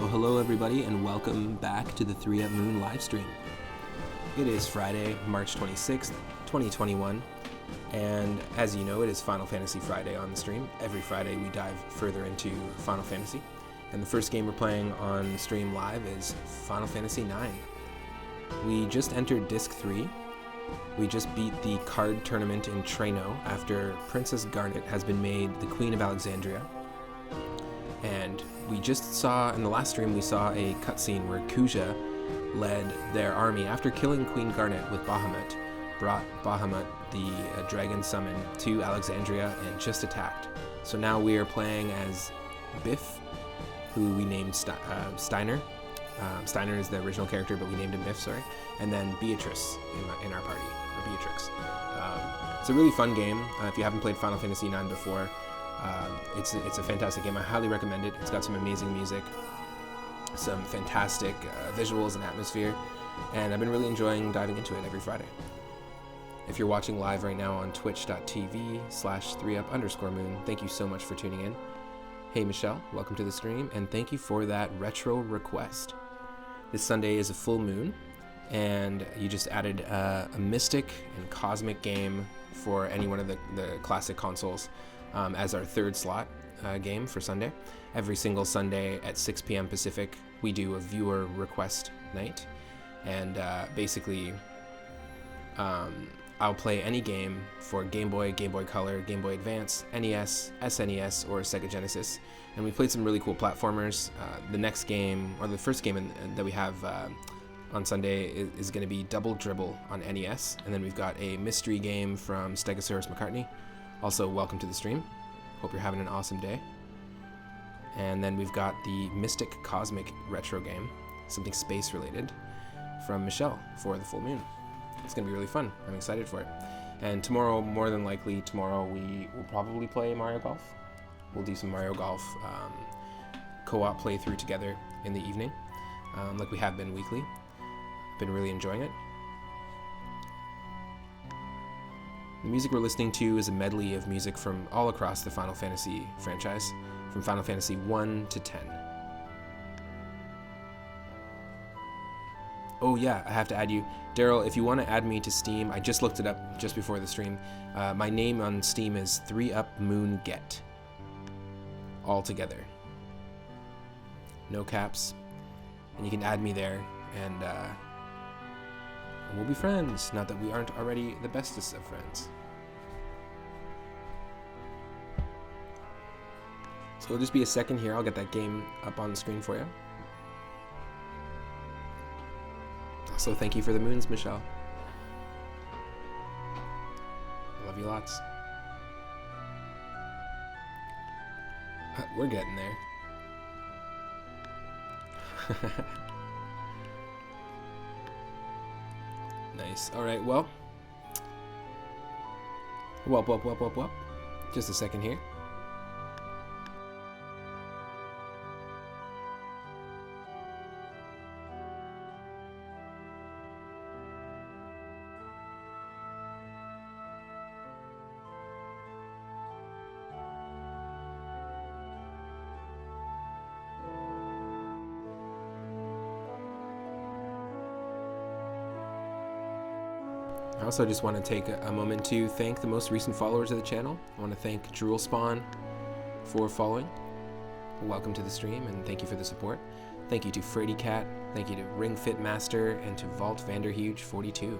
Hello everybody, and welcome back to the 3 Up Moon livestream. It is Friday, March 26th, 2021, and as you know, it is Final Fantasy Friday on the stream. Every Friday we dive further into Final Fantasy, and the first game we're playing on the stream live is Final Fantasy IX. We just entered Disc 3. We just beat the card tournament in Treno after Princess Garnet has been made the Queen of Alexandria. And we just saw, in the last stream, we saw a cutscene where Kuja led their army after killing Queen Garnet with Bahamut, brought Bahamut, the dragon summon, to Alexandria and just attacked. So now we are playing as Biff, who we named Steiner. Steiner is the original character, but we named him Biff, sorry. And then Beatrice in our party, or Beatrix. It's a really fun game. If you haven't played Final Fantasy IX before, it's a fantastic game. I highly recommend it. It's got some amazing music, some fantastic visuals and atmosphere, and I've been really enjoying diving into it every Friday. If you're watching live right now on twitch.tv/3up_moon, thank you so much for tuning in. Hey Michelle, welcome to the stream, and thank you for that retro request. This Sunday is a full moon, and you just added a mystic and cosmic game for any one of the classic consoles as our third slot game for Sunday. Every single Sunday at 6 p.m. Pacific, we do a viewer request night, and basically I'll play any game for Game Boy, Game Boy Color, Game Boy Advance, NES, SNES, or Sega Genesis, and we played some really cool platformers. The next game, or the first game that we have on Sunday is going to be Double Dribble on NES, and then we've got a mystery game from Stegosaurus McCartney. Also, welcome to the stream. Hope you're having an awesome day. And then we've got the Mystic Cosmic retro game, something space related, from Michelle for the full moon. It's going to be really fun. I'm excited for it. And tomorrow, more than likely, we will probably play Mario Golf. We'll do some Mario Golf co-op playthrough together in the evening, like we have been weekly. Been really enjoying it. The music we're listening to is a medley of music from all across the Final Fantasy franchise, from Final Fantasy 1 to 10. Oh yeah, I have to add you. Daryl, if you want to add me to Steam, I just looked it up just before the stream. My name on Steam is 3UpMoonGet. All together. no caps, and you can add me there, and we'll be friends. Not that we aren't already the bestest of friends. So it'll just be a second here. I'll get that game up on the screen for you. Also, thank you for the moons, Michelle. I love you lots. We're getting there. Nice. Alright, well. Whoop. Just a second here. I also just want to take a moment to thank the most recent followers of the channel. I want to thank Drool Spawn for following. Welcome to the stream, and thank you for the support. Thank you to Freddy Cat, thank you to Ring Fit Master, and to Vault Vanderhuge 42.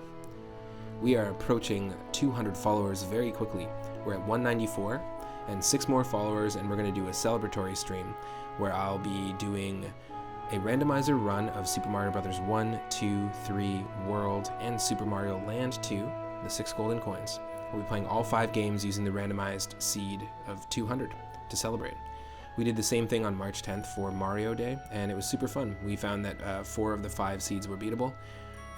We are approaching 200 followers very quickly. We're at 194, and 6 more followers, and we're going to do a celebratory stream where I'll be doing a randomizer run of Super Mario Bros. 1, 2, 3, World, and Super Mario Land 2, the 6 golden coins. We'll be playing all 5 games using the randomized seed of 200 to celebrate. We did the same thing on March 10th for Mario Day, and it was super fun. We found that 4 of the 5 seeds were beatable,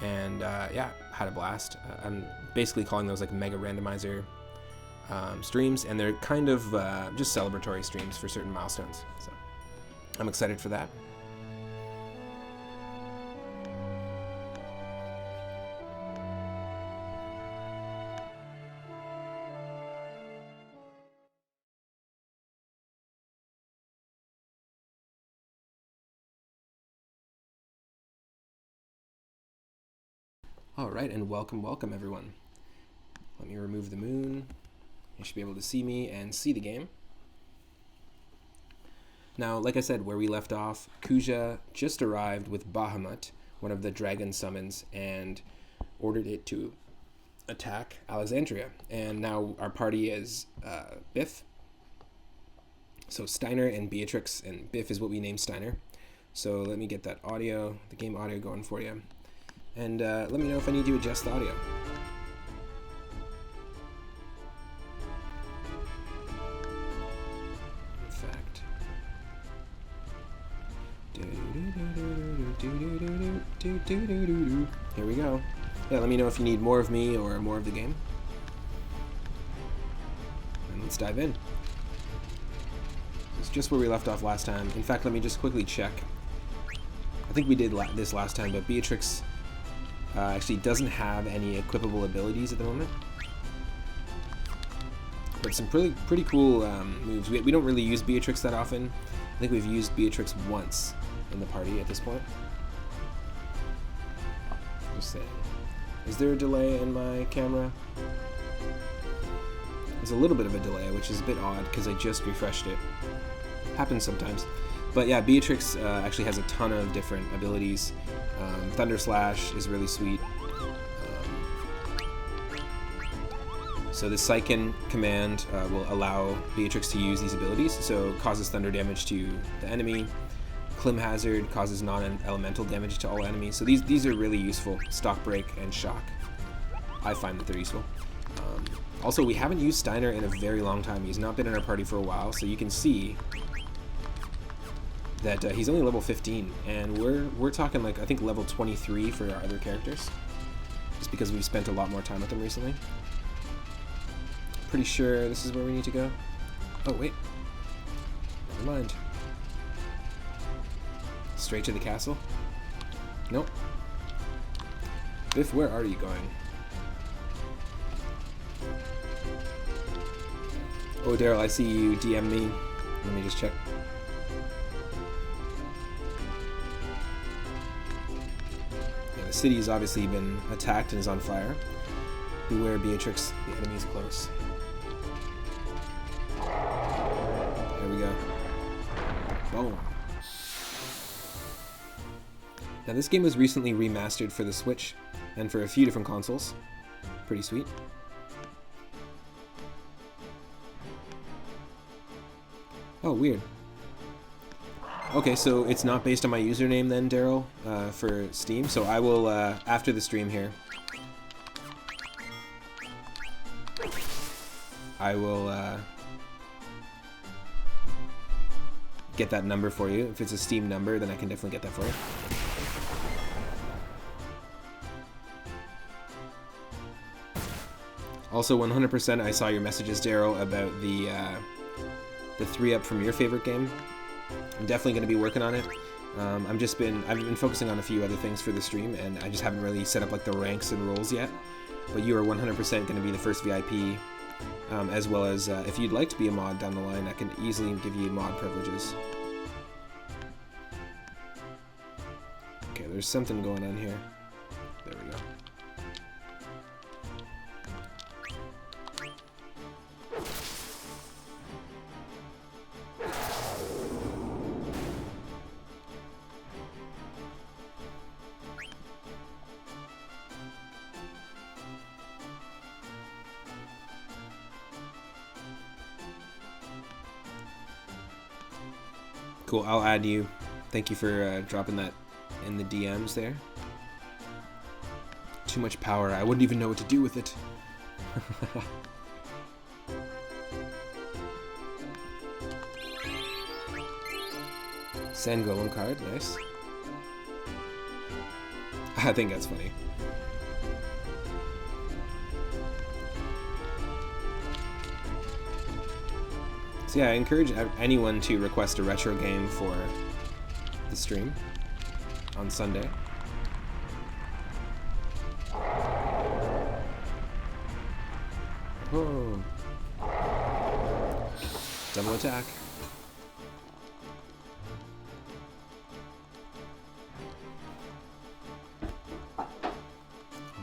and yeah, had a blast. I'm basically calling those like mega randomizer streams, and they're kind of just celebratory streams for certain milestones. So I'm excited for that. Alright, and welcome everyone. Let me remove the moon. You should be able to see me and see the game. Now, like I said, where we left off, Kuja just arrived with Bahamut, one of the dragon summons, and ordered it to attack Alexandria. And now our party is Biff. So Steiner and Beatrix, and Biff is what we named Steiner. So let me get that audio, the game audio going for you. And let me know if I need to adjust the audio. In fact. Here we go. Yeah, let me know if you need more of me or more of the game. And let's dive in. It's just where we left off last time. In fact, let me just quickly check. I think we did this last time, but Beatrix actually doesn't have any equipable abilities at the moment, but some pretty cool moves. We don't really use Beatrix that often. I think we've used Beatrix once in the party at this point. Just saying. Is there a delay in my camera? There's a little bit of a delay, which is a bit odd because I just refreshed it. Happens sometimes. But yeah, Beatrix actually has a ton of different abilities. Thunder Slash is really sweet. So the Psyken command will allow Beatrix to use these abilities. So causes thunder damage to the enemy. Clim Hazard causes non-elemental damage to all enemies. So these are really useful. Stock Break and Shock. I find that they're useful. Also, we haven't used Steiner in a very long time. He's not been in our party for a while, so you can see that he's only level 15, and we're talking like I think level 23 for our other characters, just because we've spent a lot more time with them recently. Pretty sure this is where we need to go. Oh wait, never mind. Straight to the castle? Nope. Biff, where are you going? Oh, Daryl, I see you DM me. Let me just check. Yeah, the city has obviously been attacked and is on fire. Beware, Beatrix. The enemy is close. There we go. Boom. Now this game was recently remastered for the Switch and for a few different consoles. Pretty sweet. Oh, weird. Okay, so it's not based on my username then, Daryl, for Steam. So I will, after the stream here, I will get that number for you. If it's a Steam number, then I can definitely get that for you. Also, 100% I saw your messages, Daryl, about the 3-up from your favorite game. I'm definitely going to be working on it. I've been focusing on a few other things for the stream, and I just haven't really set up like the ranks and roles yet. But you are 100% going to be the first VIP, as well as if you'd like to be a mod down the line, I can easily give you mod privileges. Okay, there's something going on here. There we go. Cool, I'll add you. Thank you for dropping that in the DMs there. Too much power, I wouldn't even know what to do with it. Sand Golem card, nice. I think that's funny. So yeah, I encourage anyone to request a retro game for the stream on Sunday. Oh. Double attack.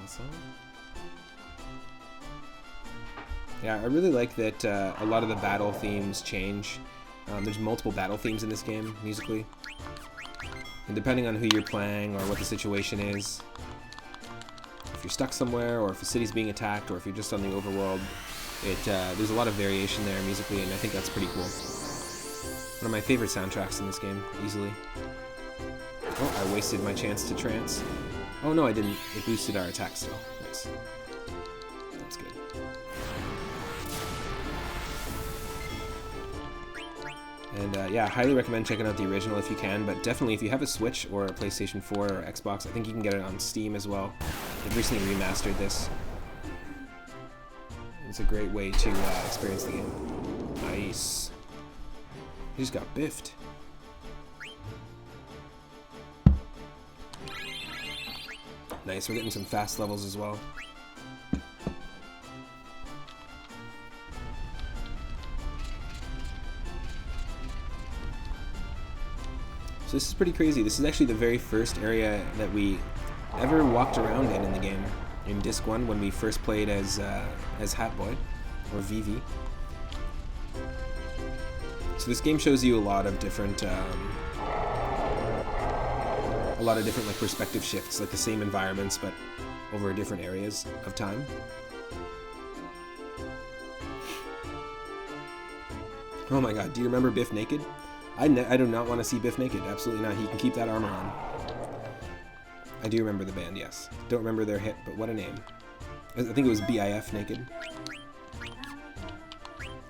Awesome. Yeah, I really like that a lot of the battle themes change. There's multiple battle themes in this game, musically. And depending on who you're playing or what the situation is, if you're stuck somewhere, or if a city's being attacked, or if you're just on the overworld, there's a lot of variation there musically, and I think that's pretty cool. One of my favorite soundtracks in this game, easily. Oh, I wasted my chance to trance. Oh no, I didn't. It boosted our attack still. Nice. That's good. And yeah, I highly recommend checking out the original if you can, but definitely if you have a Switch or a PlayStation 4 or Xbox, I think you can get it on Steam as well. They've recently remastered this. It's a great way to experience the game. Nice. He just got biffed. Nice, we're getting some fast levels as well. So this is pretty crazy. This is actually the very first area that we ever walked around in the game, in Disc 1, when we first played as Hatboy, or Vivi. So this game shows you a lot of different like perspective shifts, like the same environments but over different areas of time. Oh my god, do you remember Biff naked? I do not want to see Biff naked, absolutely not. He can keep that armor on. I do remember the band, yes. Don't remember their hit, but what a name. I think it was BIF naked.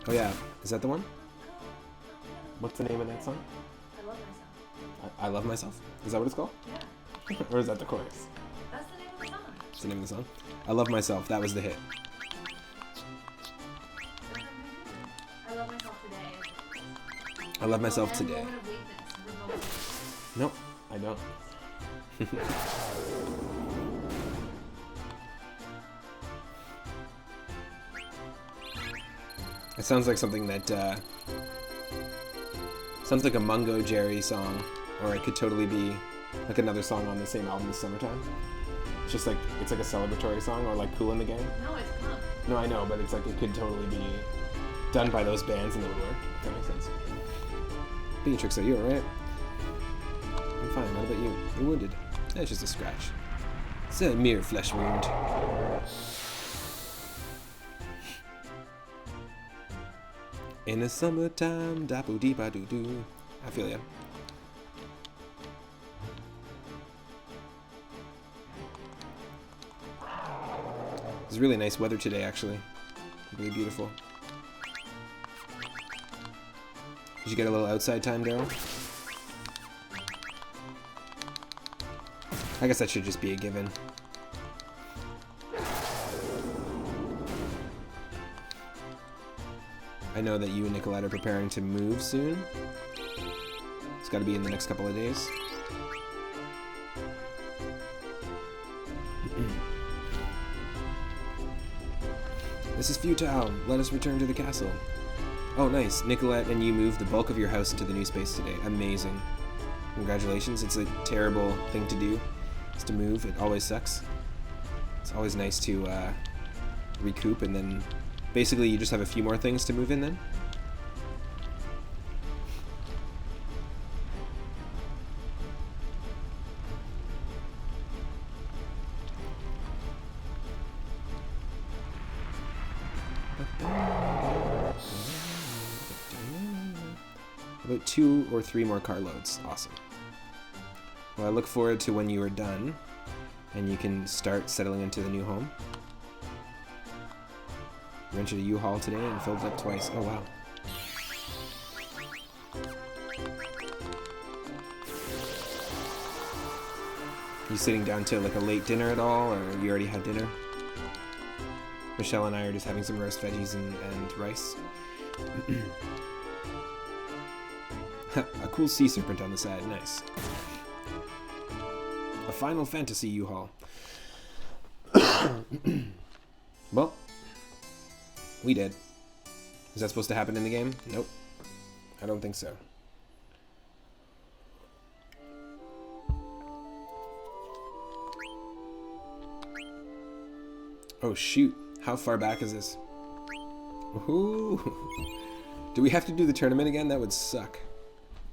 Oh yeah, is that the one? What's the name of that song? I Love Myself. I Love Myself? Is that what it's called? Yeah. Or is that the chorus? That's the name of the song. That's the name of the song? I Love Myself, that was the hit. I Love Myself Today. I Love Myself Today. Moment of weakness. Nope, I don't. It sounds like something that, sounds like a Mungo Jerry song, or it could totally be like another song on the same album, The Summertime. It's just like, it's like a celebratory song, or like Kool and the Gang. No, it's punk. No, I know, but it's like, it could totally be done by those bands and it would work, if that makes sense. Beatrix, are you alright? I'm fine, what about you? You're wounded. It's just a scratch. It's a mere flesh wound. In the summertime, dapu dee ba doo doo. I feel ya. It's really nice weather today, actually. Really beautiful. Did you get a little outside time, Daryl? I guess that should just be a given. I know that you and Nicolette are preparing to move soon. It's got to be in the next couple of days. This is futile. Let us return to the castle. Oh, nice. Nicolette and you moved the bulk of your house into the new space today. Amazing. Congratulations. It's a terrible thing to do, is to move. It always sucks. It's always nice to recoup, and then basically you just have a few more things to move in then. About 2 or 3 more carloads. Awesome. Well, I look forward to when you are done and you can start settling into the new home. Rented a U-Haul today and filled it up twice. Oh, wow. You sitting down to like a late dinner at all, or you already had dinner? Michelle and I are just having some roast veggies and rice. A cool sea serpent on the side. Nice. A Final Fantasy U-Haul. Well, we did. Is that supposed to happen in the game? Nope. I don't think so. Oh shoot. How far back is this? Ooh. Do we have to do the tournament again? That would suck.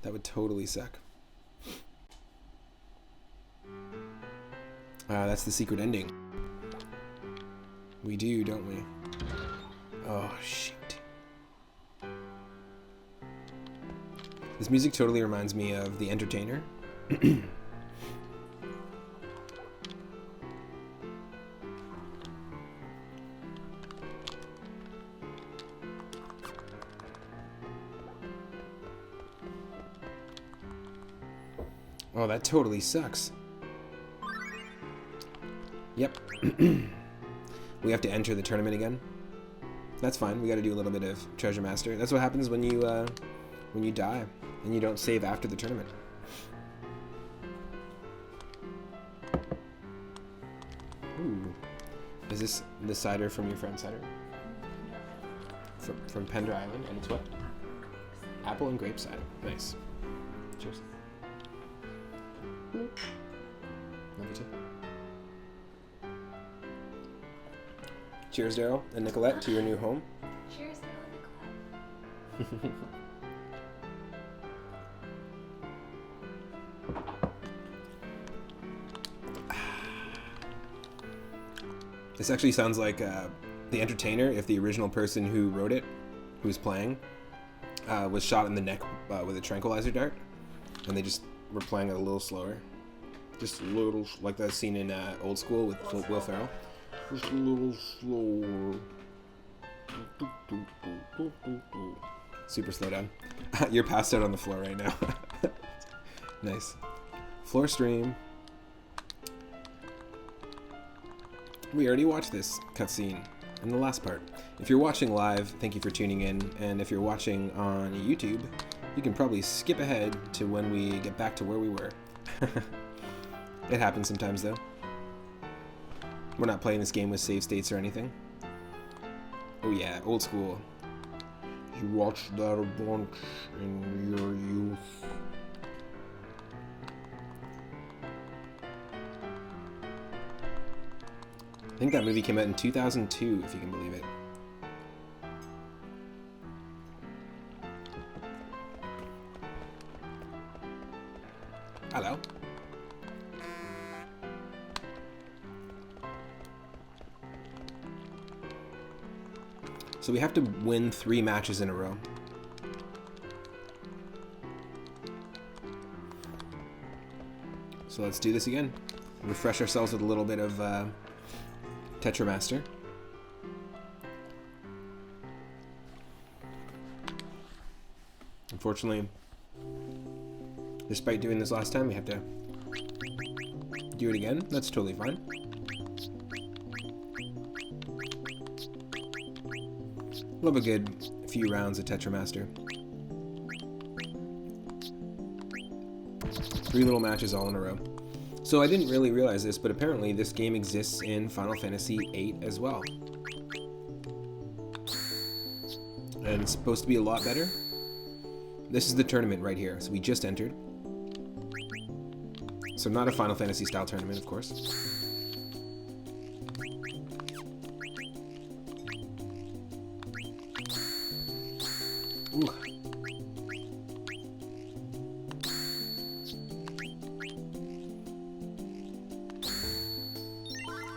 That would totally suck. That's the secret ending. We do, don't we? Oh, shoot. This music totally reminds me of The Entertainer. Oh, that totally sucks. Yep. We have to enter the tournament again. That's fine. We got to do a little bit of Treasure Master. That's what happens when you die and you don't save after the tournament. Ooh. Is this the cider from your friend's cider? From Pender Island, and it's what? Apple and grape cider. Nice. Cheers. Love you too. Cheers, Daryl and Nicolette, to your new home. Cheers, Daryl and Nicolette. This actually sounds like The Entertainer if the original person who wrote it, who's playing, was shot in the neck with a tranquilizer dart, and they just were playing it a little slower. Just a little, like that scene in Old School with Will Ferrell. Just a little slower. Super slow down. You're passed out on the floor right now. Nice. Floor stream. We already watched this cutscene in the last part. If you're watching live, thank you for tuning in. And if you're watching on YouTube, you can probably skip ahead to when we get back to where we were. It happens sometimes, though. We're not playing this game with save states or anything. Oh yeah, Old School. You watched that a bunch in your youth. I think that movie came out in 2002, if you can believe it. Hello. So we have to win 3 matches in a row. So let's do this again. Refresh ourselves with a little bit of Tetramaster. Unfortunately, despite doing this last time, we have to do it again. That's totally fine. Love a good few rounds of Tetramaster. 3 little matches all in a row. So I didn't really realize this, but apparently this game exists in Final Fantasy VIII as well. And it's supposed to be a lot better. This is the tournament right here, so we just entered. So not a Final Fantasy style tournament, of course. Ooh.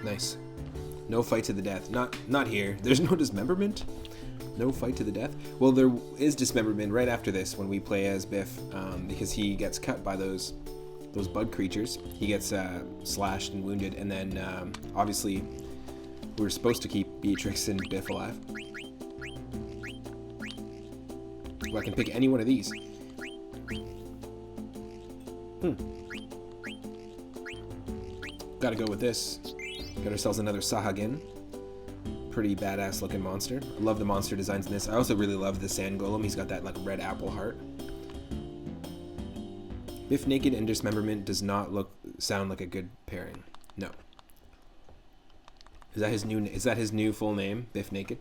Nice. No fight to the death. Not here. There's no dismemberment. No fight to the death. Well, there is dismemberment right after this when we play as Biff, because he gets cut by those bug creatures. He gets slashed and wounded, and then obviously we're supposed to keep Beatrix and Biff alive. Well, I can pick any one of these. Gotta go with this. Got ourselves another Sahagin. Pretty badass looking monster. I love the monster designs in this. I also really love the sand golem. He's got that like red apple heart. Biff Naked and Dismemberment does not sound like a good pairing. No. Is that his new full name? Biff Naked?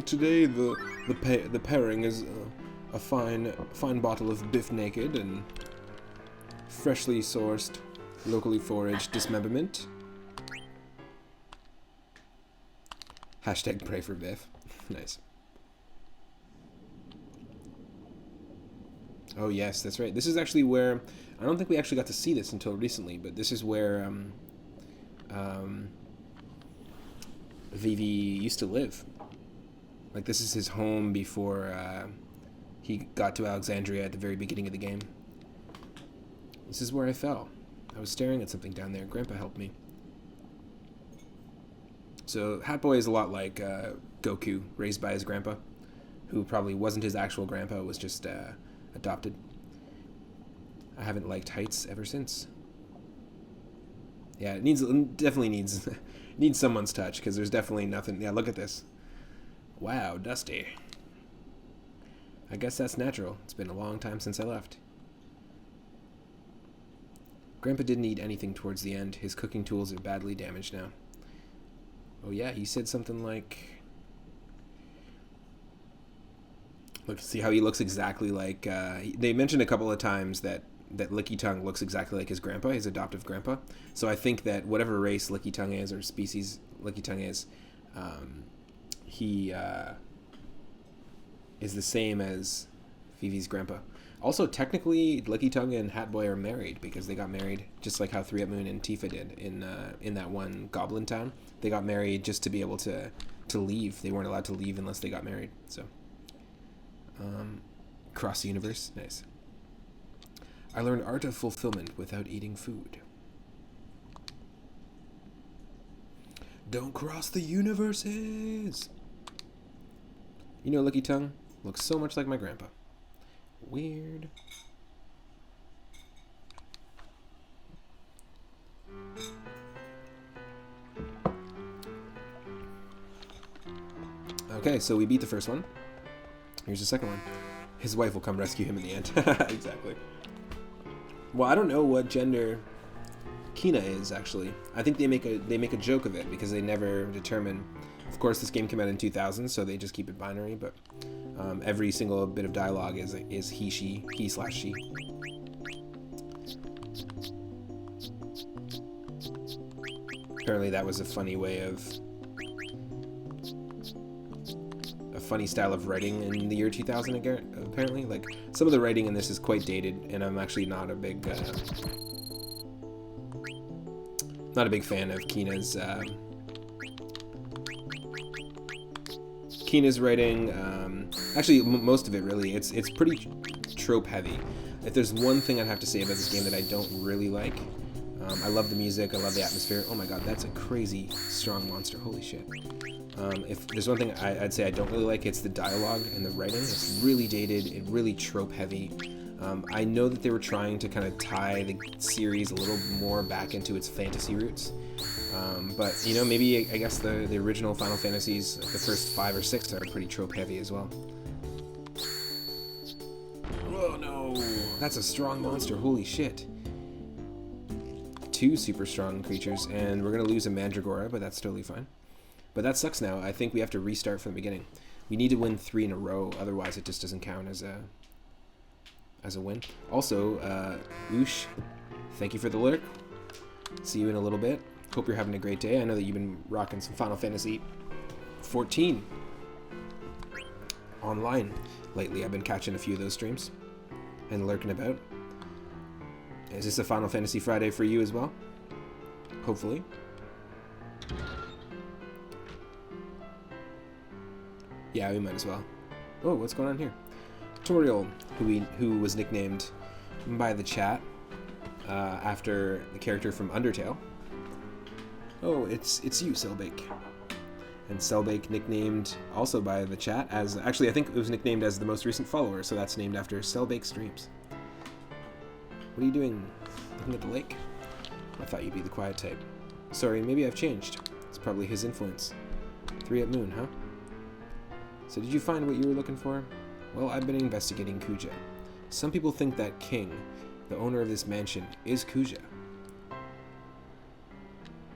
Today the pairing is a fine bottle of Biff Naked and freshly sourced, locally foraged Dismemberment. Hashtag pray for Biff. Nice. Oh yes, that's right. This is actually where, I don't think we actually got to see this until recently, but this is where Vivi used to live. Like, this is his home before he got to Alexandria at the very beginning of the game. This is where I fell. I was staring at something down there. Grandpa helped me. So Hat Boy is a lot like Goku, raised by his grandpa, who probably wasn't his actual grandpa, was just adopted. I haven't liked heights ever since. Yeah, it definitely needs someone's touch, because there's definitely nothing. Yeah, look at this. Wow, dusty. I guess that's natural. It's been a long time since I left. Grandpa didn't eat anything towards the end. His cooking tools are badly damaged now. Oh yeah, he said something like... Look, see how he looks exactly like... they mentioned a couple of times that Licky Tongue looks exactly like his grandpa, his adoptive grandpa. So I think that whatever race Licky Tongue is, or species Licky Tongue is, he is the same as Vivi's grandpa. Also, technically, Licky Tongue and Hat Boy are married, because they got married just like how 3-Up Moon and Tifa did in that one Goblin town. They got married just to be able to leave. They weren't allowed to leave unless they got married. So, cross the universe, nice. I learned art of fulfillment without eating food. Don't cross the universes. You know, Licky Tongue looks so much like my grandpa. Weird. Okay, so we beat the first one. Here's the second one. His wife will come rescue him in the end. Exactly. Well, I don't know what gender Kina is, actually. I think they make a joke of it, because they never determine. Of course, this game came out in 2000, so they just keep it binary, but every single bit of dialogue is he/she. Apparently that was a funny style of writing in the year 2000, apparently. Like, some of the writing in this is quite dated, and I'm actually not a big Not a big fan of Kina's writing. Actually, most of it really. It's pretty trope heavy. If there's one thing I'd have to say about this game that I don't really like, I love the music, I love the atmosphere. Oh my god, that's a crazy strong monster. Holy shit. If there's one thing I'd say I don't really like, it's the dialogue and the writing. It's really dated, it really trope heavy. I know that they were trying to kind of tie the series a little more back into its fantasy roots. But, you know, maybe I guess the original Final Fantasies, like the first 5 or 6, are pretty trope heavy as well. Oh no, that's a strong monster, holy shit. 2 super strong creatures, and we're going to lose a Mandragora, but that's totally fine. But that sucks now. I think we have to restart from the beginning. We need to win 3 in a row, otherwise it just doesn't count as a win. Also, Oosh, thank you for the lurk. See you in a little bit. Hope you're having a great day. I know that you've been rocking some Final Fantasy 14 online lately. I've been catching a few of those streams and lurking about. Is this a Final Fantasy Friday for you as well? Hopefully. Yeah, we might as well. Oh, what's going on here? Toriel, who was nicknamed by the chat after the character from Undertale. Oh, it's you, Selbake. And Selbake nicknamed also by the chat as, actually I think it was nicknamed as the most recent follower, so that's named after Selbake Streams. What are you doing? Looking at the lake? I thought you'd be the quiet type. Sorry, maybe I've changed. It's probably his influence. 3 at Moon, huh? So did you find what you were looking for? Well, I've been investigating Kuja. Some people think that King, the owner of this mansion, is Kuja.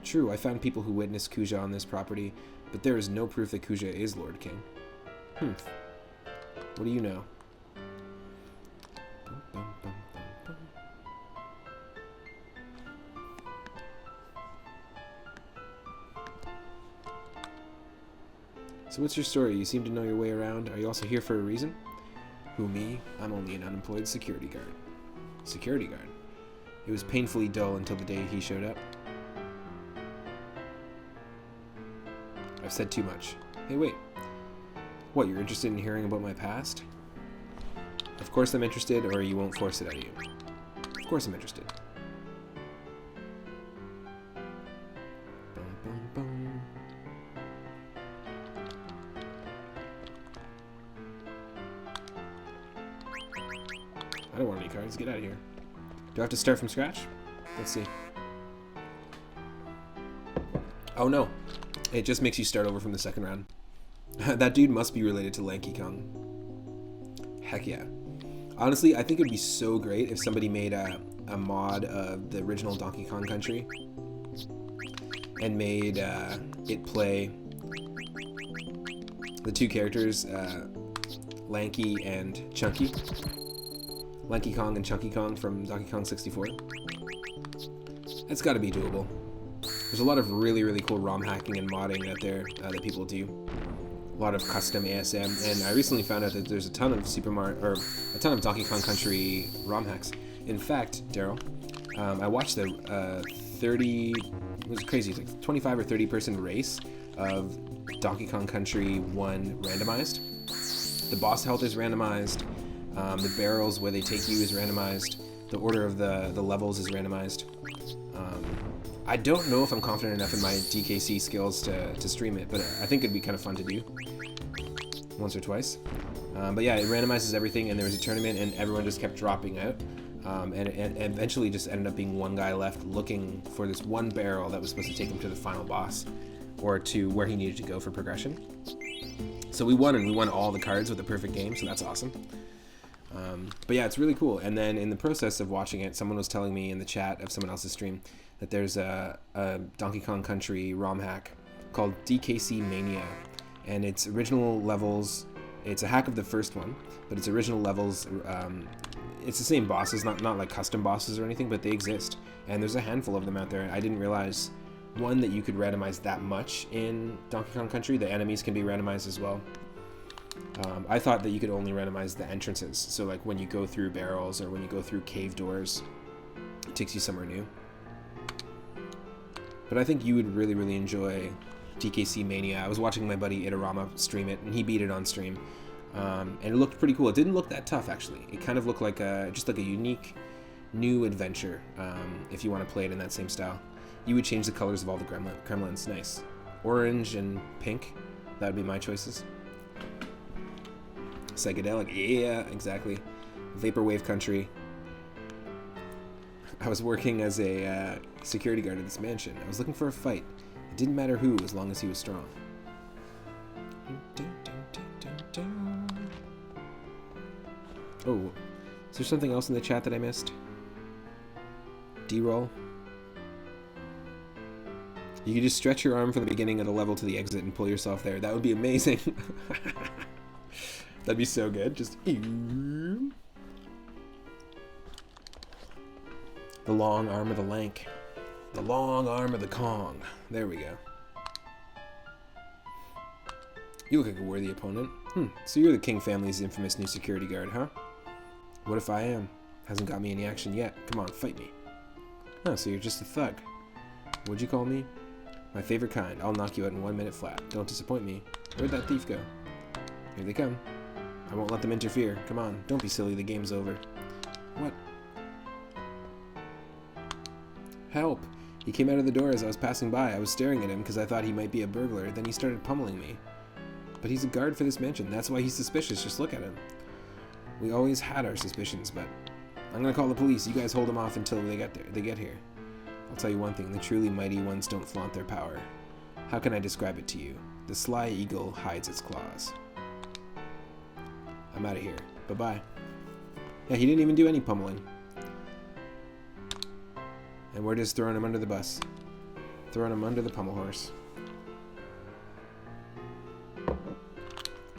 True, I found people who witnessed Kuja on this property, but there is no proof that Kuja is Lord King. What do you know? So what's your story? You seem to know your way around. Are you also here for a reason? Who, me? I'm only an unemployed security guard. Security guard? It was painfully dull until the day he showed up. I've said too much. Hey, wait. What, you're interested in hearing about my past? Of course I'm interested, or you won't force it out of you. Of course I'm interested. Bum, bum, bum. I don't want any cards. Get out of here. Do I have to start from scratch? Let's see. Oh no. It just makes you start over from the second round. That dude must be related to Lanky Kong. Heck yeah. Honestly, I think it would be so great if somebody made a mod of the original Donkey Kong Country and made it play the 2 characters, Lanky and Chunky. Lanky Kong and Chunky Kong from Donkey Kong 64. That's got to be doable. There's a lot of really, really cool ROM hacking and modding out there that people do. A lot of custom ASM, and I recently found out that there's a ton of a ton of Donkey Kong Country ROM hacks. In fact, Daryl, I watched the 30, it was crazy, it's like 25 or 30 person race of Donkey Kong Country 1 randomized. The boss health is randomized. The barrels where they take you is randomized. The order of the levels is randomized. I don't know if I'm confident enough in my DKC skills to stream it, but I think it'd be kind of fun to do once or twice. But yeah, it randomizes everything, and there was a tournament, and everyone just kept dropping out. And eventually just ended up being one guy left looking for this one barrel that was supposed to take him to the final boss, or to where he needed to go for progression. So we won, and we won all the cards with a perfect game, so that's awesome. But yeah, it's really cool. And then in the process of watching it, someone was telling me in the chat of someone else's stream that there's a Donkey Kong Country ROM hack called DKC Mania, and its original levels, it's a hack of the first one, but its original levels, it's the same bosses, not like custom bosses or anything, but they exist, and there's a handful of them out there. I didn't realize, one, that you could randomize that much in Donkey Kong Country. The enemies can be randomized as well. I thought that you could only randomize the entrances, so like when you go through barrels or when you go through cave doors, it takes you somewhere new. But I think you would really, really enjoy DKC Mania. I was watching my buddy Itarama stream it, and he beat it on stream. And it looked pretty cool. It didn't look that tough, actually. It kind of looked like just like a unique new adventure, if you want to play it in that same style. You would change the colors of all the gremlins. Nice. Orange and pink. That would be my choices. Psychedelic. Yeah, exactly. Vaporwave country. I was working as a security guard at this mansion. I was looking for a fight. It didn't matter who, as long as he was strong. Oh, is there something else in the chat that I missed? D-roll. You could just stretch your arm from the beginning of the level to the exit and pull yourself there. That would be amazing. That'd be so good. Just... The long arm of the lank. The long arm of the Kong. There we go. You look like a worthy opponent. So you're the King family's infamous new security guard, huh? What if I am? Hasn't got me any action yet. Come on, fight me. Oh, so you're just a thug. What'd you call me? My favorite kind. I'll knock you out in 1 minute flat. Don't disappoint me. Where'd that thief go? Here they come. I won't let them interfere. Come on, don't be silly. The game's over. What? Help! He came out of the door as I was passing by. I was staring at him because I thought he might be a burglar. Then he started pummeling me. But he's a guard for this mansion. That's why he's suspicious. Just look at him. We always had our suspicions, but I'm gonna call the police. You guys hold him off until they get here. I'll tell you one thing. The truly mighty ones don't flaunt their power. How can I describe it to you? The sly eagle hides its claws. I'm out of here. Bye-bye. Yeah, he didn't even do any pummeling. And we're just throwing him under the bus. Throwing him under the pummel horse.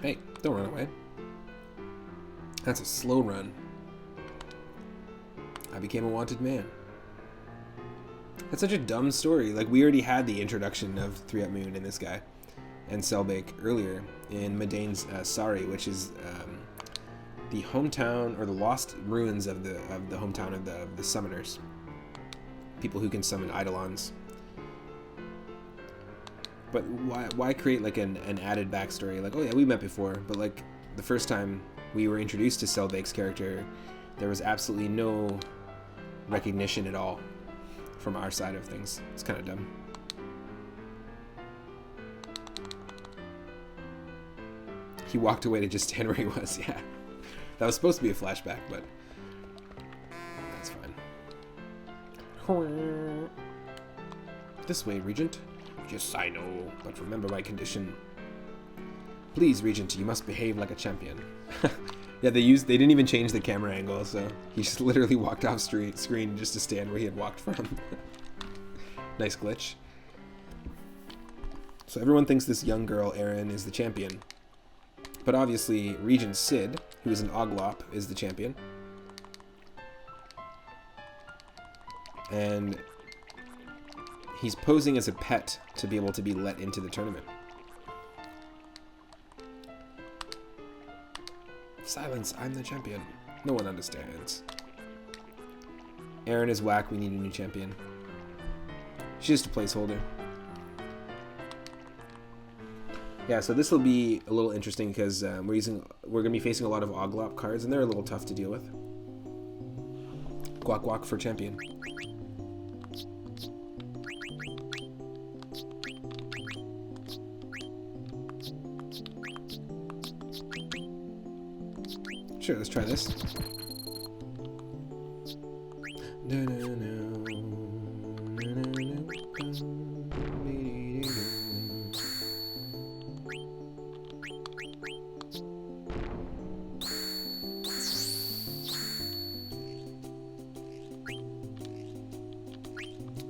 Hey, don't run away. That's a slow run. I became a wanted man. That's such a dumb story. Like, we already had the introduction of 3 Up Moon in this guy and Selbake earlier in Medane's Sari, which is the hometown, or the lost ruins of the hometown of the summoners. People who can summon Eidolons. But why create like an added backstory? Like, oh yeah, we met before, but like the first time we were introduced to Selbake's character, there was absolutely no recognition at all from our side of things. It's kind of dumb. He walked away to just stand where he was. Yeah, that was supposed to be a flashback, but that's fine. This way, Regent. Yes, I know, but remember my condition. Please, Regent, you must behave like a champion. Yeah, they didn't even change the camera angle, so he just literally walked off screen just to stand where he had walked from. Nice glitch. So everyone thinks this young girl, Erin, is the champion. But obviously, Regent Sid, who is an Oglop, is the champion. And he's posing as a pet to be able to be let into the tournament. Silence, I'm the champion. No one understands. Erin is whack, we need a new champion. She's just a placeholder. Yeah, so this will be a little interesting because we're going to be facing a lot of Oglop cards, and they're a little tough to deal with. Guac guac for champion. Sure, let's try this.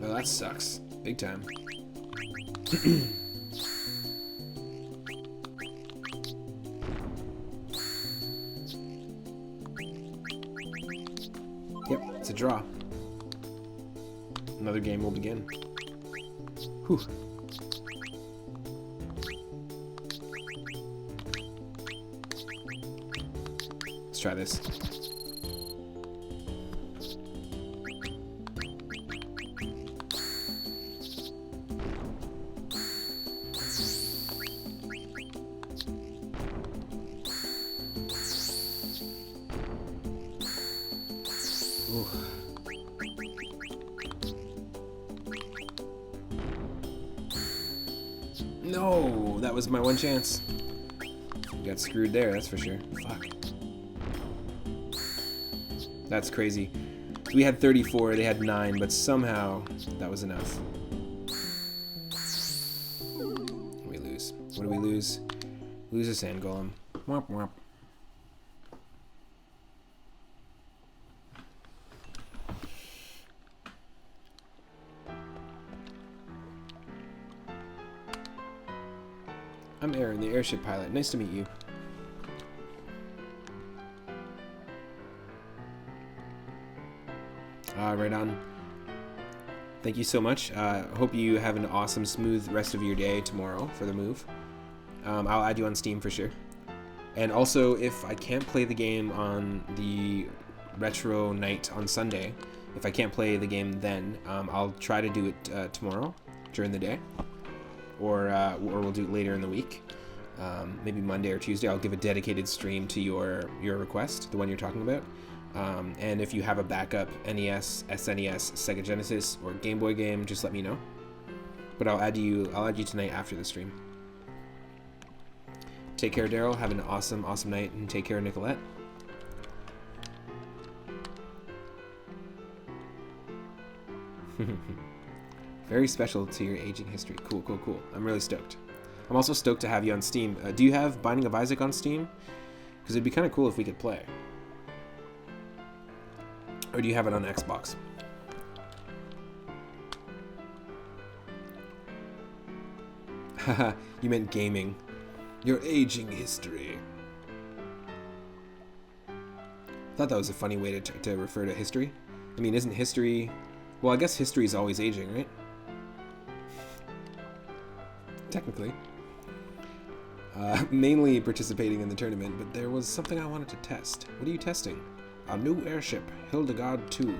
Oh, that sucks. Big time. Yep, it's a draw. Another game will begin. Whew. Let's try this. Ooh. No, that was my one chance. We got screwed there, that's for sure. Fuck. That's crazy. We had 34, they had 9, but somehow that was enough. We lose. What do we lose? Lose a sand golem. Womp womp. I'm Aaron, the airship pilot. Nice to meet you. Right on. Thank you so much. Hope you have an awesome, smooth rest of your day tomorrow for the move. I'll add you on Steam for sure. And also, if I can't play the game on the retro night on Sunday, if I can't play the game then, I'll try to do it tomorrow during the day. Or we'll do it later in the week. Maybe Monday or Tuesday. I'll give a dedicated stream to your request, the one you're talking about. And if you have a backup NES, SNES, Sega Genesis, or Game Boy game, just let me know. But I'll add you tonight after the stream. Take care, Daryl. Have an awesome, awesome night, and take care, Nicolette. Very special to your aging history. Cool, cool, cool. I'm really stoked. I'm also stoked to have you on Steam. Do you have Binding of Isaac on Steam? Because it'd be kind of cool if we could play. Or do you have it on Xbox? Haha, you meant gaming. Your aging history. I thought that was a funny way to refer to history. I mean, isn't history... Well, I guess history is always aging, right? Technically. Mainly participating in the tournament, but there was something I wanted to test. What are you testing? A new airship, Hildegard 2.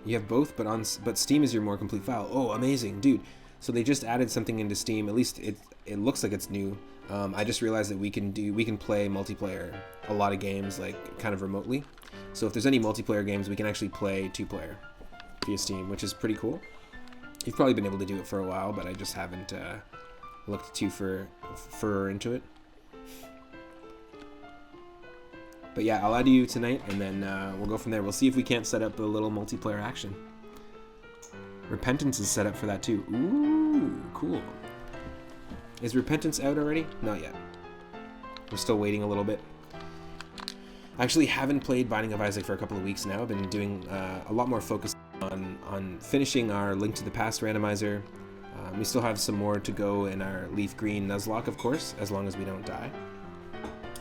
You have both, but Steam is your more complete file. Oh, amazing, dude. So they just added something into Steam. At least it looks like it's new. I just realized that we can play multiplayer a lot of games like kind of remotely. So if there's any multiplayer games, we can actually play 2-player via Steam, which is pretty cool. You've probably been able to do it for a while, but I just haven't looked too further into it. But yeah, I'll add you tonight, and then we'll go from there. We'll see if we can't set up a little multiplayer action. Repentance is set up for that too. Ooh, cool. Is Repentance out already? Not yet. We're still waiting a little bit. I actually haven't played Binding of Isaac for a couple of weeks now. I've been doing a lot more focus on finishing our Link to the Past randomizer. We still have some more to go in our Leaf Green Nuzlocke, of course, as long as we don't die.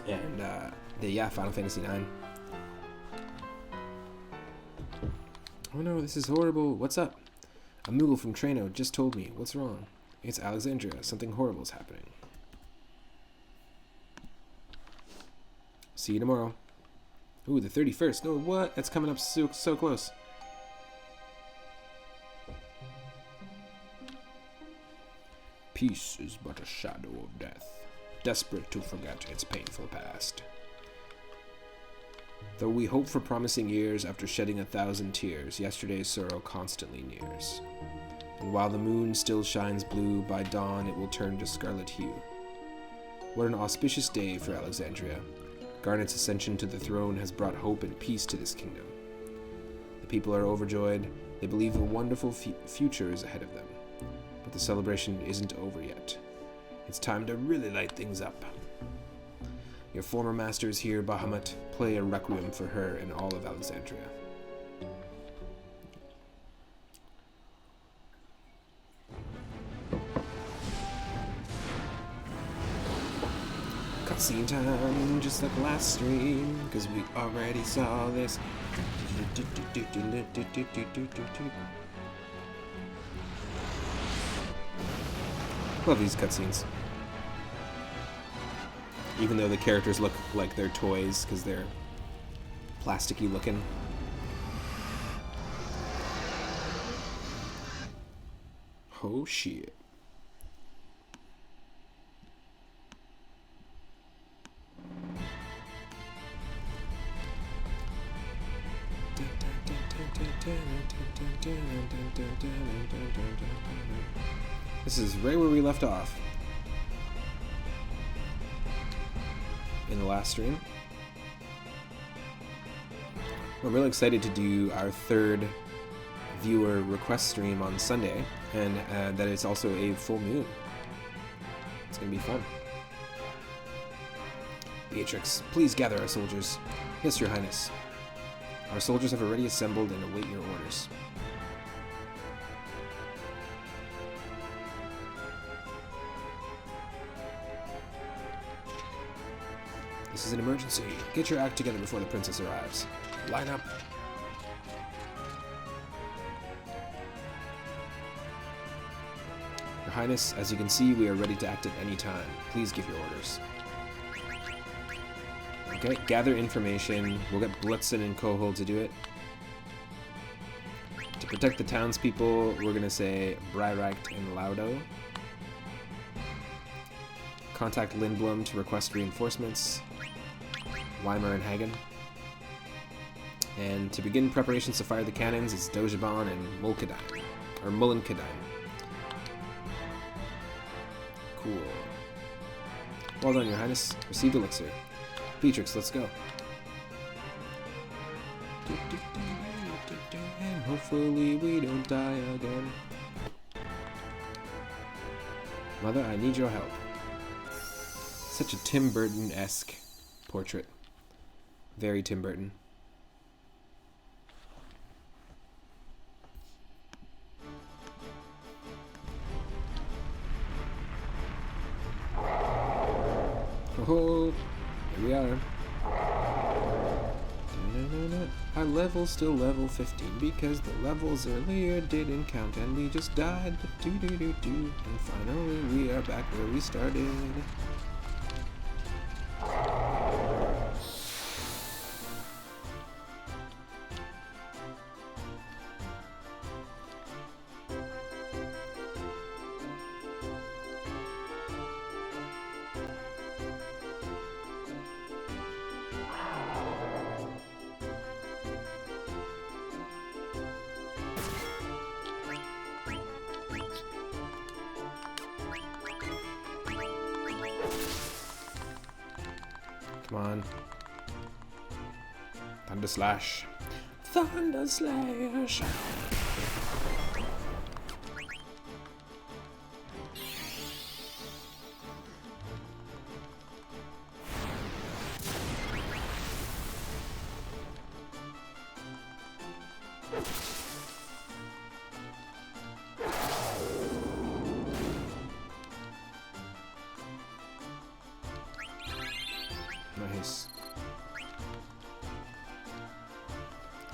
And yeah, Final Fantasy 9. Oh no, this is horrible. What's up? A Moogle from Trano just told me. What's wrong? It's Alexandria. Something horrible is happening. See you tomorrow. Ooh, the 31st. No, what? That's coming up so close. Peace is but a shadow of death, desperate to forget its painful past. Though we hope for promising years after shedding 1,000 tears, yesterday's sorrow constantly nears. And while the moon still shines blue, by dawn it will turn to scarlet hue. What an auspicious day for Alexandria. Garnet's ascension to the throne has brought hope and peace to this kingdom. The people are overjoyed. They believe a wonderful future is ahead of them. But the celebration isn't over yet. It's time to really light things up. Your former master is here, Bahamut. Play a requiem for her and all of Alexandria. Cutscene time, just like last stream, because we already saw this. Love these cutscenes. Even though the characters look like they're toys, because they're plasticky looking. Oh shit. This is right where we left off in the last stream. I'm really excited to do our third viewer request stream on Sunday, and that it's also a full moon. It's gonna be fun. Beatrix, please gather our soldiers. Yes, Your Highness. Our soldiers have already assembled and await your orders. This is an emergency. Get your act together before the princess arrives. Line up. Your Highness, as you can see, we are ready to act at any time. Please give your orders. Okay, gather information. We'll get Blitzen and Kohol to do it. To protect the townspeople, we're gonna say Breiracht and Laudo. Contact Lindblom to request reinforcements. Weimer and Hagen. And to begin preparations to fire the cannons, it's Dojabon and Mulkadine. Or Mullenkadine. Cool. Well done, Your Highness. Received elixir. Beatrix, let's go. And hopefully we don't die again. Mother, I need your help. Such a Tim Burton-esque portrait. Very Tim Burton. Oh, here we are. Our level's still level 15 because the levels earlier didn't count and we just died. And finally we are back where we started. Come on. Thunder Slash. Thunder Slash. Nice.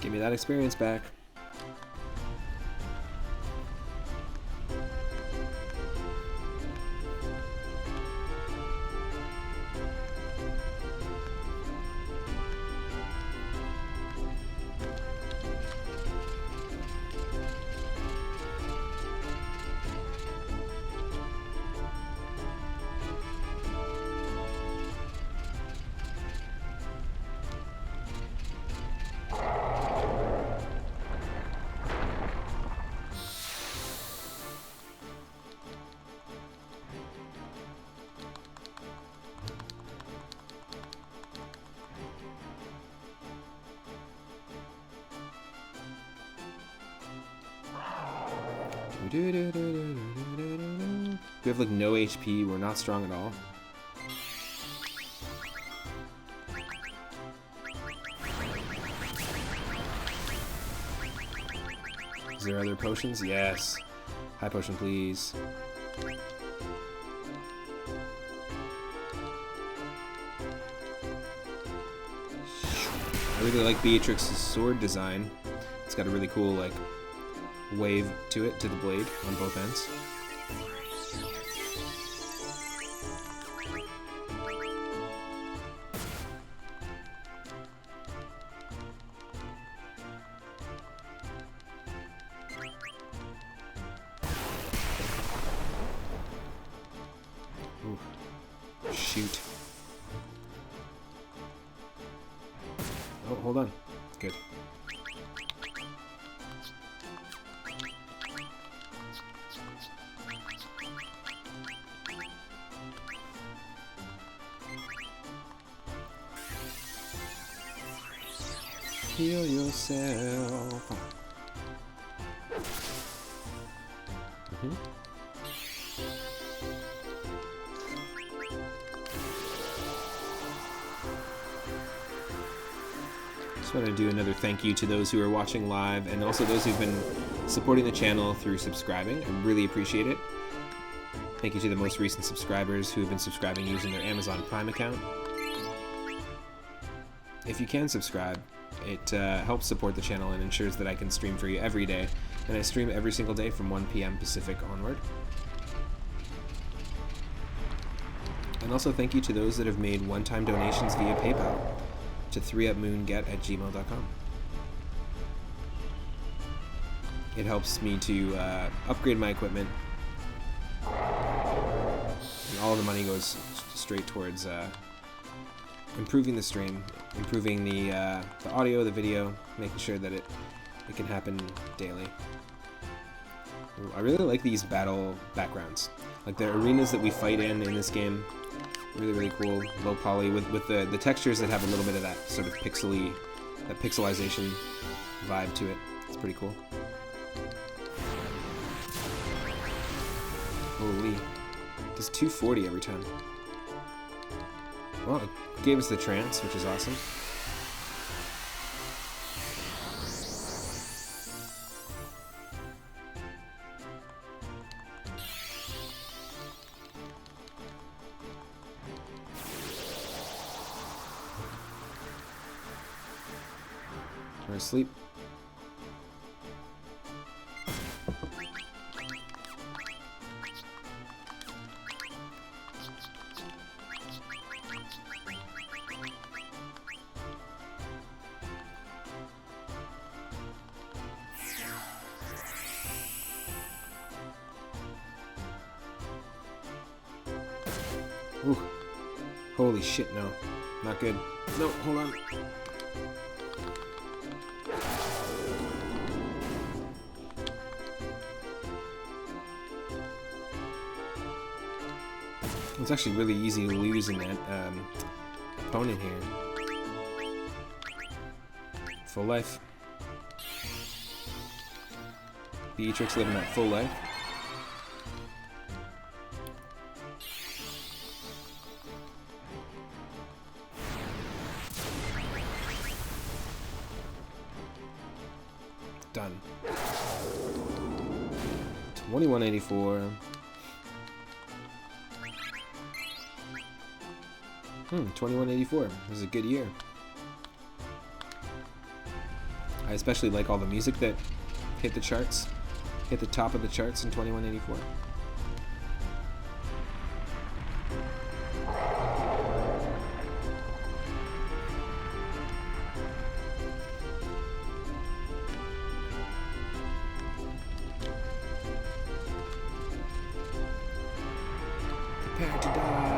Give me that experience back. We have like no HP, we're not strong at all. Is there other potions? Yes. High potion, please. I really like Beatrix's sword design. It's got a really cool like wave to it, to the blade on both ends. Ooh. Shoot. Oh, hold on. Good. Heal yourself. Just want to do another thank you to those who are watching live and also those who've been supporting the channel through subscribing. I really appreciate it. Thank you to the most recent subscribers who have been subscribing using their Amazon Prime account. If you can subscribe, it helps support the channel and ensures that I can stream for you every day. And I stream every single day from 1 p.m. Pacific onward. And also thank you to those that have made one-time donations via PayPal to 3upmoonget@gmail.com. It helps me to upgrade my equipment. And all of the money goes straight towards improving the stream, improving the audio, the video, making sure that it can happen daily. Ooh, I really like these battle backgrounds. Like the arenas that we fight in this game, really cool, low poly, with the textures that have a little bit of that sort of pixelization vibe to it. It's pretty cool. Holy, does 240 every time. Well, it gave us the trance, which is awesome. We're asleep. Ooh. Holy shit, no. Not good. No, hold on. It's actually really easy to lose in that opponent here. Full life. Beatrix living that full life. Done. 2184. 2184. This is a good year. I especially like all the music that hit the charts, hit the top of the charts in 2184. Prepare to die.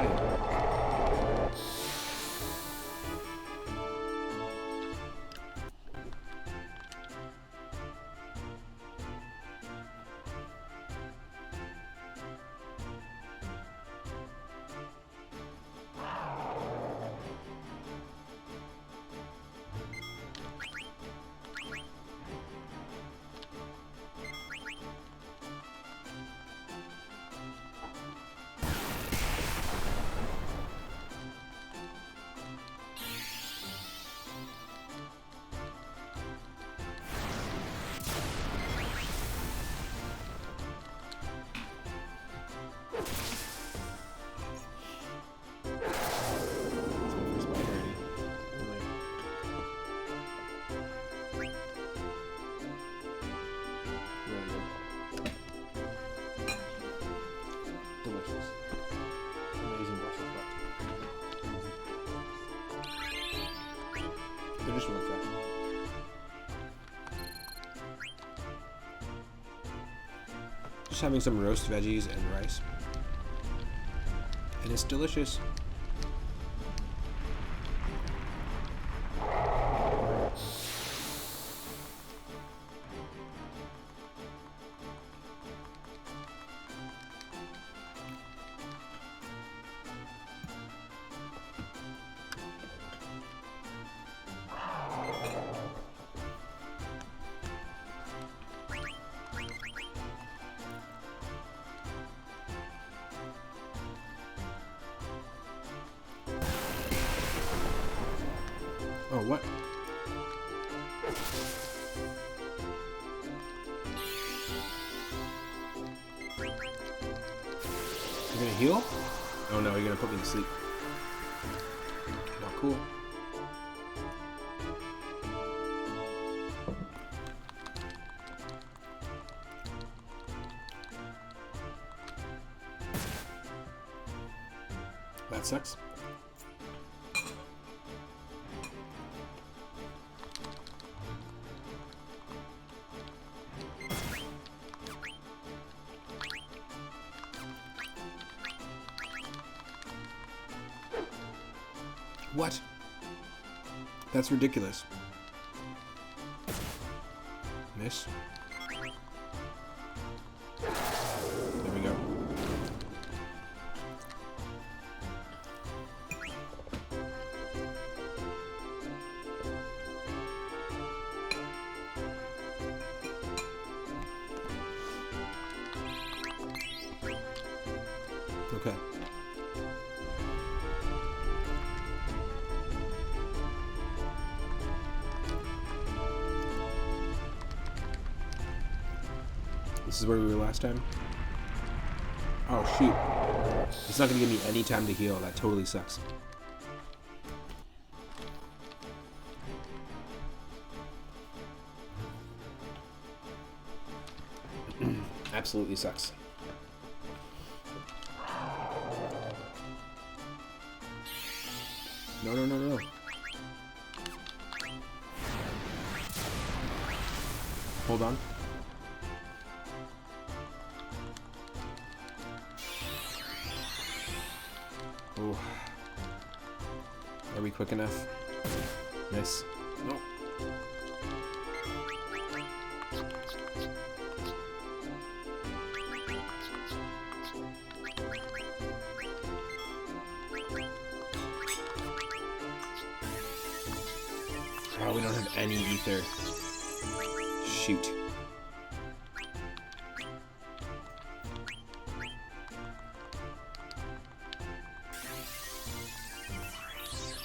Just really fresh. Just having some roast veggies and rice. And it's delicious. Oh, what? You're gonna heal? Oh no, you're gonna put me to sleep. Not cool. That sucks. What? That's ridiculous. Miss. There we go. Okay. This is where we were last time. Oh, shoot. It's not going to give me any time to heal. That totally sucks. Absolutely sucks. No, no, no, no. Hold on. Oh. Are we quick enough? Miss. No. Oh, we don't have any ether. Shoot.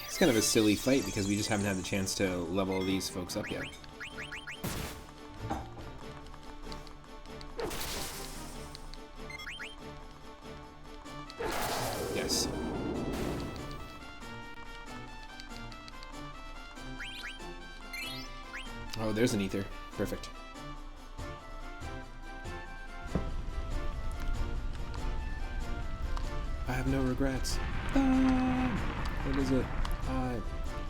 It's kind of a silly fight because we just haven't had the chance to level these folks up yet. Yes. Oh, there's an ether. Perfect. I have no regrets. What is it?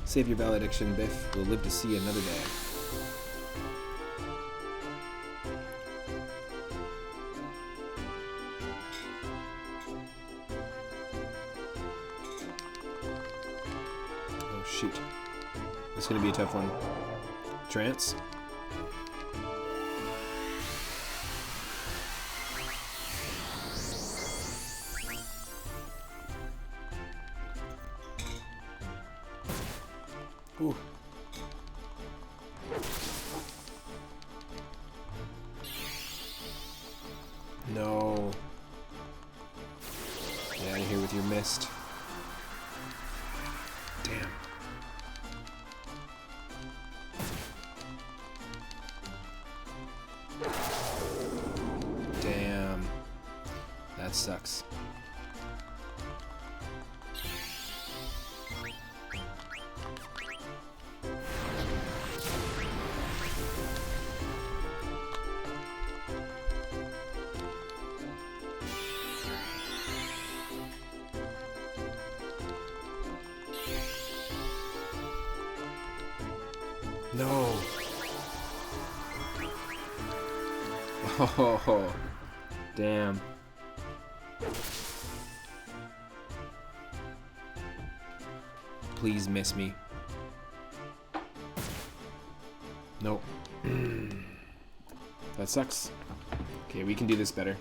Save your valediction, Biff. We'll live to see another day. Oh, shoot. This is going to be a tough one. Trance. Ooh. No. Get out of here with your mist. Damn. Damn. That sucks. No. Oh, damn. Please miss me. Nope. That sucks. Okay, we can do this better.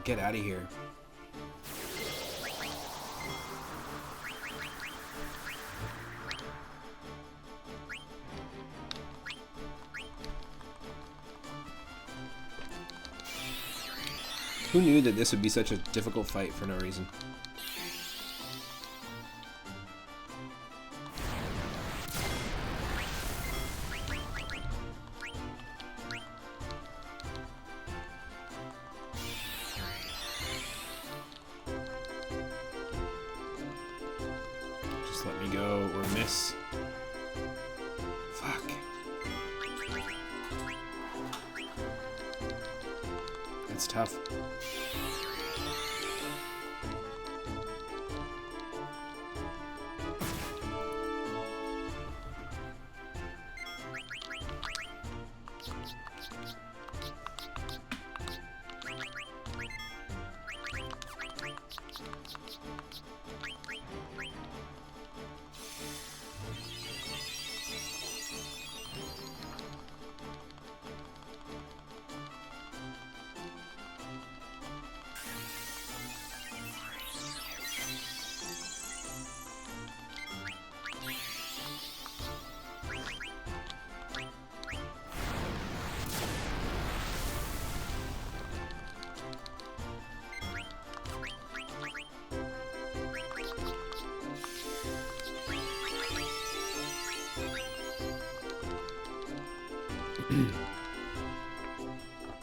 get out of here. Who knew that this would be such a difficult fight for no reason? Just let me go or miss. Fuck. That's tough.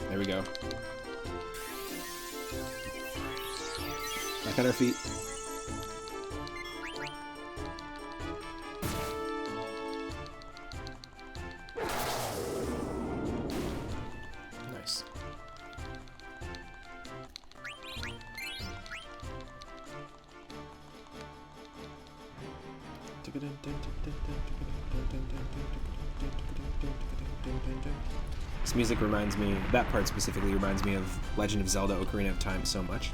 There we go. Back on our feet. Nice. This music reminds me, that part specifically reminds me of Legend of Zelda Ocarina of Time so much.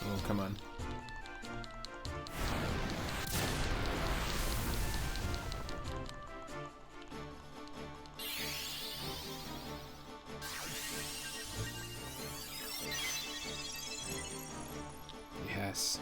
Oh, come on. Yes.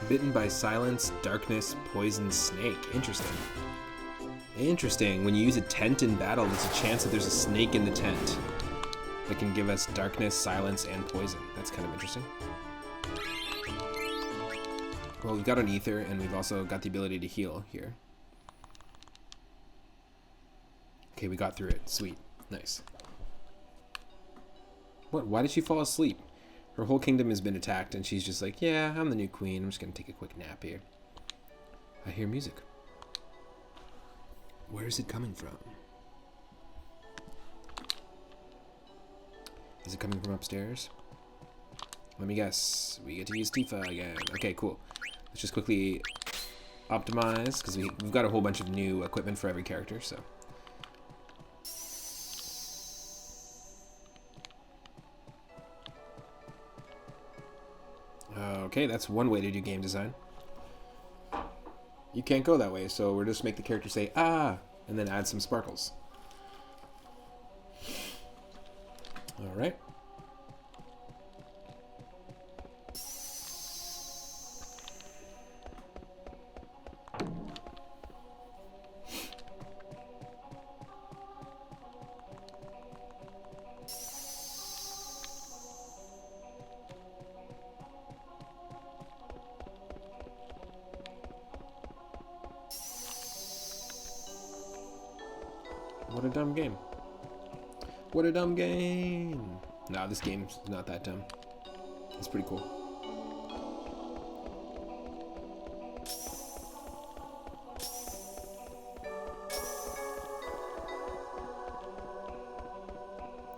Bitten by silence, darkness, poison, snake. Interesting. Interesting. When you use a tent in battle, there's a chance that there's a snake in the tent that can give us darkness, silence, and poison. That's kind of interesting. Well, we've got an ether, and we've also got the ability to heal here. Okay, we got through it. Sweet. Nice. What? Why did she fall asleep? Her whole kingdom has been attacked, and she's just like, yeah, I'm the new queen. I'm just going to take a quick nap here. I hear music. Where is it coming from? Is it coming from upstairs? Let me guess. We get to use Tifa again. Okay, cool. Let's just quickly optimize, because we've got a whole bunch of new equipment for every character, so. Okay, that's one way to do game design. You can't go that way, so we'll just make the character say, ah, and then add some sparkles. Alright. What a dumb game. What a dumb game. Nah, this game's not that dumb. It's pretty cool.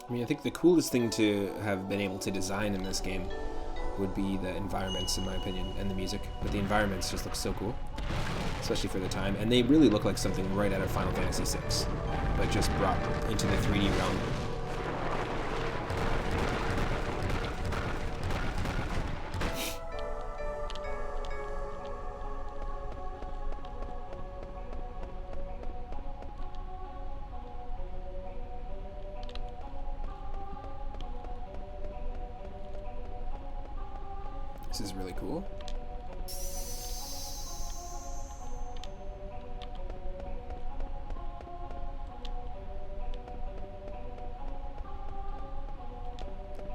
I mean, I think the coolest thing to have been able to design in this game would be the environments, in my opinion, and the music. But the environments just look so cool, especially for the time. And they really look like something right out of Final Fantasy VI, but just brought into the 3D realm. This is really cool.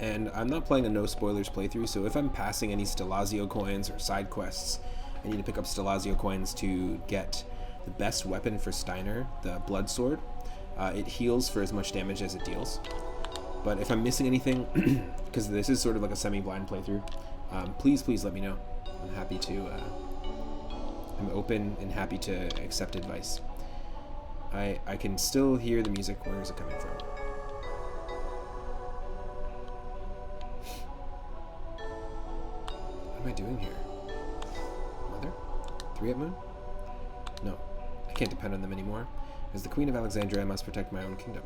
And I'm not playing a no spoilers playthrough, so if I'm passing any Stelazio coins or side quests, I need to pick up Stelazio coins to get the best weapon for Steiner, the Blood Sword. It heals for as much damage as it deals. But if I'm missing anything, because this is sort of like a semi-blind playthrough, please let me know. I'm happy to, I'm open and happy to accept advice. I can still hear the music. Where is it coming from? What am I doing here? Mother? 3 Moon? No, I can't depend on them anymore. As the Queen of Alexandria, I must protect my own kingdom.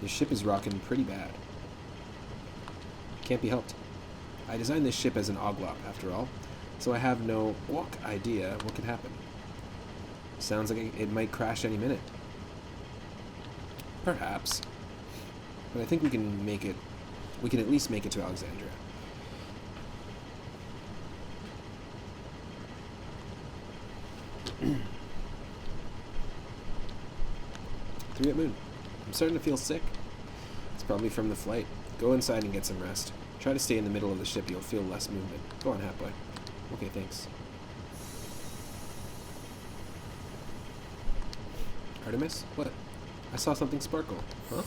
This ship is rocking pretty bad. Can't be helped. I designed this ship as an oglop, after all, so I have no idea what could happen. Sounds like it might crash any minute. Perhaps. But I think we can make it... We can at least make it to Alexandria. Three Moon. I'm starting to feel sick. It's probably from the flight. Go inside and get some rest. Try to stay in the middle of the ship. You'll feel less movement. Go on, Hat Boy. Okay, thanks. Artemis? What? I saw something sparkle. Huh?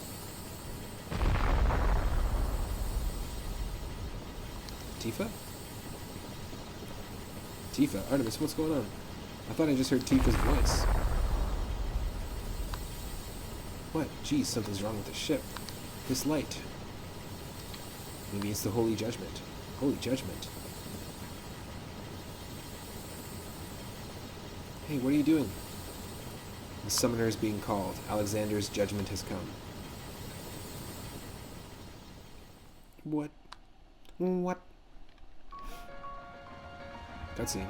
Tifa? Tifa? Artemis, what's going on? I thought I just heard Tifa's voice. What? Geez, something's wrong with the ship. This light. Maybe it's the Holy Judgment. Holy Judgment. Hey, what are you doing? The summoner is being called. Alexander's judgment has come. What? What? Cutscene.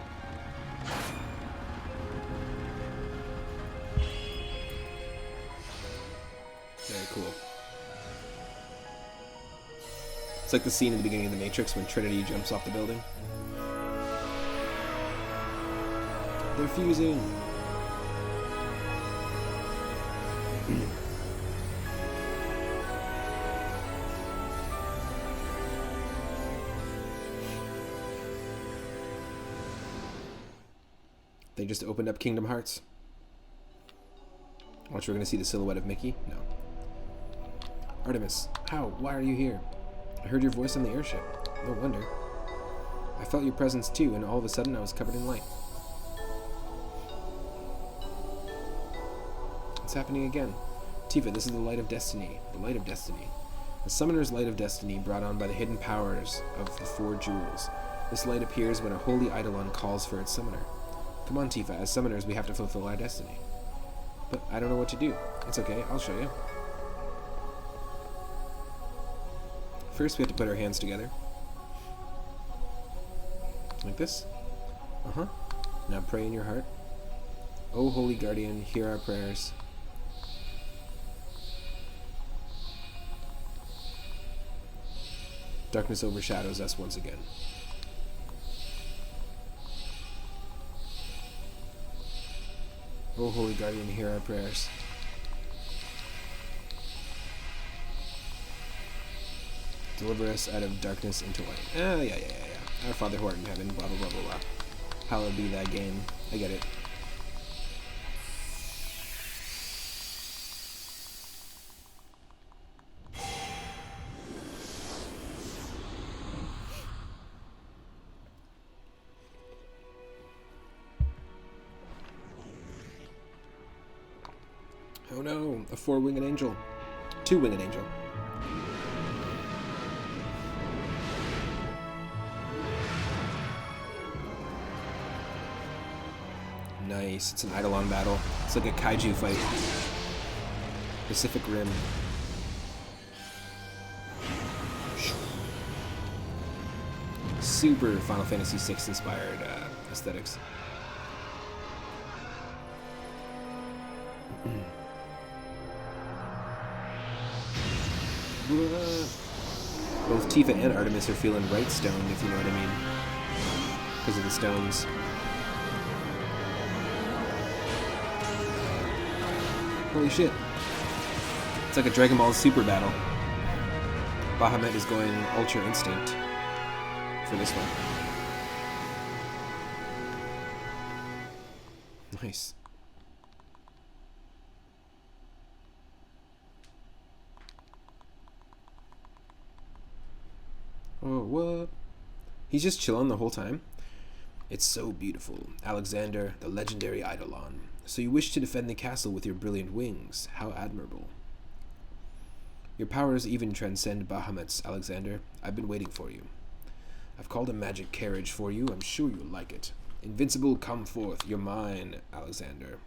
Very cool. It's like the scene in the beginning of The Matrix when Trinity jumps off the building. They're fusing! They just opened up Kingdom Hearts. Watch, we're gonna see the silhouette of Mickey? No. Artemis, how? Why are you here? I heard your voice on the airship. No wonder. I felt your presence too, and all of a sudden I was covered in light. It's happening again. Tifa, this is the light of destiny. The light of destiny. The summoner's light of destiny brought on by the hidden powers of the 4 jewels. This light appears when a holy eidolon calls for its summoner. Come on, Tifa, as summoners we have to fulfill our destiny. But I don't know what to do. It's okay, I'll show you. First we have to put our hands together. Like this. Uh-huh. Now pray in your heart. O holy guardian, hear our prayers. Darkness overshadows us once again. O holy guardian, hear our prayers. Deliver us out of darkness into light. Oh, yeah. Our Father who art in heaven, blah, blah, blah, blah, blah. Hallowed be thy game. I get it. Oh no, a 4-winged angel. 2-winged angel. Nice, it's an Eidolon battle. It's like a kaiju fight. Pacific Rim. Super Final Fantasy VI inspired aesthetics. Both Tifa and Artemis are feeling right stoned, if you know what I mean. Because of the stones. Holy shit. It's like a Dragon Ball Super battle. Bahamut is going Ultra Instinct for this one. Nice. Oh, what? He's just chilling the whole time? It's so beautiful. Alexander, the legendary Eidolon. So you wish to defend the castle with your brilliant wings. How admirable. Your powers even transcend Bahamut's, Alexander. I've been waiting for you. I've called a magic carriage for you. I'm sure you'll like it. Invincible, come forth. You're mine, Alexander.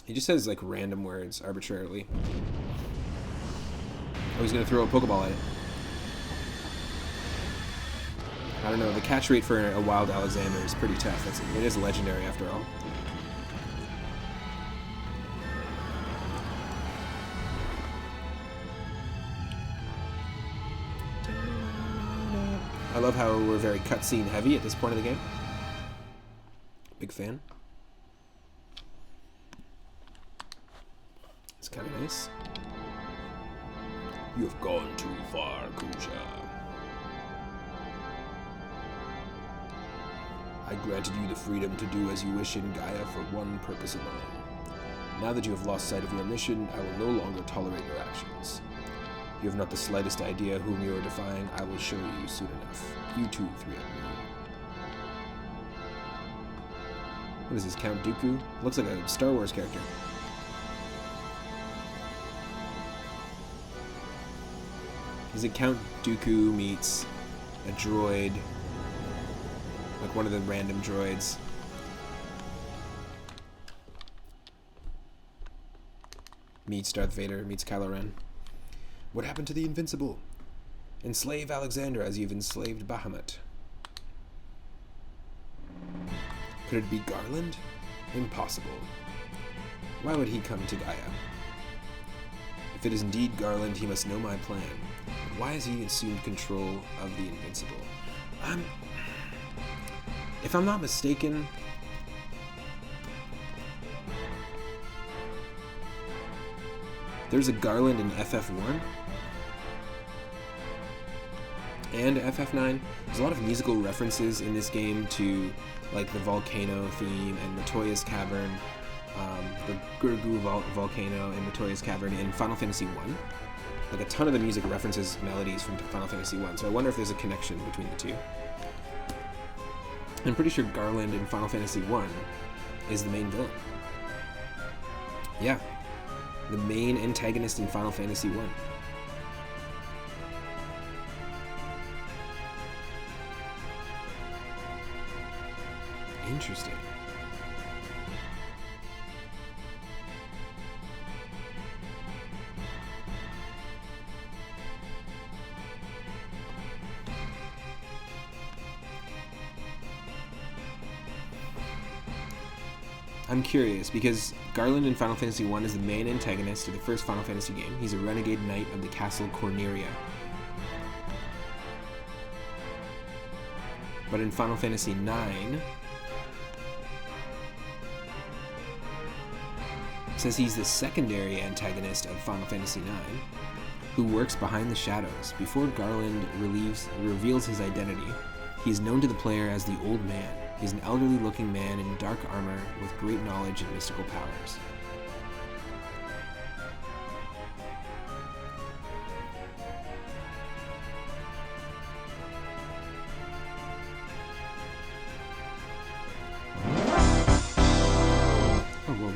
He just says, like, random words arbitrarily. Oh, he's going to throw a Pokeball at it. I don't know, the catch rate for a wild Alexander is pretty tough. It is legendary after all. I love how we're very cutscene heavy at this point of the game. Big fan. It's kind of nice. You have gone too far, Kuja. I granted you the freedom to do as you wish in Gaia for one purpose alone. Now that you have lost sight of your mission, I will no longer tolerate your actions. You have not the slightest idea whom you are defying. I will show you soon enough. You too, 3 of me. What is this, Count Dooku? Looks like a Star Wars character. Is it Count Dooku meets a droid? Like one of the random droids. Meets Darth Vader, meets Kylo Ren. What happened to the Invincible? Enslave Alexander as you've enslaved Bahamut. Could it be Garland? Impossible. Why would he come to Gaia? If it is indeed Garland, he must know my plan. But why has he assumed control of the Invincible? If I'm not mistaken, there's a Garland in FF1 and FF9. There's a lot of musical references in this game to like the volcano theme and Matoya's Cavern, the Gurgu volcano and Matoya's Cavern in Final Fantasy 1. Like a ton of the music references melodies from Final Fantasy 1, so I wonder if there's a connection between the two. I'm pretty sure Garland in Final Fantasy 1 is the main villain. Yeah. The main antagonist in Final Fantasy 1. Interesting. I'm curious, because Garland in Final Fantasy 1 is the main antagonist of the first Final Fantasy game. He's a renegade knight of the castle Corneria. But in Final Fantasy 9, it says he's the secondary antagonist of Final Fantasy 9. who works behind the shadows. Before Garland reveals his identity, he is known to the player as the Old Man. He's an elderly-looking man in dark armor with great knowledge and mystical powers.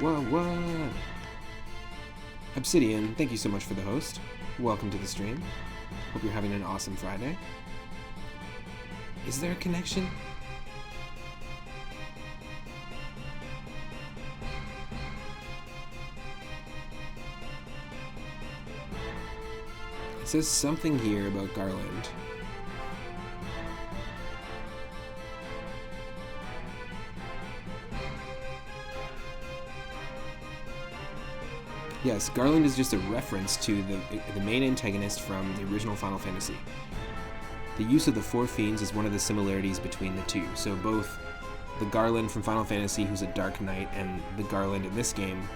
Whoa. Obsidian, thank you so much for the host. Welcome to the stream. Hope you're having an awesome Friday. Is there a connection? It says something here about Garland. Yes, Garland is just a reference to the main antagonist from the original Final Fantasy. The use of the four fiends is one of the similarities between the two. So both the Garland from Final Fantasy, who's a Dark Knight, and the Garland in this game,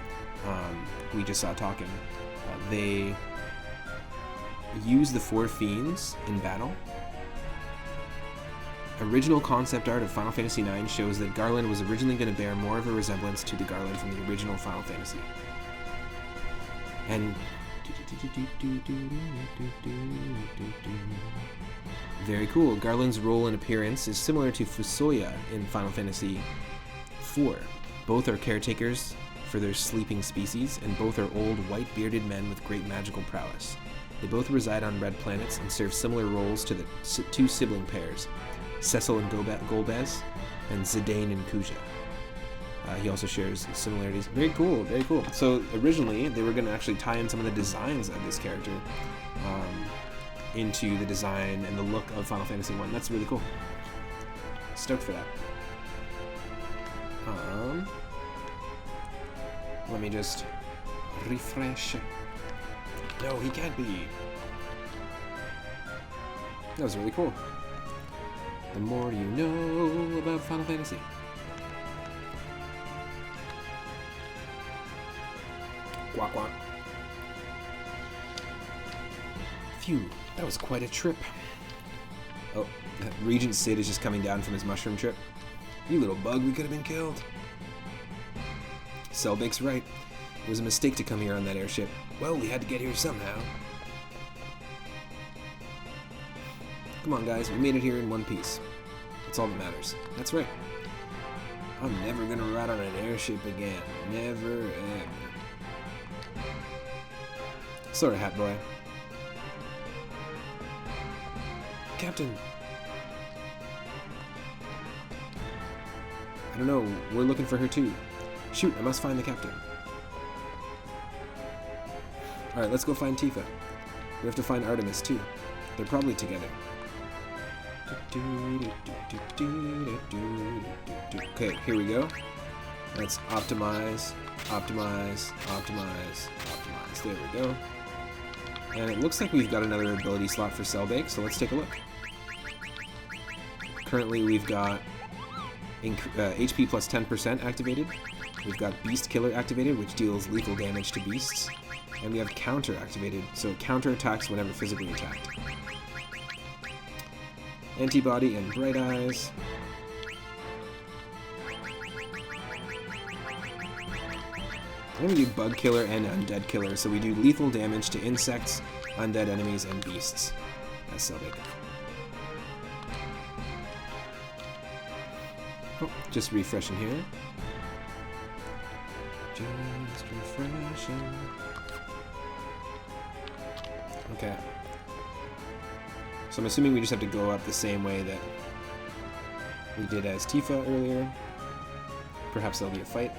we just saw talking, they use the four fiends in battle. Original concept art of Final Fantasy IX shows that Garland was originally going to bear more of a resemblance to the Garland from the original Final Fantasy. And very cool. Garland's role and appearance is similar to Fusoya in Final Fantasy IV. Both are caretakers for their sleeping species, and both are old, white-bearded men with great magical prowess. They both reside on red planets and serve similar roles to the two sibling pairs, Cecil and Golbez, and Zidane and Kuja. He also shares similarities. Very cool, very cool. So originally, they were going to actually tie in some of the designs of this character into the design and the look of Final Fantasy I. That's really cool. Stoked for that. Let me just refresh. No, he can't be. That was really cool. The more you know about Final Fantasy. Quack, quack. Phew, that was quite a trip. Oh, Regent Sid is just coming down from his mushroom trip. You little bug, we could have been killed. Selbeck's right. It was a mistake to come here on that airship. Well, we had to get here somehow. Come on, guys, we made it here in one piece. That's all that matters. That's right. I'm never gonna ride on an airship again. Never, ever. Sorry, Hat Boy. Captain! I don't know, we're looking for her too. Shoot, I must find the captain. Alright, let's go find Tifa. We have to find Artemis too. They're probably together. Okay, here we go. Let's optimize. There we go. And it looks like we've got another ability slot for Cellbake, so let's take a look. Currently we've got HP plus 10% activated. We've got Beast Killer activated, which deals lethal damage to beasts. And we have Counter activated, so it counter-attacks whenever physically attacked. Antibody and Bright Eyes. I'm going to do Bug Killer and Undead Killer, so we do lethal damage to insects, undead enemies, and beasts. That's Cellbake. Oh, just refreshing here. Just refreshing. Okay. So I'm assuming we just have to go up the same way that we did as Tifa earlier. Perhaps there'll be a fight.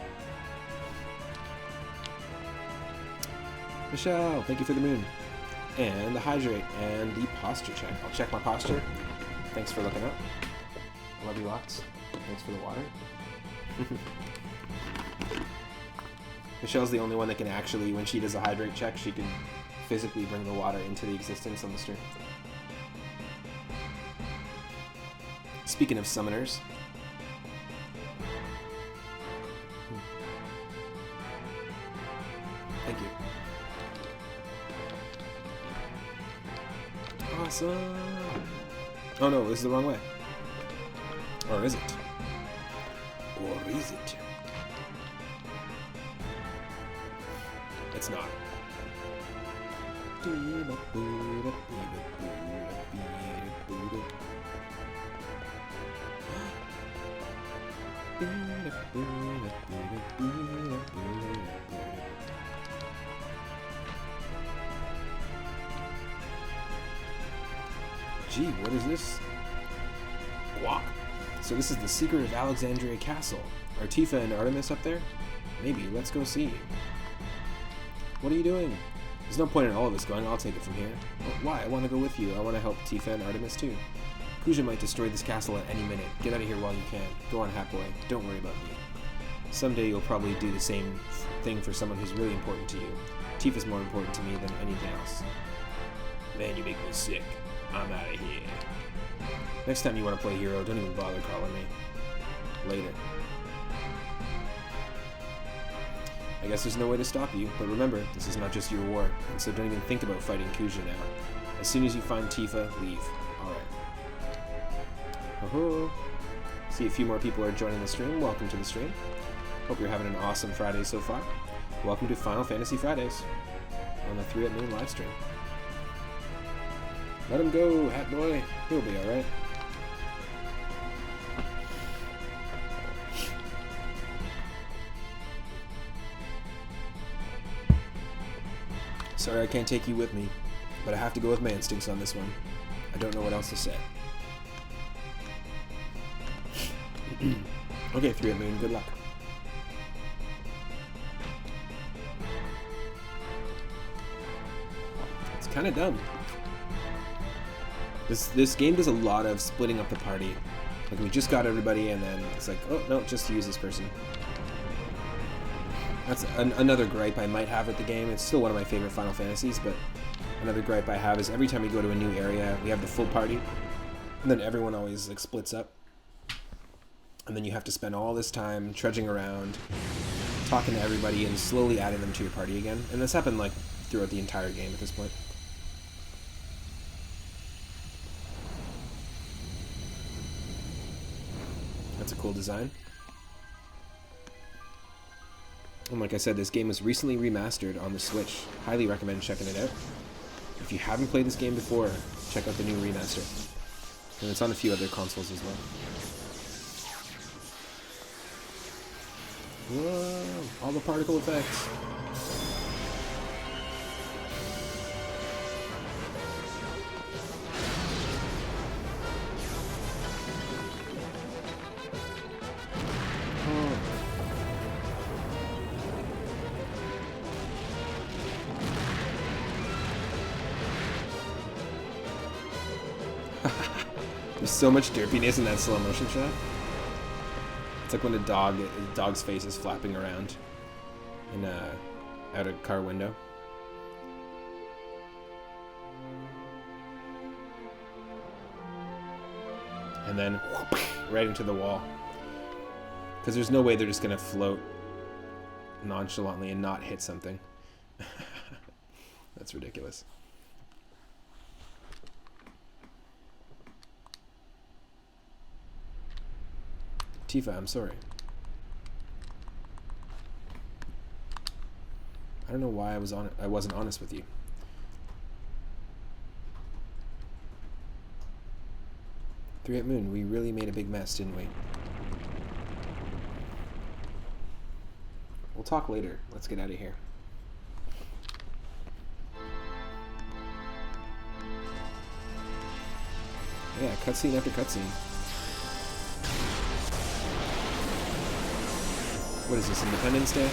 Michelle, thank you for the moon. And the hydrate and the posture check. I'll check my posture. Thanks for looking up. I love you lots. Thanks for the water. Michelle's the only one that can actually, when she does a hydrate check, she can physically bring the water into the existence on the stream. Speaking of summoners. Thank you. Awesome. Oh no, this is the wrong way. Or is it? Or is it? It's not. Gee, what is this? Guac. So this is the secret of Alexandria Castle. Are Tifa and Artemis up there? Maybe. Let's go see. What are you doing? There's no point in all of us going. I'll take it from here. Why? I want to go with you. I want to help Tifa and Artemis too. Kuja might destroy this castle at any minute. Get out of here while you can. Go on, Hat Boy. Don't worry about me. Someday you'll probably do the same thing for someone who's really important to you. Tifa's more important to me than anything else. Man, you make me sick. I'm out of here. Next time you want to play hero, don't even bother calling me. Later. I guess there's no way to stop you, but remember, this is not just your war, and so don't even think about fighting Kuja now. As soon as you find Tifa, leave. Alright. Ho-ho. See a few more people are joining the stream. Welcome to the stream. Hope you're having an awesome Friday so far. Welcome to Final Fantasy Fridays on the 3 at Noon live stream. Let him go, Hat Boy. He'll be alright. Sorry I can't take you with me, but I have to go with my instincts on this one. I don't know what else to say. Okay, 3 at Moon, good luck. It's kind of dumb. This game does a lot of splitting up the party. Like, we just got everybody, and then it's like, oh, no, just use this person. That's another gripe I might have with the game. It's still one of my favorite Final Fantasies, but another gripe I have is every time we go to a new area, we have the full party, and then everyone always, like, splits up. And then you have to spend all this time trudging around, talking to everybody, and slowly adding them to your party again. And this happened, like, throughout the entire game at this point. That's a cool design. And like I said, this game was recently remastered on the Switch. Highly recommend checking it out. If you haven't played this game before, check out the new remaster. And it's on a few other consoles as well. Whoa, all the particle effects. There's so much derpiness in that slow motion shot. It's like when a dog's face is flapping around in out a car window. And then whoop, right into the wall. Because there's no way they're just gonna float nonchalantly and not hit something. That's ridiculous. Tifa, I'm sorry. I don't know why I wasn't honest with you. Three at Moon, we really made a big mess, didn't we? We'll talk later. Let's get out of here. Yeah, cutscene after cutscene. What is this, Independence Day?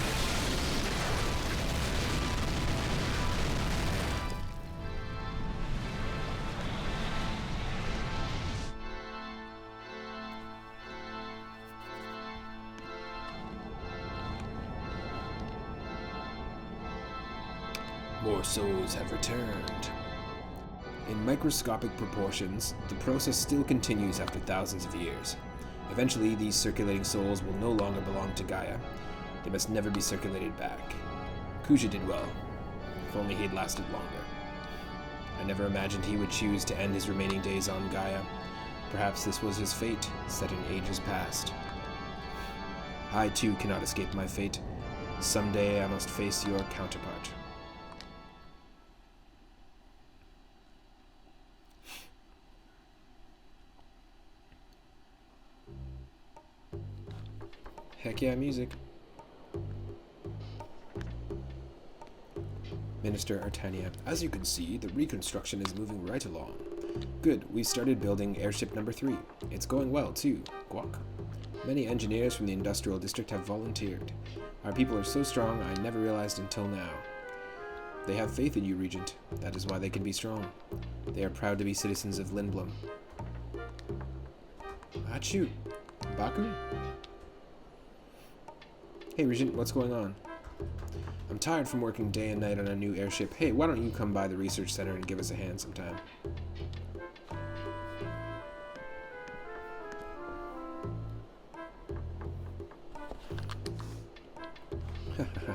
More souls have returned. In microscopic proportions, the process still continues after thousands of years. Eventually, these circulating souls will no longer belong to Gaia. They must never be circulated back. Kuja did well. If only he had lasted longer. I never imagined he would choose to end his remaining days on Gaia. Perhaps this was his fate, set in ages past. I too cannot escape my fate. Someday I must face your counterpart. Heck yeah, music. Minister Artania. As you can see, the reconstruction is moving right along. Good, we started building airship number 3. It's going well, too. Guac. Many engineers from the industrial district have volunteered. Our people are so strong, I never realized until now. They have faith in you, Regent. That is why they can be strong. They are proud to be citizens of Lindblom. Achoo. Baku? Hey, Regent, what's going on? I'm tired from working day and night on a new airship. Hey, why don't you come by the research center and give us a hand sometime?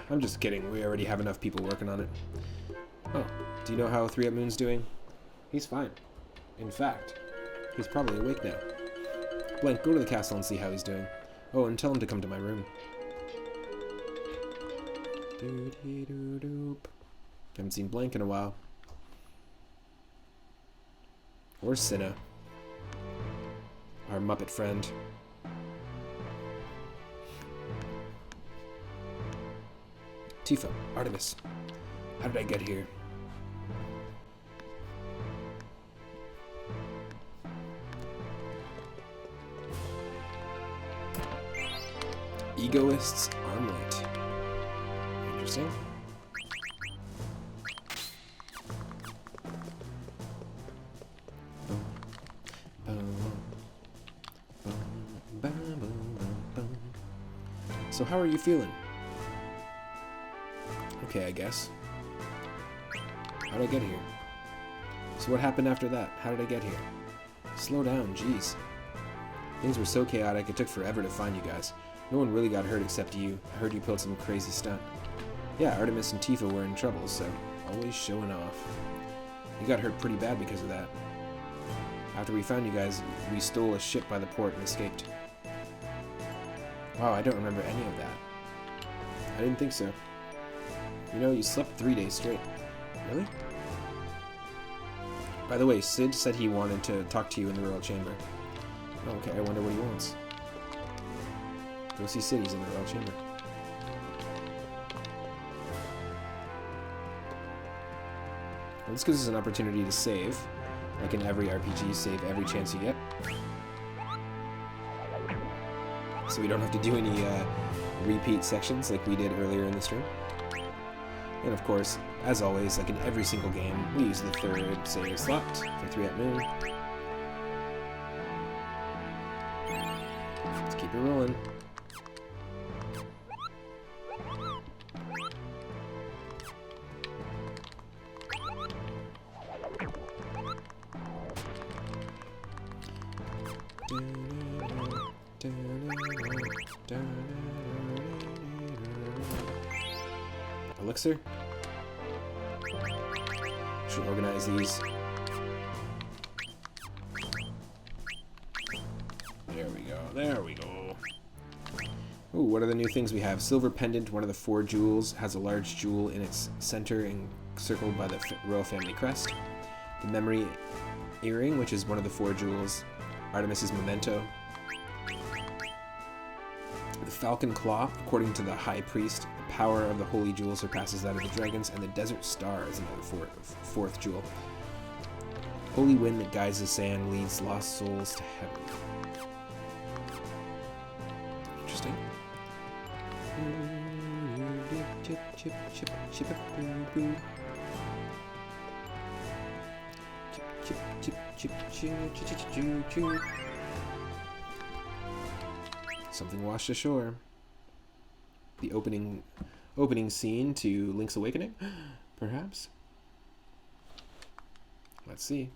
I'm just kidding. We already have enough people working on it. Oh, do you know how 3 Up Moon's doing? He's fine. In fact, he's probably awake now. Blank, go to the castle and see how he's doing. Oh, and tell him to come to my room. Haven't seen Blank in a while. Or Cinna. Our Muppet friend. Tifa, Artemis. How did I get here? Egoist's Armlet. Interesting. So how are you feeling? Okay, I guess. How did I get here? So what happened after that? How did I get here? Slow down, jeez. Things were so chaotic, it took forever to find you guys. No one really got hurt except you. I heard you pulled some crazy stunt. Yeah, Artemis and Tifa were in trouble, so always showing off. You got hurt pretty bad because of that. After we found you guys, we stole a ship by the port and escaped. Wow, I don't remember any of that. I didn't think so. You know, you slept 3 days straight. Really? By the way, Sid said he wanted to talk to you in the Royal Chamber. Oh, okay, I wonder what he wants. Go see Sid, he's in the Royal Chamber. Well, this gives us an opportunity to save. Like in every RPG, save every chance you get. So we don't have to do any repeat sections like we did earlier in the stream. And of course, as always, like in every single game, we use the 3rd save slot for 3 Up Moon. Let's keep it rolling. Elixir. Should organize these. There we go. There we go. Ooh, what are the new things we have? Silver pendant, one of the 4 jewels, has a large jewel in its center encircled by the royal family crest. The memory earring, which is one of the 4 jewels. Artemis's memento. The falcon claw, according to the high priest, the power of the holy jewel surpasses that of the dragons, and the desert star is another 4th jewel. Holy wind that guides the sand leads lost souls to heaven. Interesting. Something washed ashore. The opening scene to Link's Awakening, perhaps? Let's see.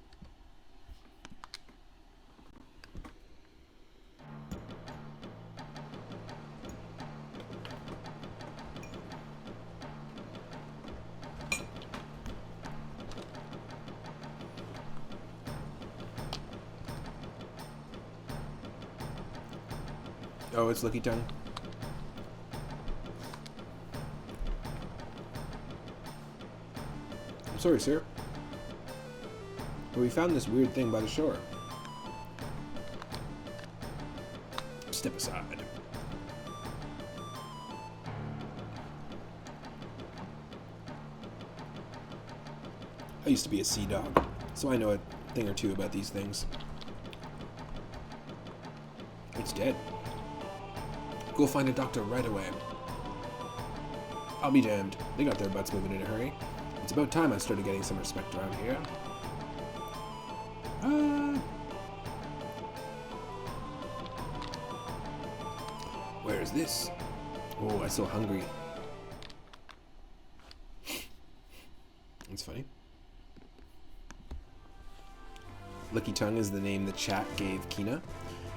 Oh, it's Licky Tongue. I'm sorry, sir. But we found this weird thing by the shore. Step aside. I used to be a sea dog, so I know a thing or two about these things. It's dead. Go find a doctor right away. I'll be damned. They got their butts moving in a hurry. It's about time I started getting some respect around here. Where is this? Oh, I'm so hungry. That's funny. Licky Tongue is the name the chat gave Kina.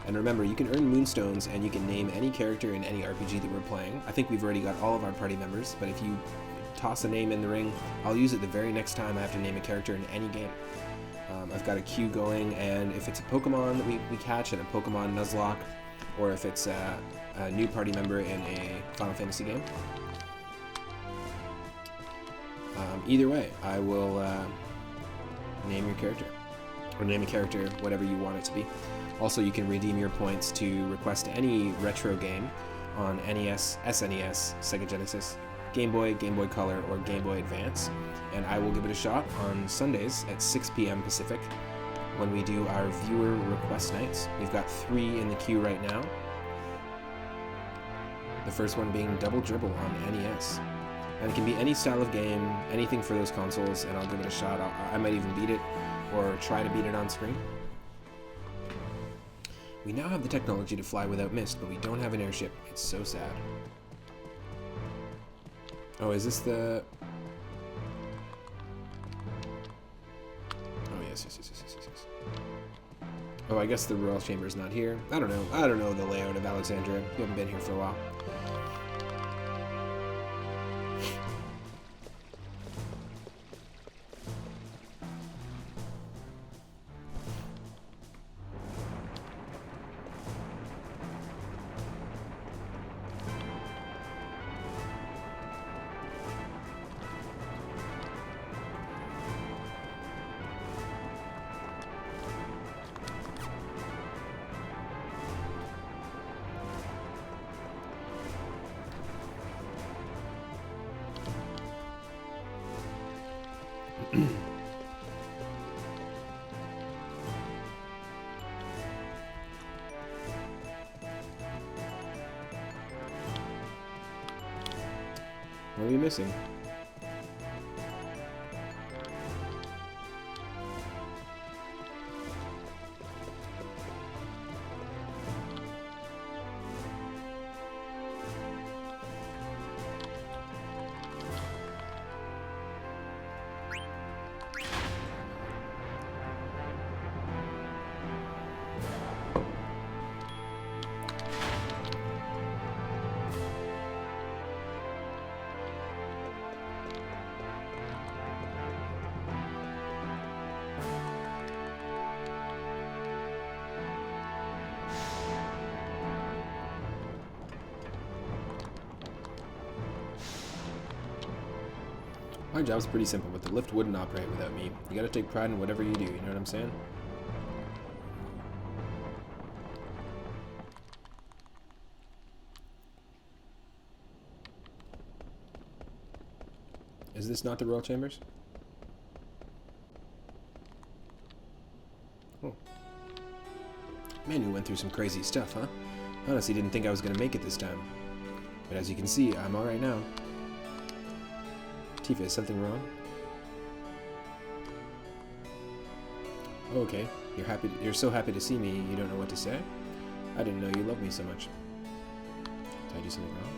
And remember, you can earn moonstones and you can name any character in any RPG that we're playing. I think we've already got all of our party members, but if you toss a name in the ring, I'll use it the very next time I have to name a character in any game. I've got a queue going, and if it's a Pokemon that we catch in a Pokemon Nuzlocke, or if it's a new party member in a Final Fantasy game, either way, I will name your character. Or name a character whatever you want it to be. Also, you can redeem your points to request any retro game on NES, SNES, Sega Genesis, Game Boy, Game Boy Color, or Game Boy Advance, and I will give it a shot on Sundays at 6 p.m. Pacific when we do our viewer request nights. We've got 3 in the queue right now. The first one being Double Dribble on NES. And it can be any style of game, anything for those consoles, and I'll give it a shot. I might even beat it, or try to beat it on screen. We now have the technology to fly without mist, but we don't have an airship. It's so sad. Oh, is this the... Oh, yes. Oh, I guess the Royal Chamber's not here. I don't know the layout of Alexandria. You haven't been here for a while. What are we missing? My job's pretty simple, but the lift wouldn't operate without me. You gotta take pride in whatever you do, you know what I'm saying? Is this not the Royal Chambers? Oh. Man, you went through some crazy stuff, huh? Honestly, didn't think I was gonna make it this time. But as you can see, I'm alright now. Tifa, is something wrong? Oh, okay. You're so happy to see me, you don't know what to say? I didn't know you loved me so much. Did I do something wrong?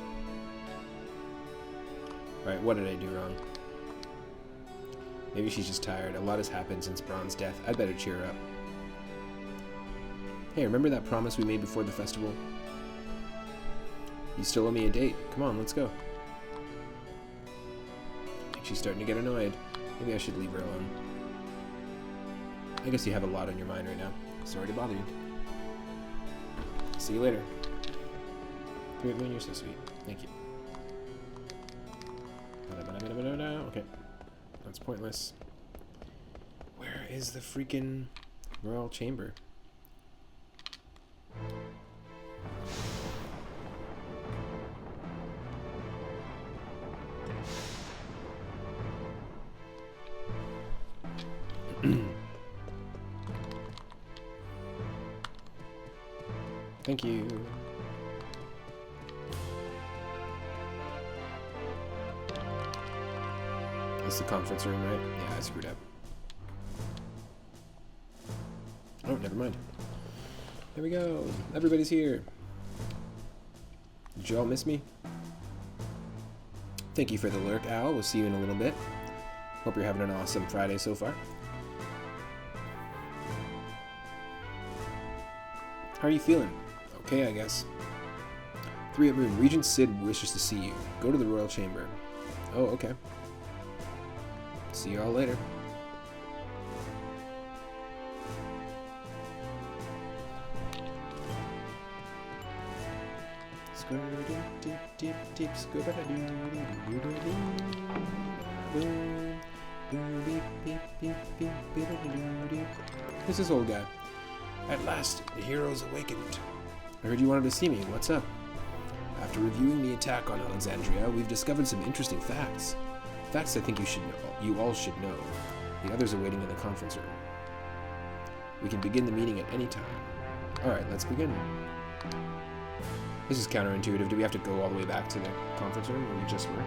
Alright, what did I do wrong? Maybe she's just tired. A lot has happened since Braun's death. I'd better cheer her up. Hey, remember that promise we made before the festival? You still owe me a date. Come on, let's go. She's starting to get annoyed. Maybe I should leave her alone. I guess you have a lot on your mind right now. Sorry to bother you. See you later. 3-up-moon, you're so sweet. Thank you. Okay. That's pointless. Where is the freaking royal chamber? Thank you. That's the conference room, right? Yeah, I screwed up. Oh, never mind. There we go. Everybody's here. Did you all miss me? Thank you for the lurk, Al. We'll see you in a little bit. Hope you're having an awesome Friday so far. How are you feeling? Okay, I guess. 3-up moon. Regent Sid wishes to see you. Go to the royal chamber. Oh, okay. See you all later. Who's this old guy? At last, the heroes awakened. I heard you wanted to see me. What's up? After reviewing the attack on Alexandria, we've discovered some interesting facts. Facts I think you all should know. The others are waiting in the conference room. We can begin the meeting at any time. Alright, let's begin. This is counterintuitive. Do we have to go all the way back to the conference room where we just were?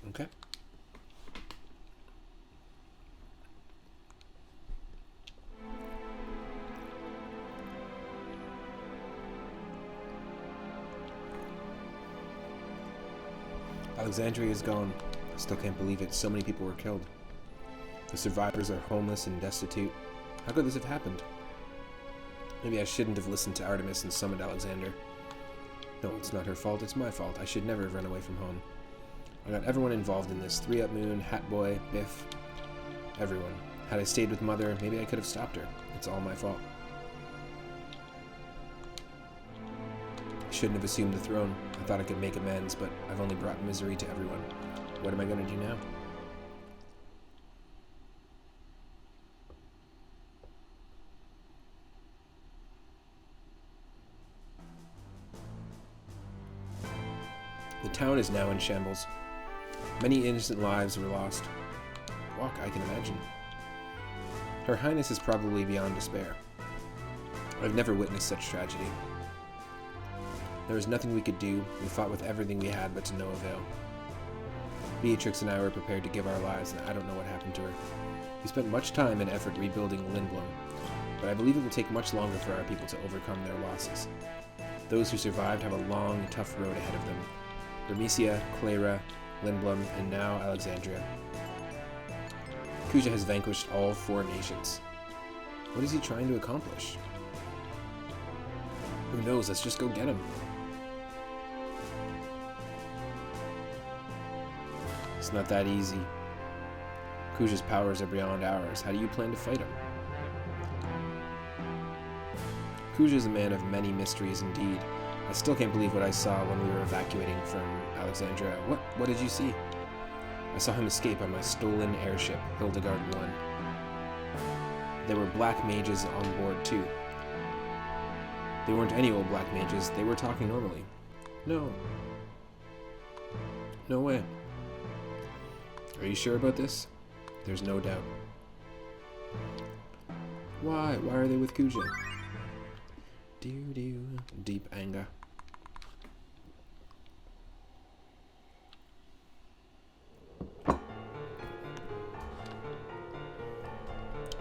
Okay. Alexandria is gone. I still can't believe it. So many people were killed. The survivors are homeless and destitute. How could this have happened? Maybe I shouldn't have listened to Artemis and summoned Alexander. No, it's not her fault. It's my fault. I should never have run away from home. I got everyone involved in this. 3-up moon, Hatboy, Biff, everyone. Had I stayed with Mother, maybe I could have stopped her. It's all my fault. I shouldn't have assumed the throne. I thought I could make amends, but I've only brought misery to everyone. What am I going to do now? The town is now in shambles. Many innocent lives were lost. Walk, I can imagine. Her Highness is probably beyond despair. I've never witnessed such tragedy. There was nothing we could do. We fought with everything we had, but to no avail. Beatrix and I were prepared to give our lives, and I don't know what happened to her. We spent much time and effort rebuilding Lindblom, but I believe it will take much longer for our people to overcome their losses. Those who survived have a long, tough road ahead of them. Bermesia, Clara, Lindblom, and now Alexandria. Kuja has vanquished all 4 nations. What is he trying to accomplish? Who knows? Let's just go get him. It's not that easy. Kuja's powers are beyond ours. How do you plan to fight him? Kuja is a man of many mysteries indeed. I still can't believe what I saw when we were evacuating from Alexandria. What did you see? I saw him escape on my stolen airship, Hildegard 1. There were black mages on board too. They weren't any old black mages. They were talking normally. No. No way. Are you sure about this? There's no doubt. Why? Why are they with Kuja? Deep anger.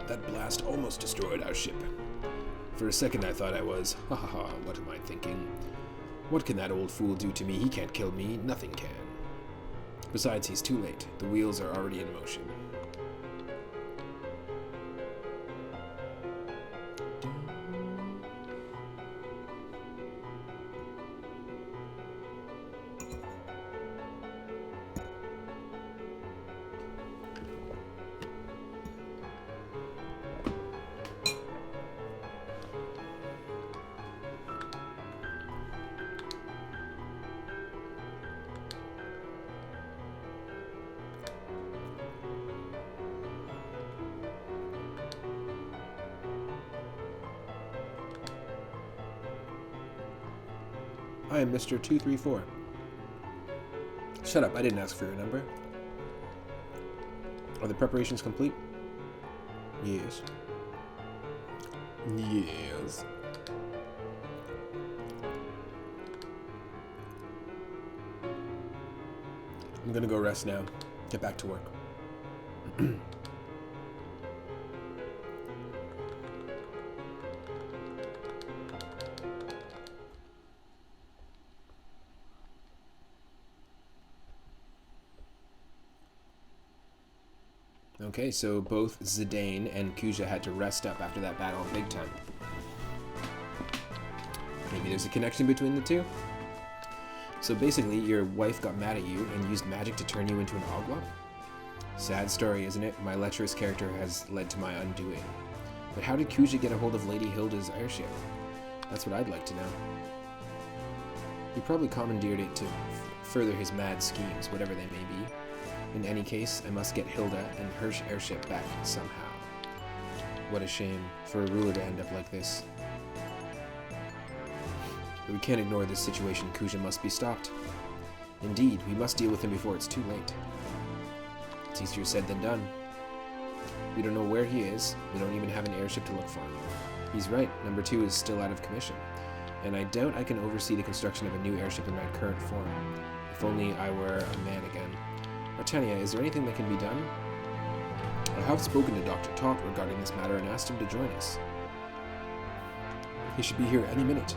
That blast almost destroyed our ship. For a second I thought I was. Ha ha ha, what am I thinking? What can that old fool do to me? He can't kill me. Nothing can. Besides, he's too late. The wheels are already in motion. I am Mr. 234. Shut up, I didn't ask for your number. Are the preparations complete? Yes. Yes. I'm gonna go rest now. Get back to work. Okay, so both Zidane and Kuja had to rest up after that battle big time. Maybe there's a connection between the two? So basically, your wife got mad at you and used magic to turn you into an Ogla? Sad story, isn't it? My lecherous character has led to my undoing. But how did Kuja get a hold of Lady Hilda's airship? That's what I'd like to know. He probably commandeered it to further his mad schemes, whatever they may be. In any case, I must get Hilda and her airship back somehow. What a shame for a ruler to end up like this. But we can't ignore this situation. Kuja must be stopped. Indeed, we must deal with him before it's too late. It's easier said than done. We don't know where he is. We don't even have an airship to look for him. He's right, number 2 is still out of commission. And I doubt I can oversee the construction of a new airship in my current form. If only I were a man again. Artania, is there anything that can be done? I have spoken to Dr. Tot regarding this matter and asked him to join us. He should be here any minute.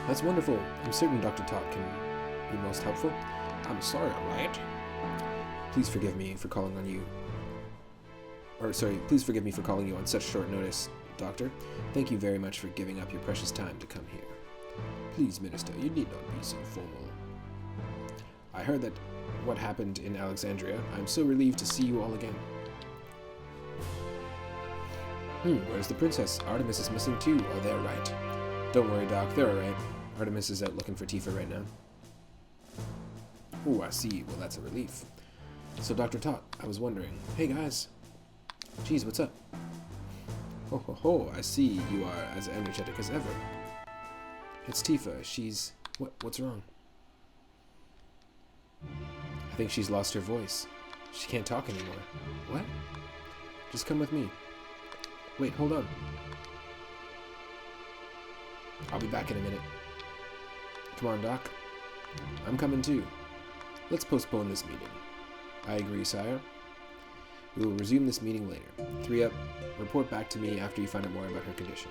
That's wonderful. I'm certain Dr. Tot can be most helpful. I'm sorry, I'm late. Please forgive me for calling on you. Please forgive me for calling you on such short notice, Doctor. Thank you very much for giving up your precious time to come here. Please, Minister, you need not be so formal. I heard that what happened in Alexandria. I'm so relieved to see you all again. Where's the princess? Artemis is missing too. Oh, they're right. Don't worry, Doc. They're alright. Artemis is out looking for Tifa right now. Oh, I see. Well, that's a relief. So, Dr. Tot, I was wondering. Hey, guys. Geez, what's up? Ho, ho, ho. I see you are as energetic as ever. It's Tifa. She's... What's wrong? I think she's lost her voice. She can't talk anymore. What? Just come with me. Wait, hold on. I'll be back in a minute. Come on, Doc. I'm coming too. Let's postpone this meeting. I agree, sire. We will resume this meeting later. 3-up, report back to me after you find out more about her condition.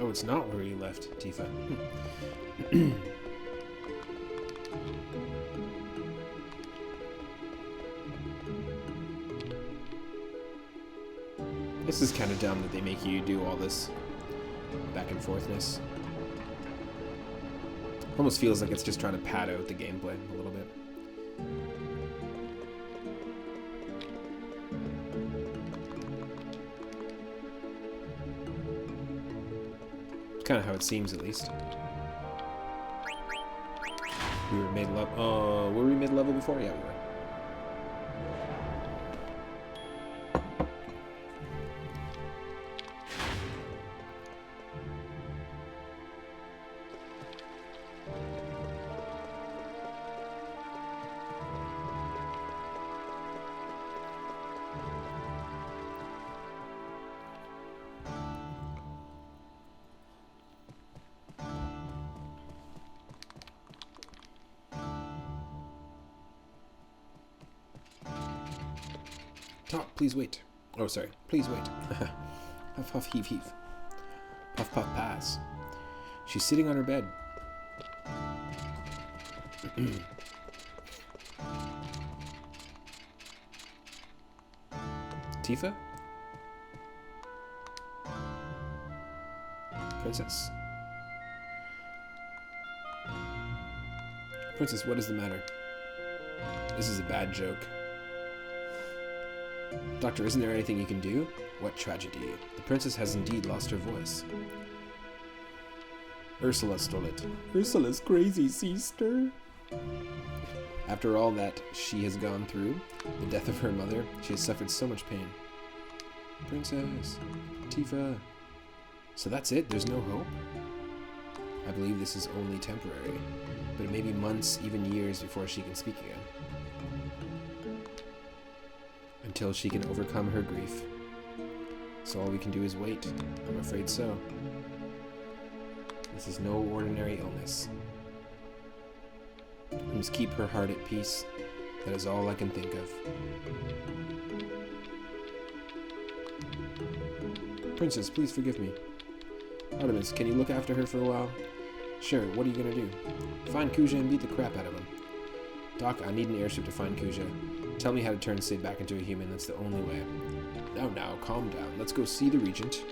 Oh, it's not where you left, Tifa. This is kind of dumb that they make you do all this back and forthness. Almost feels like it's just trying to pad out the gameplay a little bit. kind of how it seems, at least. We were mid-level. Oh, were we mid-level before? Yeah, we were. Talk, please wait. Oh, sorry. Please wait. Huff, huff, heave, heave. Puff, puff, pass. She's sitting on her bed. Tifa? Princess? Princess, what is the matter? This is a bad joke. Doctor, isn't there anything you can do? What tragedy. The princess has indeed lost her voice. Ursula stole it. Ursula's crazy, sister. After all that she has gone through, the death of her mother, she has suffered so much pain. Princess. Tifa. So that's it? There's no hope? I believe this is only temporary, but it may be months, even years before she can speak again. Until she can overcome her grief. So all we can do is wait. I'm afraid so. This is no ordinary illness. We must keep her heart at peace. That is all I can think of. Princess, please forgive me. Artemis, can you look after her for a while? Sure, what are you gonna do? Find Kuja and beat the crap out of him. Doc, I need an airship to find Kuja. Tell me how to turn Sid back into a human. That's the only way. Now, calm down. Let's go see the Regent.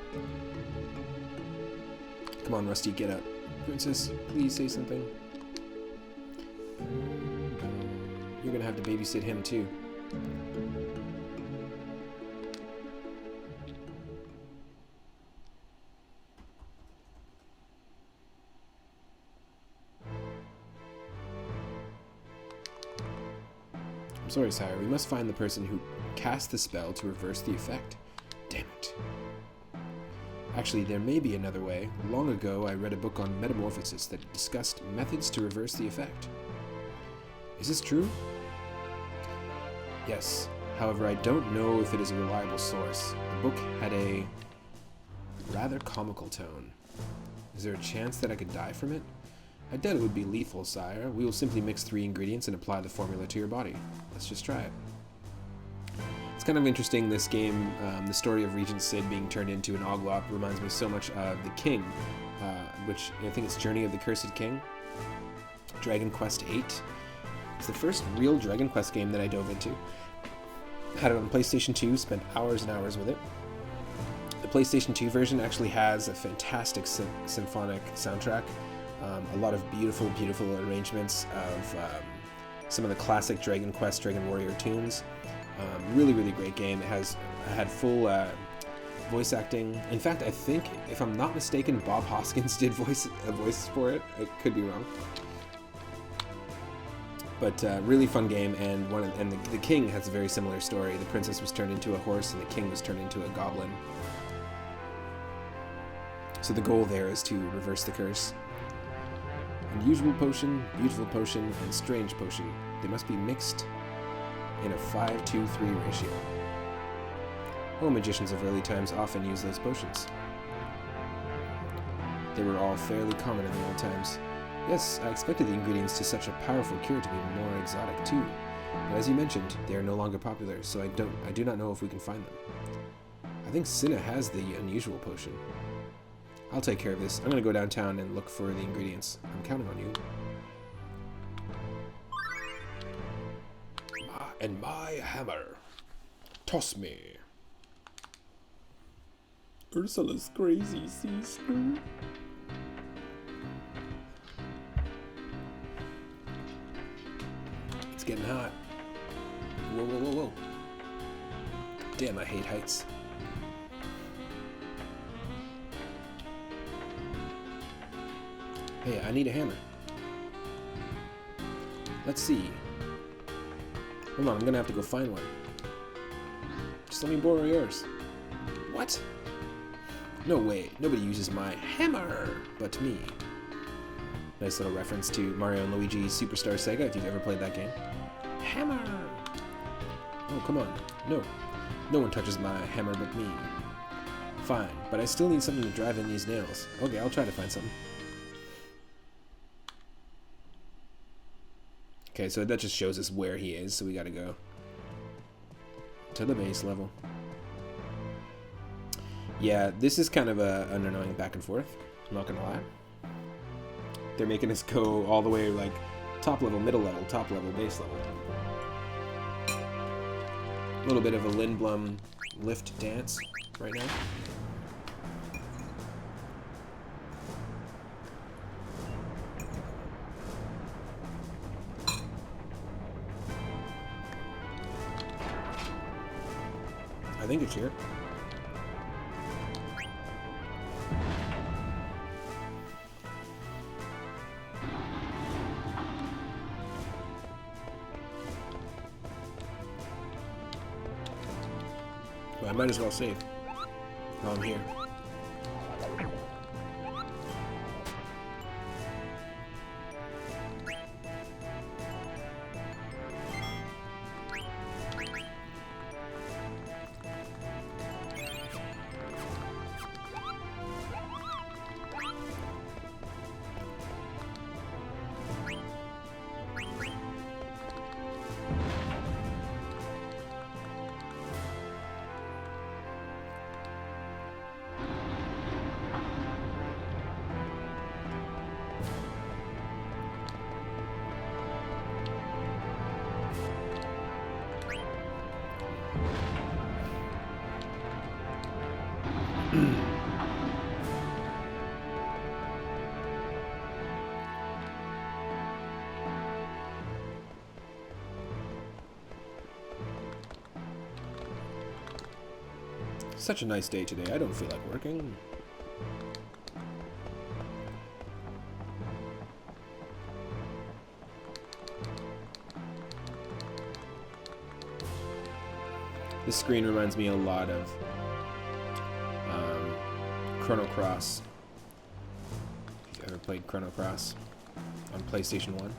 Come on, Rusty, get up. Princess, please say something. You're gonna have to babysit him, too. I'm sorry, sire. We must find the person who cast the spell to reverse the effect. Damn it. Actually, there may be another way. Long ago, I read a book on metamorphosis that discussed methods to reverse the effect. Is this true? Yes. However, I don't know if it is a reliable source. The book had a rather comical tone. Is there a chance that I could die from it? I doubt it would be lethal, sire. We will simply mix 3 ingredients and apply the formula to your body. Let's just try it. It's kind of interesting, this game, the story of Regent Sid being turned into an Oglop reminds me so much of The King, which I think it's Journey of the Cursed King, Dragon Quest VIII. It's the first real Dragon Quest game that I dove into. Had it on PlayStation 2, spent hours and hours with it. The PlayStation 2 version actually has a fantastic symphonic soundtrack. A lot of beautiful, beautiful arrangements of some of the classic Dragon Quest, Dragon Warrior tunes. Really, really great game. It had full voice acting. In fact, I think, if I'm not mistaken, Bob Hoskins did voices for it. I could be wrong. But really fun game, and the king has a very similar story. The princess was turned into a horse, and the king was turned into a goblin. So the goal there is to reverse the curse. Unusual potion, beautiful potion, and strange potion. They must be mixed in a 5-2-3 ratio. Well, magicians of early times often used those potions. They were all fairly common in the old times. Yes, I expected the ingredients to such a powerful cure to be more exotic too. But as you mentioned, they are no longer popular, so I do not know if we can find them. I think Cinna has the unusual potion. I'll take care of this. I'm gonna go downtown and look for the ingredients. I'm counting on you. And my hammer. Toss me. Ursula's crazy, sister. It's getting hot. Whoa, whoa, whoa, whoa. Damn, I hate heights. Hey, I need a hammer. Let's see. Hold on, I'm gonna have to go find one. Just let me borrow yours. What? No way, nobody uses my hammer but me. Nice little reference to Mario and Luigi's Superstar Sega, if you've ever played that game. Hammer! Oh, come on. No. No one touches my hammer but me. Fine, but I still need something to drive in these nails. Okay, I'll try to find something. Okay, so that just shows us where he is, so we gotta go to the base level. Yeah, this is kind of an annoying back and forth, I'm not gonna lie. They're making us go all the way, like, top level, middle level, top level, base level. A little bit of a Lindblom lift dance right now. I think it's here. Well, I might as well save while I'm here. Such a nice day today. I don't feel like working. This screen reminds me a lot of Chrono Cross. If you've ever played Chrono Cross on PlayStation 1.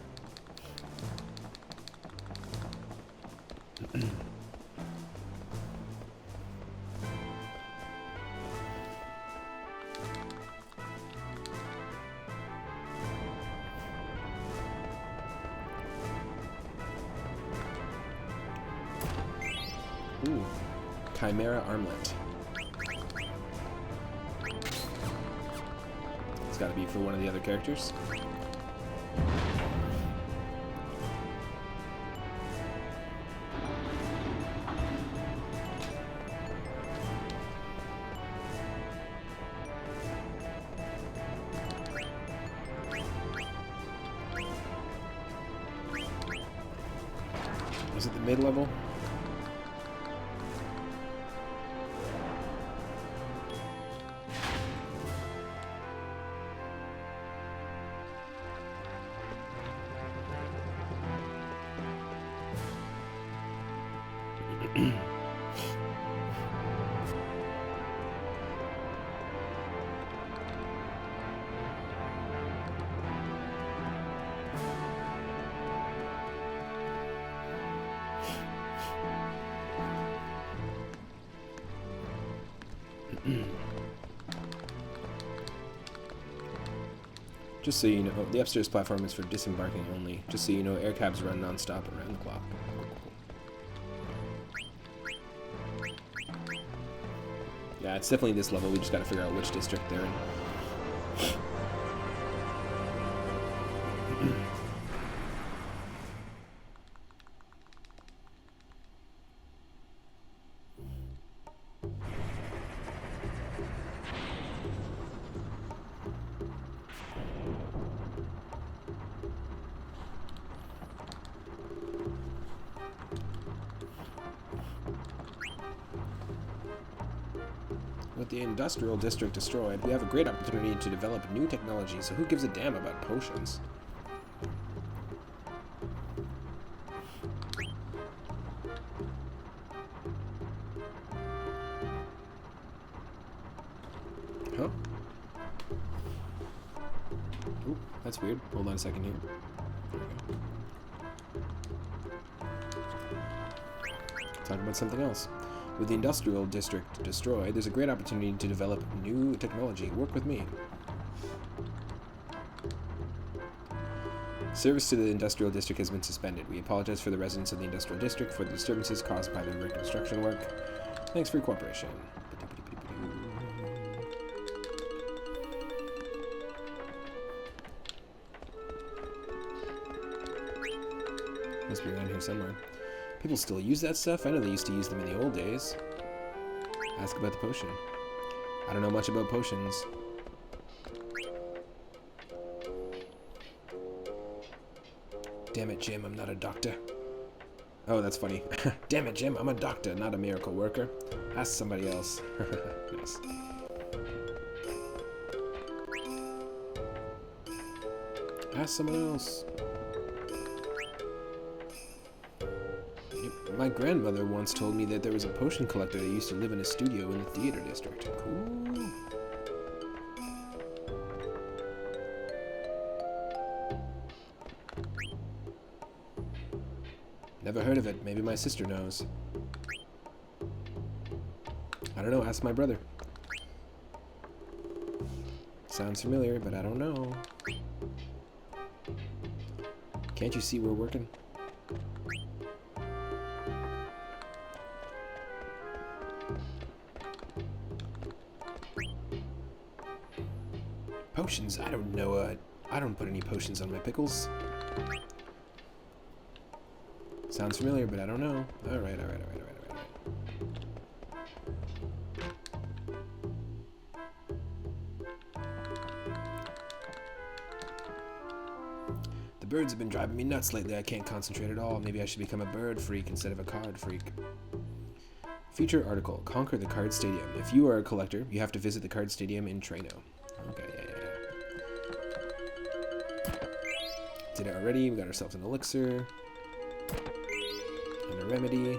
Ooh, Chimera Armlet. It's gotta be for one of the other characters. Is it the mid-level? Just so you know, the upstairs platform is for disembarking only. Just so you know, air cabs run non-stop around the clock. Yeah, it's definitely this level. We just gotta figure out which district they're in. With the industrial district destroyed, we have a great opportunity to develop new technology, so who gives a damn about potions? Huh? Ooh, that's weird. Hold on a second here. There we go. Talk about something else. With the industrial district destroyed, there's a great opportunity to develop new technology. Work with me. Service to the industrial district has been suspended. We apologize for the residents of the industrial district for the disturbances caused by the reconstruction work. Thanks for your cooperation. Must be around here somewhere. People still use that stuff? I know they used to use them in the old days. Ask about the potion. I don't know much about potions. Damn it, Jim, I'm not a doctor. Oh, that's funny. Damn it, Jim, I'm a doctor, not a miracle worker. Ask somebody else. Nice. Ask someone else. My grandmother once told me that there was a potion collector that used to live in a studio in the theater district. Cool. Never heard of it. Maybe my sister knows. I don't know. Ask my brother. Sounds familiar, but I don't know. Can't you see we're working? Potions? I don't know. I don't put any potions on my pickles. Sounds familiar, but I don't know. Alright. The birds have been driving me nuts lately. I can't concentrate at all. Maybe I should become a bird freak instead of a card freak. Feature article. Conquer the card stadium. If you are a collector, you have to visit the card stadium in Trano. Okay, yeah. Did it already. We got ourselves an elixir. And a remedy.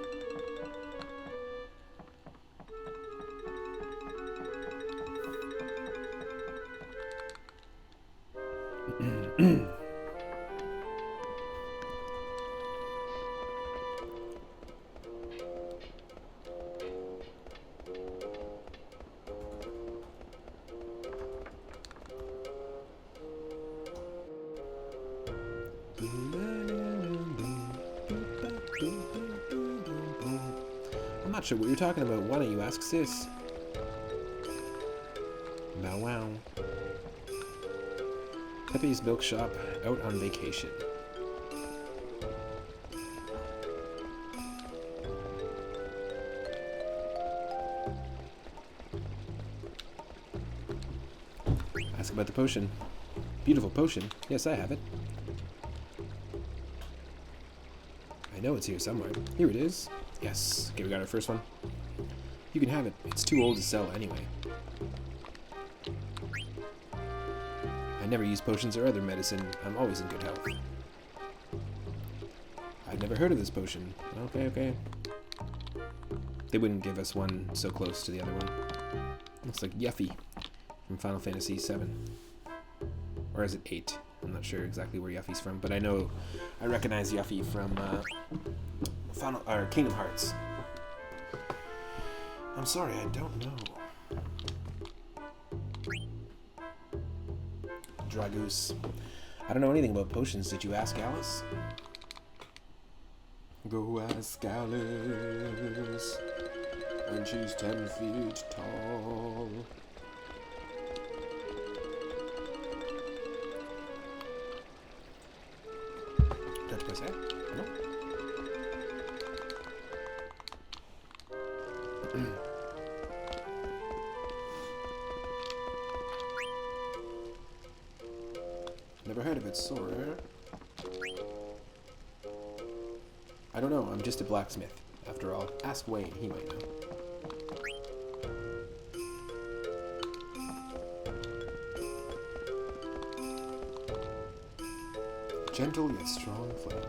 I'm not sure what you're talking about. Why don't you ask Sis? Bow wow. Pepe's Milk Shop out on vacation. Ask about the potion. Beautiful potion. Yes, I have it. I know it's here somewhere. Here it is. Yes. Okay, we got our first one. You can have it. It's too old to sell anyway. I never use potions or other medicine. I'm always in good health. I've never heard of this potion. Okay. They wouldn't give us one so close to the other one. Looks like Yuffie from Final Fantasy VII. Or is it 8? I'm not sure exactly where Yuffie's from, but I know I recognize Yuffie from Kingdom Hearts. I'm sorry, I don't know. Dragoose. I don't know anything about potions. Did you ask Alice? Go ask Alice. And she's 10 feet tall. Did I press that? No. Never heard of it, Sora. I don't know, I'm just a blacksmith. After all, ask Wayne, he might know. gentle yet strong flame.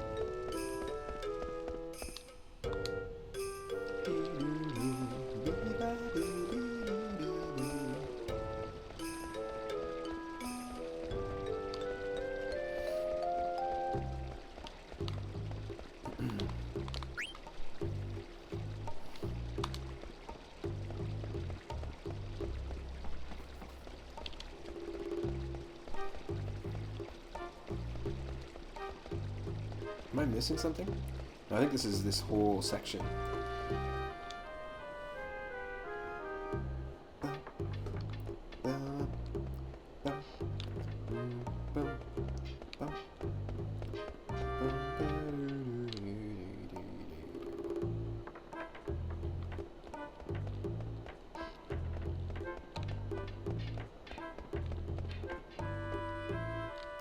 Am I missing something? No, I think this is this whole section.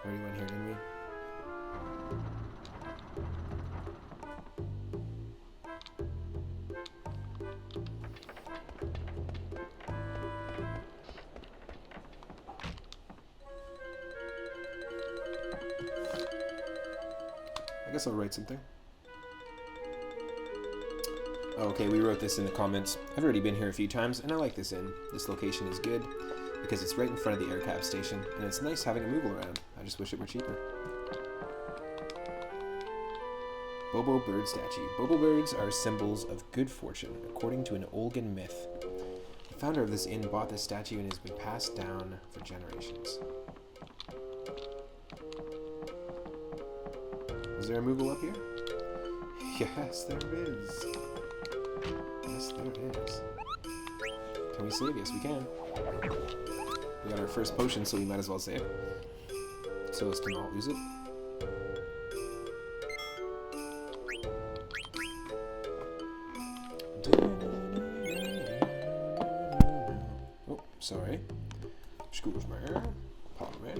Already went here, didn't we? I guess I'll write something. Okay, we wrote this in the comments. I've already been here a few times, and I like this inn. This location is good, because it's right in front of the air cab station, and it's nice having a Moogle around. I just wish it were cheaper. Bobo Bird statue. Bobo birds are symbols of good fortune, according to an Olgan myth. The founder of this inn bought this statue and has been passed down for generations. Is there a Moogle up here? Yes, there is. Yes, there is. Can we save? Yes, we can. We got our first potion, so we might as well save. So as to not lose it. Oh, sorry. Excuse me. Pardon me.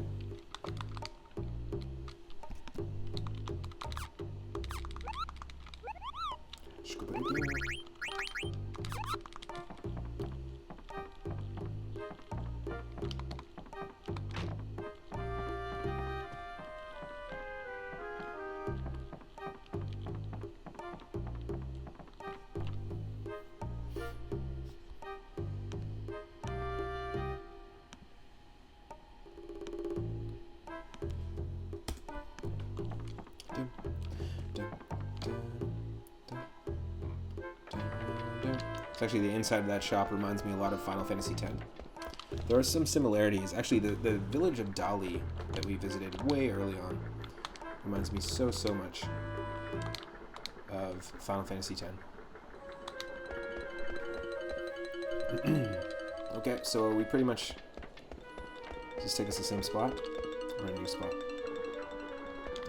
Actually, the inside of that shop reminds me a lot of Final Fantasy X. There are some similarities. Actually, the village of Dali that we visited way early on reminds me so much of Final Fantasy X. Okay, so we pretty much... Does this take us to the same spot? Or a new spot?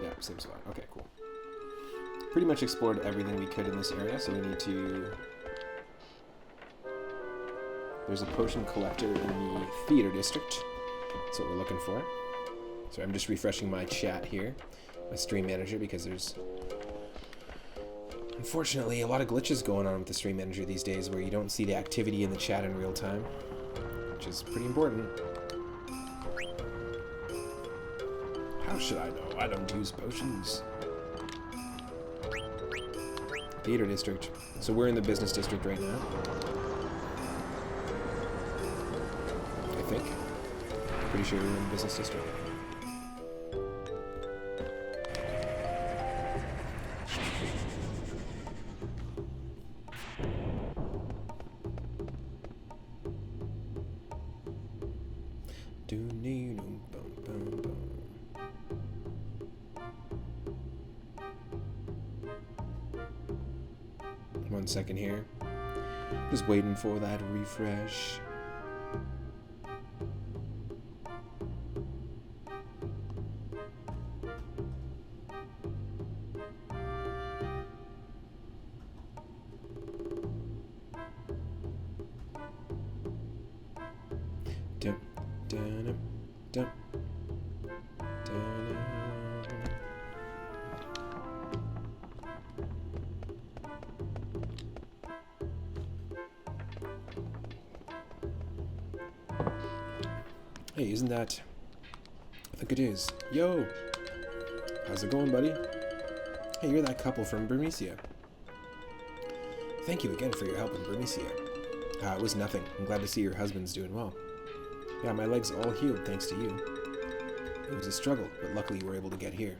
Yeah, same spot. Okay, cool. Pretty much explored everything we could in this area, so we need to... There's a potion collector in the theater district. That's what we're looking for. So I'm just refreshing my chat here, my stream manager, because there's unfortunately a lot of glitches going on with the stream manager these days where you don't see the activity in the chat in real time, which is pretty important. How should I know? I don't use potions. Theater district. So we're in the business district right now. I think. Pretty sure we're in the business district. One second here. Just waiting for that refresh. Dum, dum, dum, dum. Hey, isn't that... I think it is. Yo! How's it going, buddy? Hey, you're that couple from Burmecia. Thank you again for your help in Burmecia. It was nothing. I'm glad to see your husband's doing well. Yeah, my leg's all healed thanks to you. It was a struggle, but luckily you were able to get here.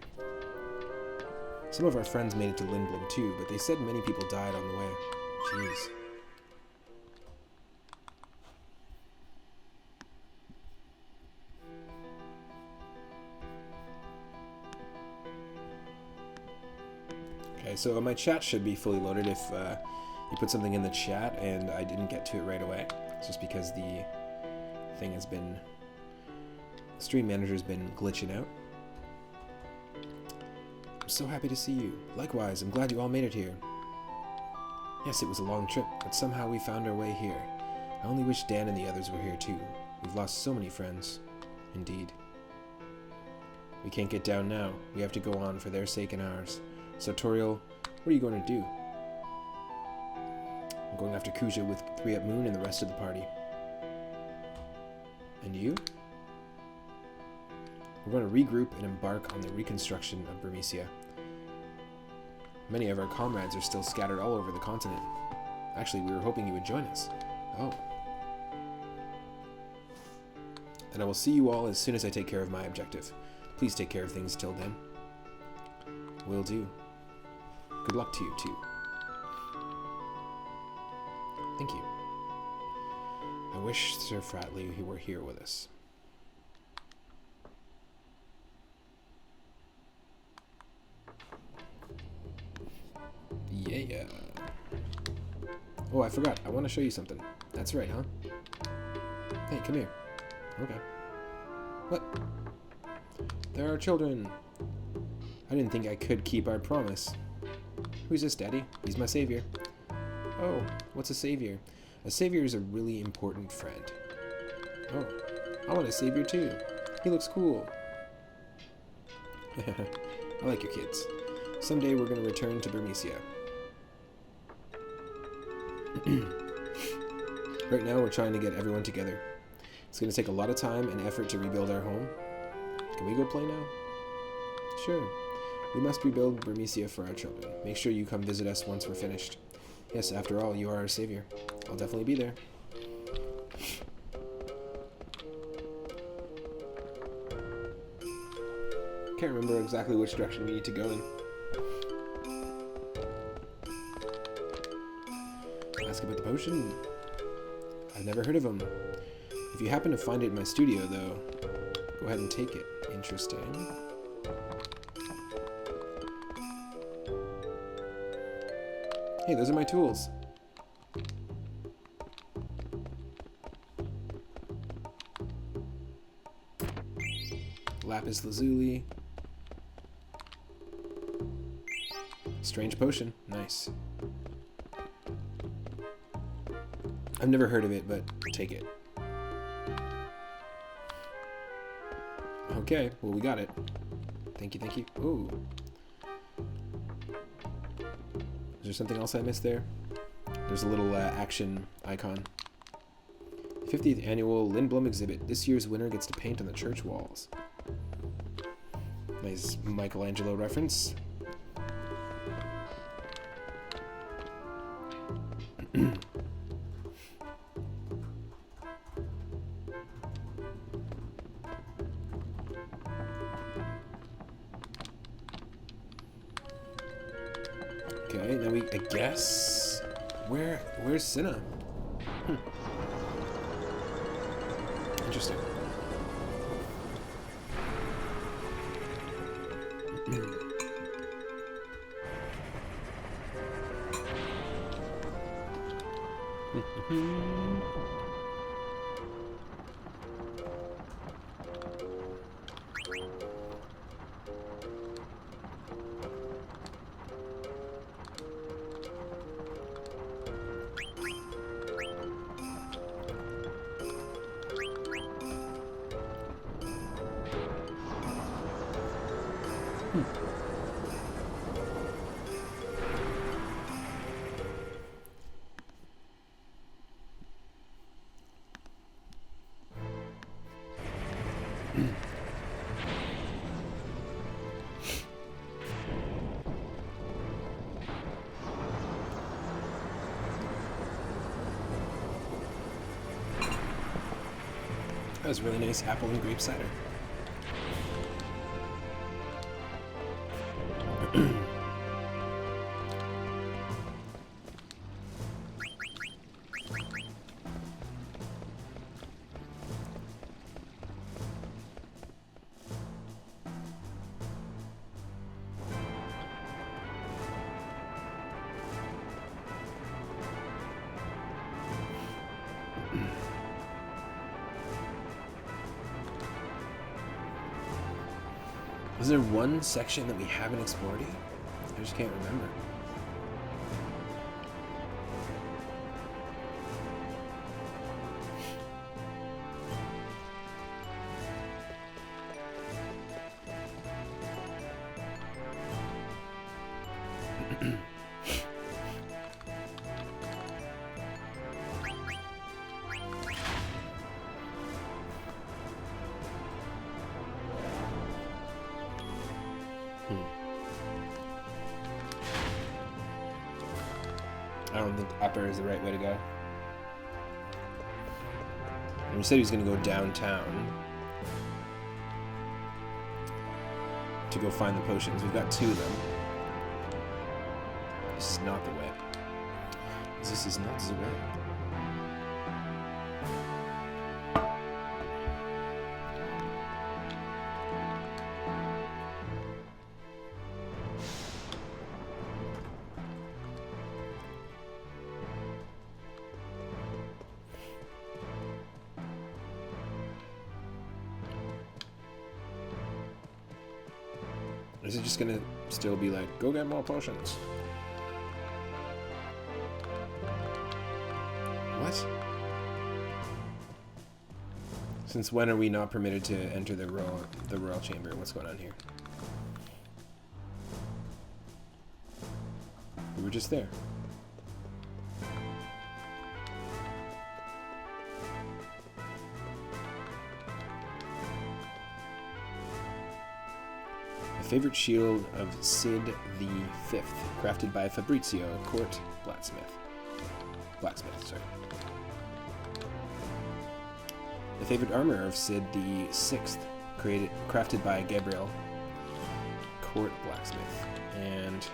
Some of our friends made it to Lindblom too, but they said many people died on the way. Jeez. Okay, so my chat should be fully loaded if you put something in the chat and I didn't get to it right away. It's just because the thing has been... the stream manager's been glitching out. I'm so happy to see you. Likewise, I'm glad you all made it here. Yes, it was a long trip, but somehow we found our way here. I only wish Dan and the others were here too. We've lost so many friends. Indeed. We can't get down now. We have to go on for their sake and ours. Sartorial, what are you going to do? I'm going after Kuja with 3 Up Moon and the rest of the party. And you? We're going to regroup and embark on the reconstruction of Burmecia. Many of our comrades are still scattered all over the continent. Actually, we were hoping you would join us. Oh. And I will see you all as soon as I take care of my objective. Please take care of things till then. Will do. Good luck to you, too. Thank you. I wish Sir Fratley were here with us. Yeah. Oh, I forgot. I want to show you something. That's right, huh? Hey, come here. Okay. What? There are children. I didn't think I could keep our promise. Who's this, Daddy? He's my savior. Oh, what's a savior? A savior is a really important friend. Oh, I want a savior too. He looks cool. I like your kids. Someday we're going to return to Burmecia. Right now we're trying to get everyone together. It's going to take a lot of time and effort to rebuild our home. Can we go play now? Sure. We must rebuild Burmecia for our children. Make sure you come visit us once we're finished. Yes, after all, you are our savior. I'll definitely be there. Can't remember exactly which direction we need to go in. Ask about the potion. I've never heard of them. If you happen to find it in my studio, though, go ahead and take it. Interesting. Hey, those are my tools. Lapis lazuli. Strange potion. Nice. I've never heard of it, but take it. Okay, well, we got it. Thank you, thank you. Ooh. Is there something else I missed there? There's a little action icon. 50th annual Lindblom exhibit. This year's winner gets to paint on the church walls. Nice Michelangelo reference. Okay, now I guess... Where's Cinna? Interesting. That was really nice apple and grape cider. Was there one section that we haven't explored yet? I just can't remember. I don't think upper is the right way to go. And he said he was going to go downtown to go find the potions. We've got 2 of them. This is not the way. This is not the way. Is it just gonna still be like, go get more potions? What? Since when are we not permitted to enter the royal chamber? What's going on here? We were just there. Favorite shield of Sid the Fifth, crafted by Fabrizio, court blacksmith. Sorry. The favorite armor of Sid the Sixth, crafted by Gabriel, court blacksmith. And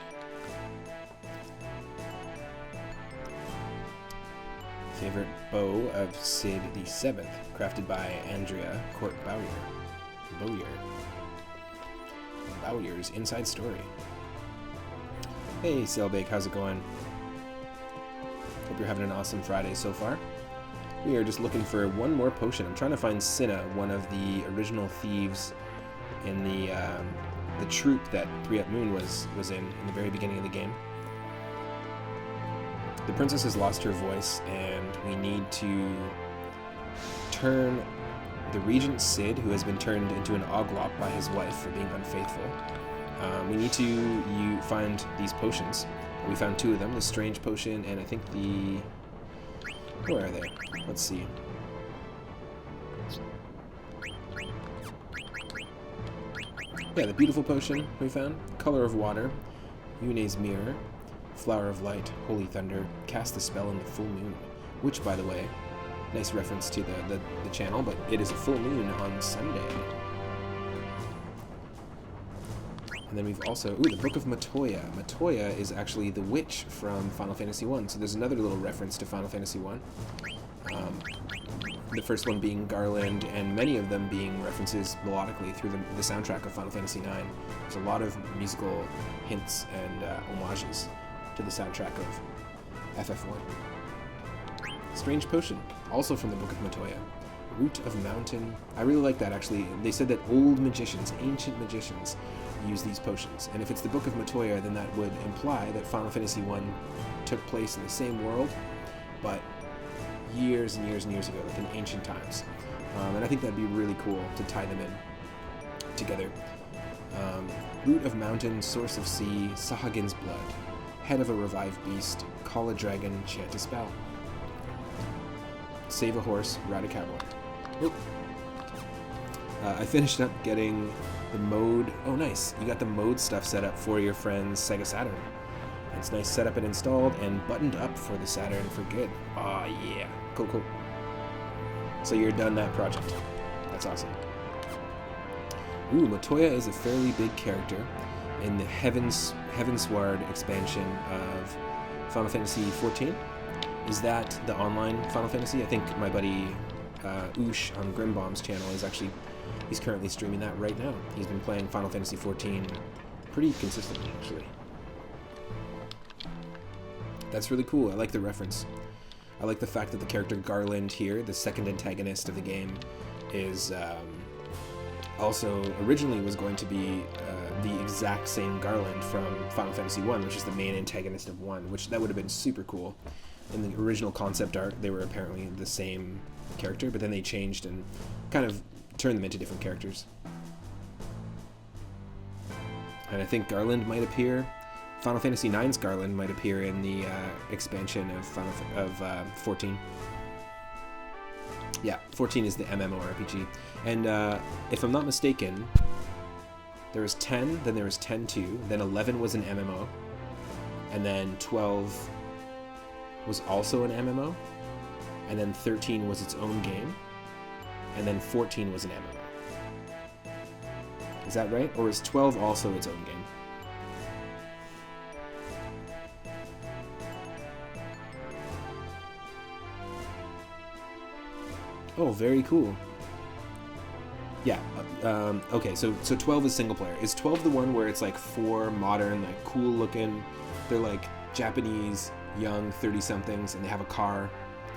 favorite bow of Sid the Seventh, crafted by Andrea, court bowyer. Bowyer's inside story. Hey Sailbake, how's it going? Hope you're having an awesome Friday so far. We are just looking for one more potion. I'm trying to find Cinna, one of the original thieves in the troop that 3-Up Moon was in the very beginning of the game. The princess has lost her voice, and we need to turn the Regent Sid, who has been turned into an Oglop by his wife for being unfaithful. We need to find these potions. We found 2 of them, the Strange Potion, and I think the... Where are they? Let's see. Yeah, the Beautiful Potion we found, Color of Water, Yune's Mirror, Flower of Light, Holy Thunder, Cast the Spell in the Full Moon, which, by the way, nice reference to the channel, but it is a full moon on Sunday. And then we've also... Ooh, the Book of Matoya. Matoya is actually the witch from Final Fantasy 1, so there's another little reference to Final Fantasy 1. The first one being Garland, and many of them being references melodically through the soundtrack of Final Fantasy 9. There's a lot of musical hints and homages to the soundtrack of FF1. Strange Potion, also from the Book of Matoya. Root of Mountain. I really like that, actually. They said that old magicians, ancient magicians, use these potions. And if it's the Book of Matoya, then that would imply that Final Fantasy 1 took place in the same world, but years and years and years ago, like in ancient times. And I think that'd be really cool to tie them in together. Root of Mountain, Source of Sea, Sahagin's Blood, Head of a Revived Beast, Call a Dragon, Chant a Spell. Save a Horse, Ride a Cowboy. Oop. I finished up getting the mode... Oh, nice. You got the mode stuff set up for your friend's Sega Saturn. It's nice set up and installed and buttoned up for the Saturn for good. Aw, yeah. Cool, cool. So you're done that project. That's awesome. Ooh, Matoya is a fairly big character in the Heavensward expansion of Final Fantasy XIV. Is that the online Final Fantasy? I think my buddy Oosh on Grimbomb's channel he's currently streaming that right now. He's been playing Final Fantasy XIV pretty consistently, actually. That's really cool. I like the reference. I like the fact that the character Garland here, the second antagonist of the game, is also originally was going to be the exact same Garland from Final Fantasy 1, which is the main antagonist of 1, which that would have been super cool. In the original concept art, they were apparently the same character, but then they changed and kind of turned them into different characters. And I think Garland might appear, Final Fantasy IX's Garland might appear in the expansion of 14. Yeah, 14 is the MMORPG. And if I'm not mistaken, there was 10, then there was 10-2, then 11 was an MMO, and then 12 was also an MMO, and then 13 was its own game, and then 14 was an MMO. Is that right? Or is 12 also its own game? Oh, very cool. Yeah, okay, so 12 is single player. Is 12 the one where it's like 4 modern, like cool looking, they're like Japanese, young 30-somethings, and they have a car?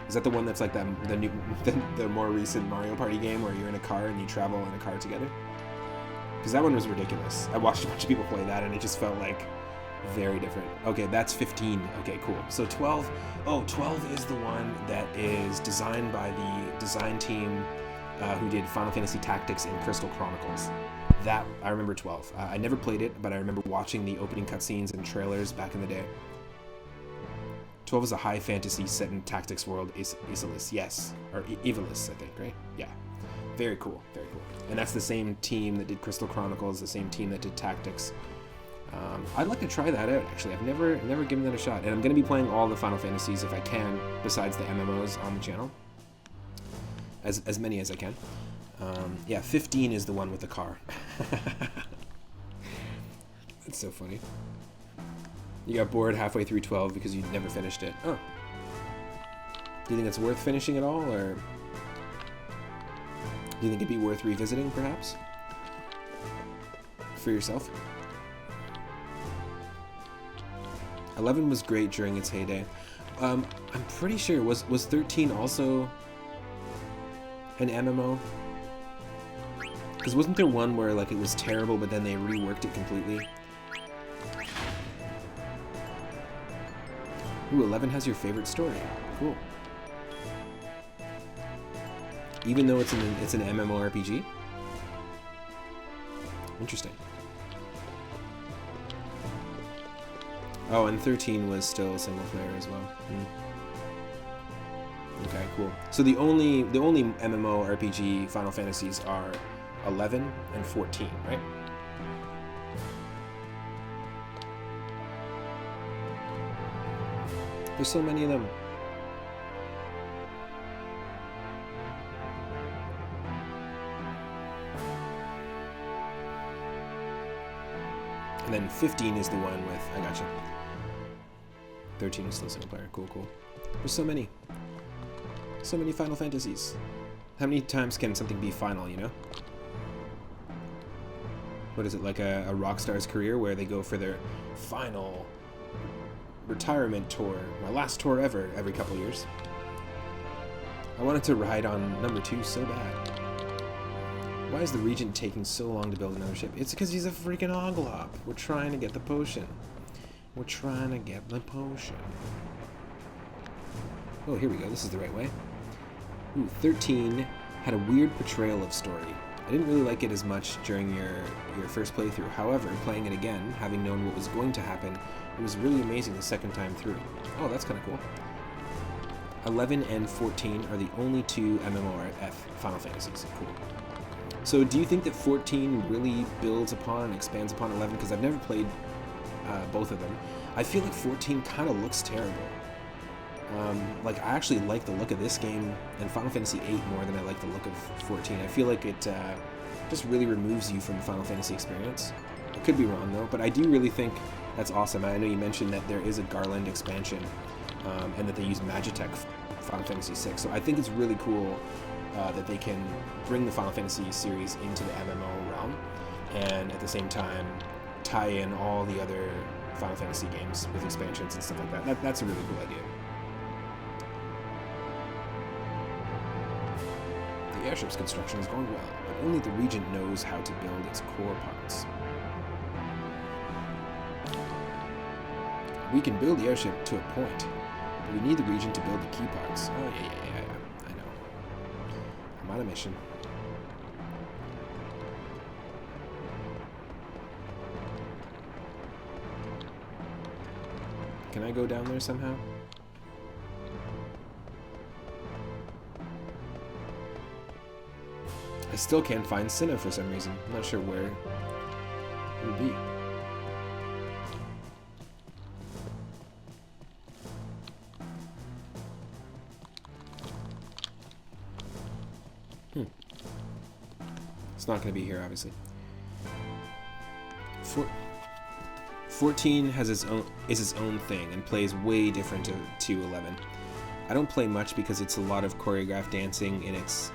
Is that the one that's like the more recent Mario Party game where you're in a car and you travel in a car together? Because that one was ridiculous. I watched a bunch of people play that and it just felt like very different. Okay, that's 15. Okay, cool. So 12, 12 is the one that is designed by the design team who did Final Fantasy Tactics and Crystal Chronicles. That, I remember 12. I never played it, but I remember watching the opening cutscenes and trailers back in the day. 12 is a high fantasy set in Tactics world, Isolus, yes. Or Evilus, I think, right? Yeah. Very cool, very cool. And that's the same team that did Crystal Chronicles, the same team that did Tactics. I'd like to try that out, actually. I've never given that a shot. And I'm going to be playing all the Final Fantasies if I can, besides the MMOs on the channel. As many as I can. Yeah, 15 is the one with the car. That's so funny. You got bored halfway through 12 because you never finished it. Oh. Do you think it's worth finishing at all, or do you think it'd be worth revisiting, perhaps? For yourself? 11 was great during its heyday. I'm pretty sure, was 13 also an MMO? Because wasn't there one where like it was terrible, but then they reworked it completely? Ooh, 11 has your favorite story. Cool. Even though it's an MMORPG? Interesting. Oh, and 13 was still single player as well. Okay, cool. So the only MMORPG Final Fantasies are 11 and 14, right? There's so many of them. And then 15 is the one with, I gotcha. 13 is still single player. Cool, cool. There's so many. So many Final Fantasies. How many times can something be final, you know? What is it, like a rock star's career where they go for their final retirement tour, my last tour ever, every couple years? I wanted to ride on number 2 so bad. Why is the Regent taking so long to build another ship? It's because he's a freaking Oglop. We're trying to get the potion. We're trying to get the potion. Oh, here we go. This is the right way. Ooh, 13 had a weird portrayal of story. I didn't really like it as much during your first playthrough. However, playing it again, having known what was going to happen, it was really amazing the second time through. Oh, that's kind of cool. 11 and 14 are the only 2 MMORPG Final Fantasies. Cool. So do you think that 14 really builds upon and expands upon 11? Because I've never played both of them. I feel like 14 kind of looks terrible. Like, I actually like the look of this game and Final Fantasy VIII more than I like the look of 14. I feel like it just really removes you from the Final Fantasy experience. I could be wrong, though, but I do really think that's awesome. I know you mentioned that there is a Garland expansion, and that they use Magitech Final Fantasy VI, so I think it's really cool that they can bring the Final Fantasy series into the MMO realm, and at the same time tie in all the other Final Fantasy games with expansions and stuff like that. That's a really cool idea. The airship's construction is going well, but only the Regent knows how to build its core parts. We can build the airship to a point, but we need the Regent to build the key parts. Oh, yeah, I know. I'm on a mission. Can I go down there somehow? I still can't find Cinna for some reason. I'm not sure where it would be. It's not going to be here, obviously. 14 has its own thing and plays way different to 11. I don't play much because it's a lot of choreographed dancing in its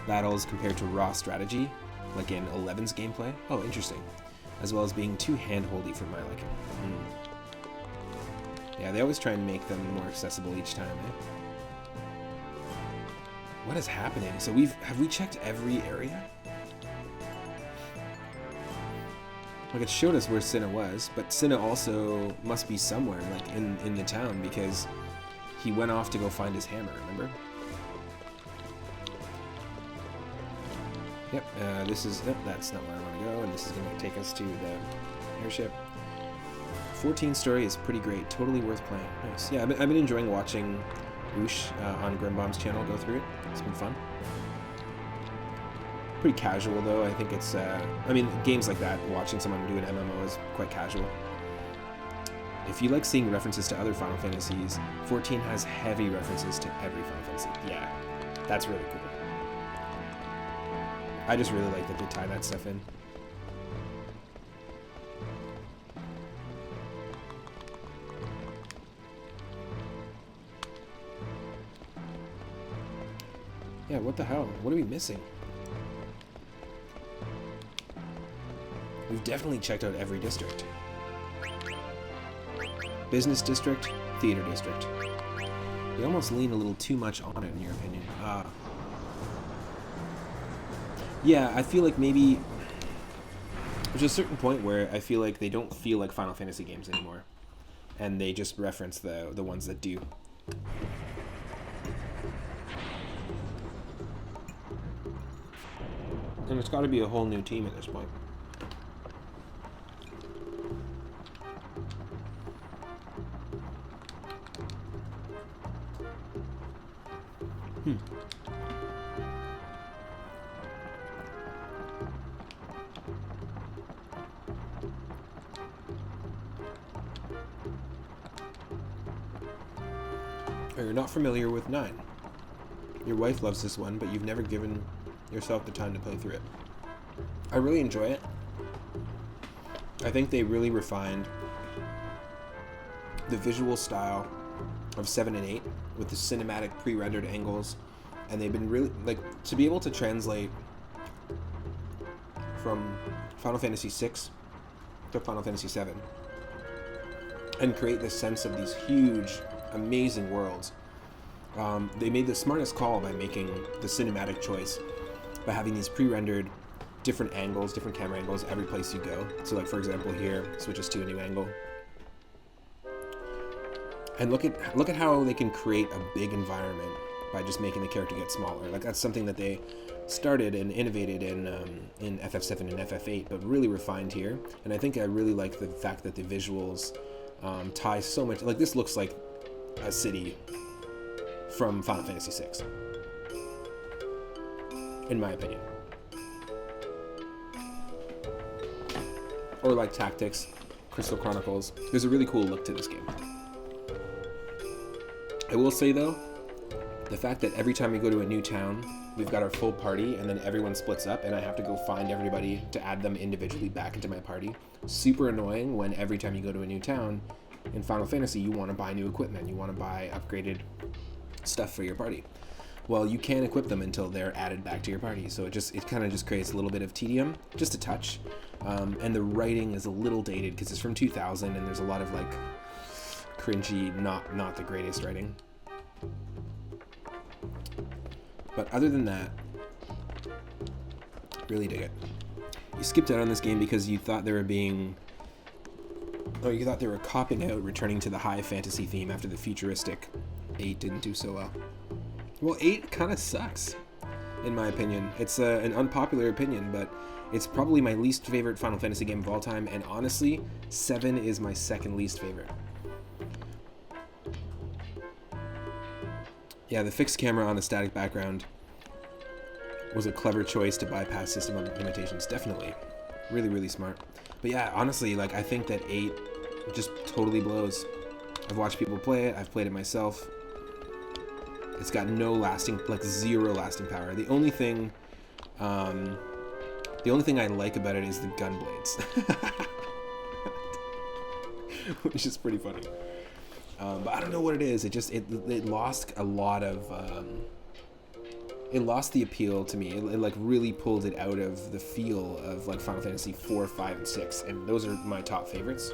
battles compared to raw strategy, like in 11's gameplay. Oh, interesting. As well as being too hand-holdy for my liking. Yeah, they always try and make them more accessible each time, eh? What is happening? So have we checked every area? Like, it showed us where Cinna was, but Cinna also must be somewhere, like, in the town, because he went off to go find his hammer, remember? Yep, that's not where I want to go, and this is going to take us to the airship. 14 story is pretty great, totally worth playing. Nice. Yeah, I've been enjoying watching Oosh on Grimbomb's channel go through it. It's been fun. Pretty casual, though. I think it's, I mean, games like that, watching someone do an MMO is quite casual. If you like seeing references to other Final Fantasies, 14 has heavy references to every Final Fantasy. Yeah, that's really cool. I just really like that they tie that stuff in. Yeah, what the hell? What are we missing? We've definitely checked out every district. Business district, theater district. We almost lean a little too much on it, in your opinion. Yeah, I feel like maybe there's a certain point where I feel like they don't feel like Final Fantasy games anymore, and they just reference the ones that do. And it's got to be a whole new team at this point. Oh, you're not familiar with 9. Your wife loves this one, but you've never given yourself the time to play through it. I really enjoy it. I think they really refined the visual style of 7 and 8 with the cinematic pre-rendered angles, and they've been really, like, to be able to translate from Final Fantasy VI to Final Fantasy VII and create this sense of these huge, amazing worlds. They made the smartest call by making the cinematic choice by having these pre-rendered different angles, different camera angles every place you go. So, like, for example, here switches to a new angle. And look at how they can create a big environment by just making the character get smaller. Like, that's something that they started and innovated in FF7 and FF8, but really refined here. And I think I really like the fact that the visuals tie so much. Like, this looks like a city from Final Fantasy VI, in my opinion. Or like Tactics, Crystal Chronicles. There's a really cool look to this game. I will say though, the fact that every time we go to a new town, we've got our full party and then everyone splits up and I have to go find everybody to add them individually back into my party. Super annoying when every time you go to a new town in Final Fantasy, you want to buy new equipment, you want to buy upgraded stuff for your party. Well, you can't equip them until they're added back to your party, so it kind of just creates a little bit of tedium, just a touch. And the writing is a little dated because it's from 2000 and there's a lot of like cringy, not the greatest writing. But other than that, really dig it. You skipped out on this game because you thought they were copping out, returning to the high fantasy theme after the futuristic 8 didn't do so well. Well, 8 kind of sucks, in my opinion. It's an unpopular opinion, but it's probably my least favorite Final Fantasy game of all time, and honestly, 7 is my second least favorite. Yeah, the fixed camera on a static background was a clever choice to bypass system limitations, definitely. Really, really smart. But yeah, honestly, like, I think that 8 just totally blows. I've watched people play it, I've played it myself. It's got no lasting, like zero lasting power. The only thing I like about it is the gun blades. Which is pretty funny. But I don't know what it is. It lost a lot of, it lost the appeal to me. It like really pulled it out of the feel of like Final Fantasy 4, 5, and 6. And those are my top favorites.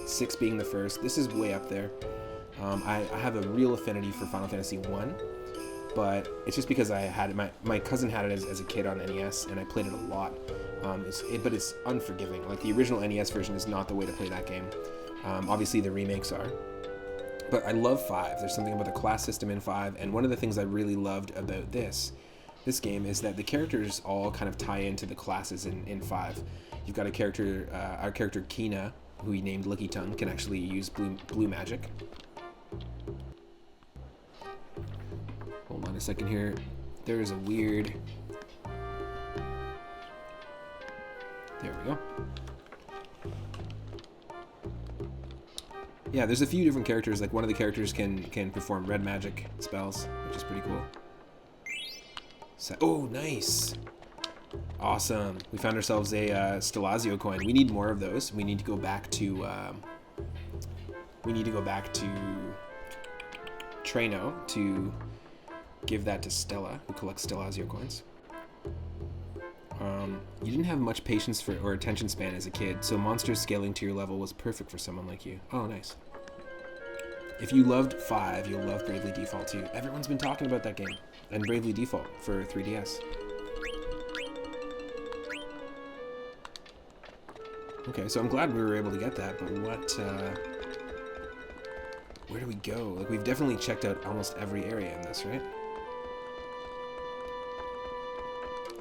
6 being the first. This is way up there. I have a real affinity for Final Fantasy 1, but it's just because I had it, my cousin had it as a kid on NES, and I played it a lot. But it's unforgiving. Like, the original NES version is not the way to play that game. Obviously, the remakes are. But I love 5. There's something about the class system in 5, and one of the things I really loved about this game is that the characters all kind of tie into the classes in 5. You've got a character, our character Kina, who he named Licky Tongue, can actually use blue magic. Hold on a second here. There is a weird... There we go. Yeah, there's a few different characters. Like, one of the characters can perform red magic spells, which is pretty cool. So, oh, nice. Awesome. We found ourselves a Stellazio coin. We need more of those. We need to go back to Treno to give that to Stella, who collects Stellazio coins. You didn't have much patience or attention span as a kid, so monsters scaling to your level was perfect for someone like you. Oh, nice. If you loved 5, you'll love Bravely Default too. Everyone's been talking about that game, and Bravely Default for 3DS. Okay, so I'm glad we were able to get that, but where do we go? Like, we've definitely checked out almost every area in this, right?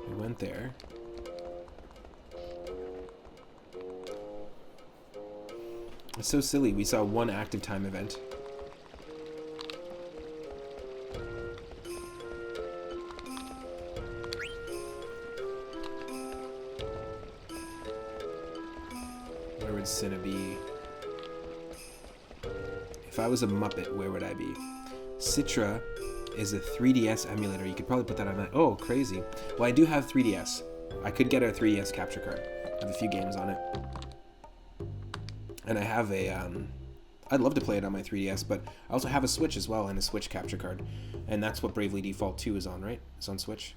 We went there. It's so silly. We saw one active time event. Where would Cinna be? If I was a Muppet, where would I be? Citra is a 3DS emulator. You could probably put that on that. Oh, crazy. Well, I do have 3DS. I could get a 3DS capture card. I have a few games on it. And I have a, I'd love to play it on my 3DS, but I also have a Switch as well and a Switch capture card. And that's what Bravely Default 2 is on, right? It's on Switch.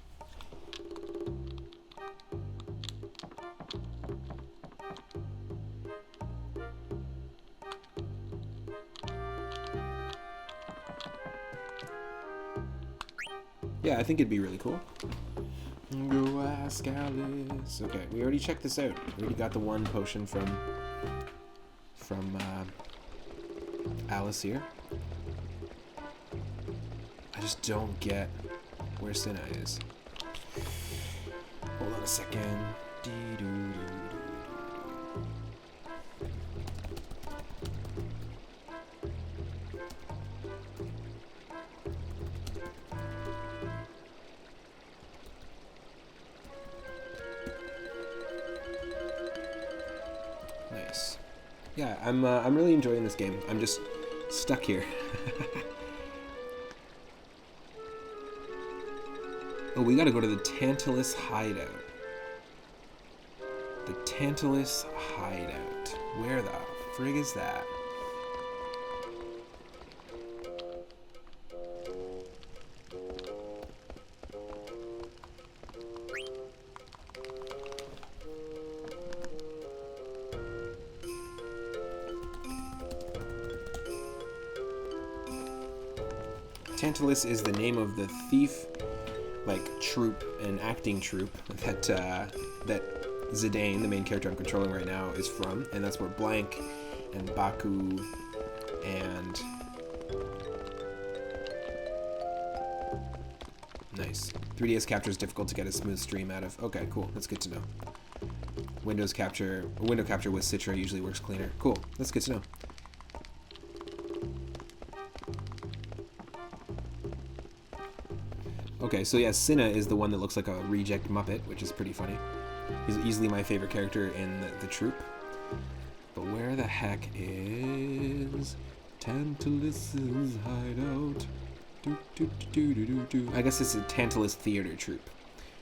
Yeah, I think it'd be really cool. Go ask Alice. Okay, we already checked this out. We already got the one potion from Alice here. I just don't get where Cinna is. Hold on a second. Nice. Yeah, I'm really enjoying this game. I'm just stuck here. Oh, we gotta go to the Tantalus Hideout. The Tantalus Hideout. Where the frig is that? Tantalus is the name of the thief, like, troupe, an acting troupe that Zidane, the main character I'm controlling right now, is from, and that's where Blank and Baku and... Nice. 3DS capture is difficult to get a smooth stream out of. Okay, cool. That's good to know. Window capture with Citra usually works cleaner. Cool. That's good to know. Okay, so yeah, Cinna is the one that looks like a reject Muppet, which is pretty funny. He's easily my favorite character in the troupe. But where the heck is Tantalus's Hideout? I guess it's a Tantalus theater troupe.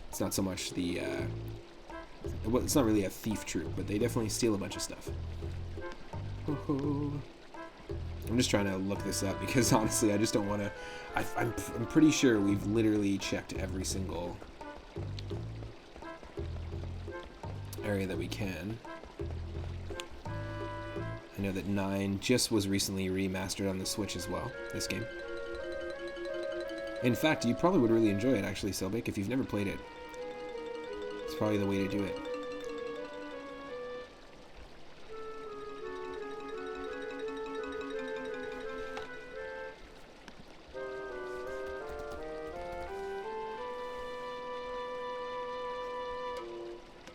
It's not so much the... well, it's not really a thief troupe, but they definitely steal a bunch of stuff. I'm just trying to look this up because honestly I just don't want to... I'm pretty sure we've literally checked every single area that we can. I know that 9 just was recently remastered on the Switch as well, this game. In fact, you probably would really enjoy it actually, Selbik, if you've never played it. It's probably the way to do it.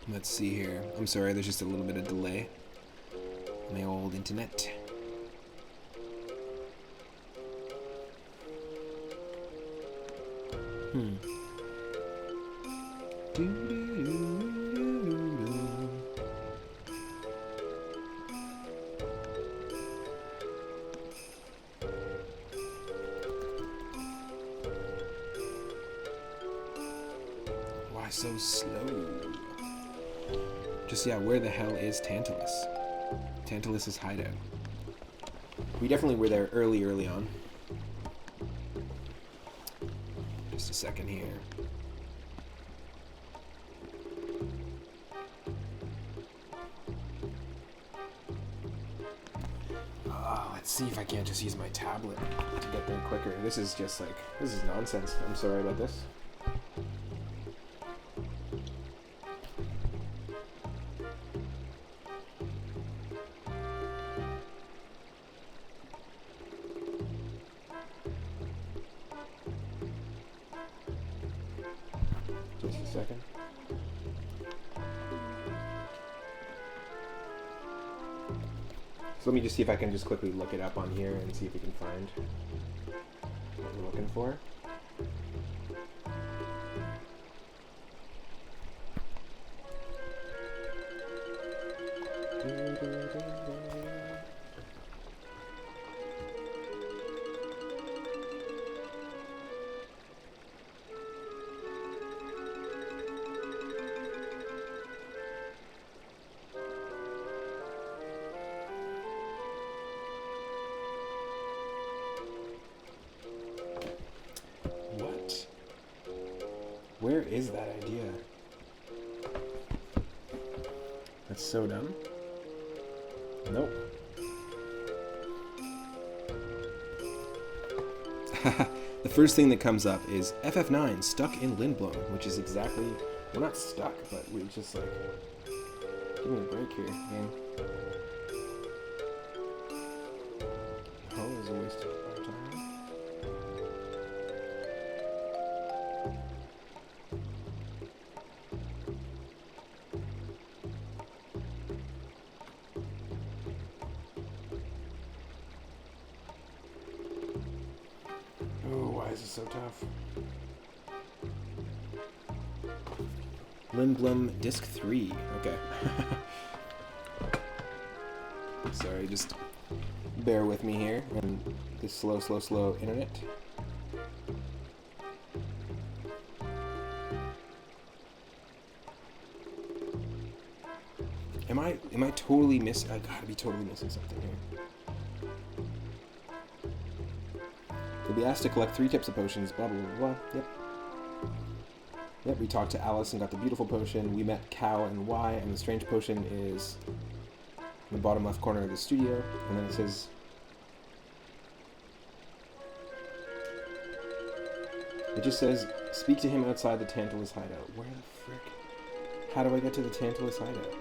Let's see here. I'm sorry, there's just a little bit of delay on the old internet. Why so slow? Just, yeah, where the hell is Tantalus? Tantalus's Hideout. We definitely were there early on. Just a second here. Let's see if I can't just use my tablet to get there quicker. This is just like, this is nonsense. I'm sorry about this. Just a second. So let me just see if I can just quickly look it up on here and see if we can find what we're looking for. Where is that idea? That's so dumb. Nope. The first thing that comes up is FF9 stuck in Lindblom, which is exactly... We're not stuck, but we're just like... Give me a break here, game. Oh, it was a waste of our time. This is so tough. Lindblom Disc 3. Okay. Sorry, just bear with me here and this slow internet. Am I totally missing? I gotta be totally missing something here. We'll be asked to collect 3 tips of potions, blah, blah, blah, blah. Yep. Yep, we talked to Alice and got the beautiful potion. We met Cow and Y, and the strange potion is in the bottom left corner of the studio. And then it says... It just says, speak to him outside the Tantalus Hideout. Where the frick? How do I get to the Tantalus Hideout?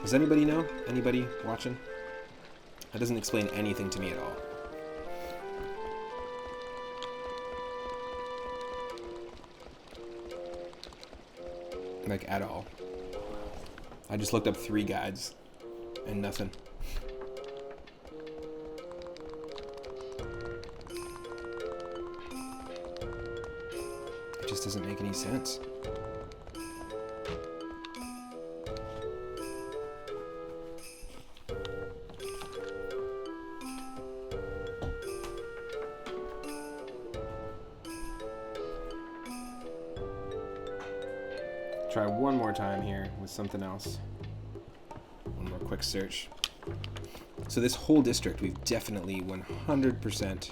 Does anybody know? Anybody watching? That doesn't explain anything to me at all. Like, at all. I just looked up 3 guides and nothing. It just doesn't make any sense. Try one more time here with something else. One more quick search. So this whole district we've definitely 100%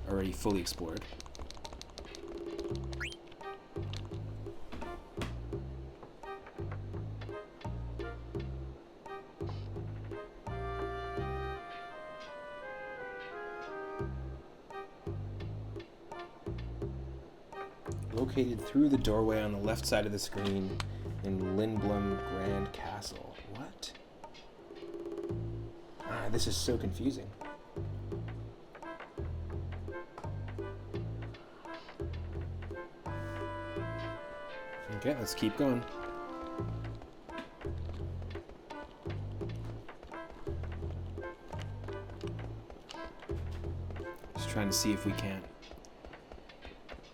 already fully explored. Located through the doorway on the left side of the screen in Lindblom Grand Castle. What? Ah, this is so confusing. Okay, let's keep going. Just trying to see if we can't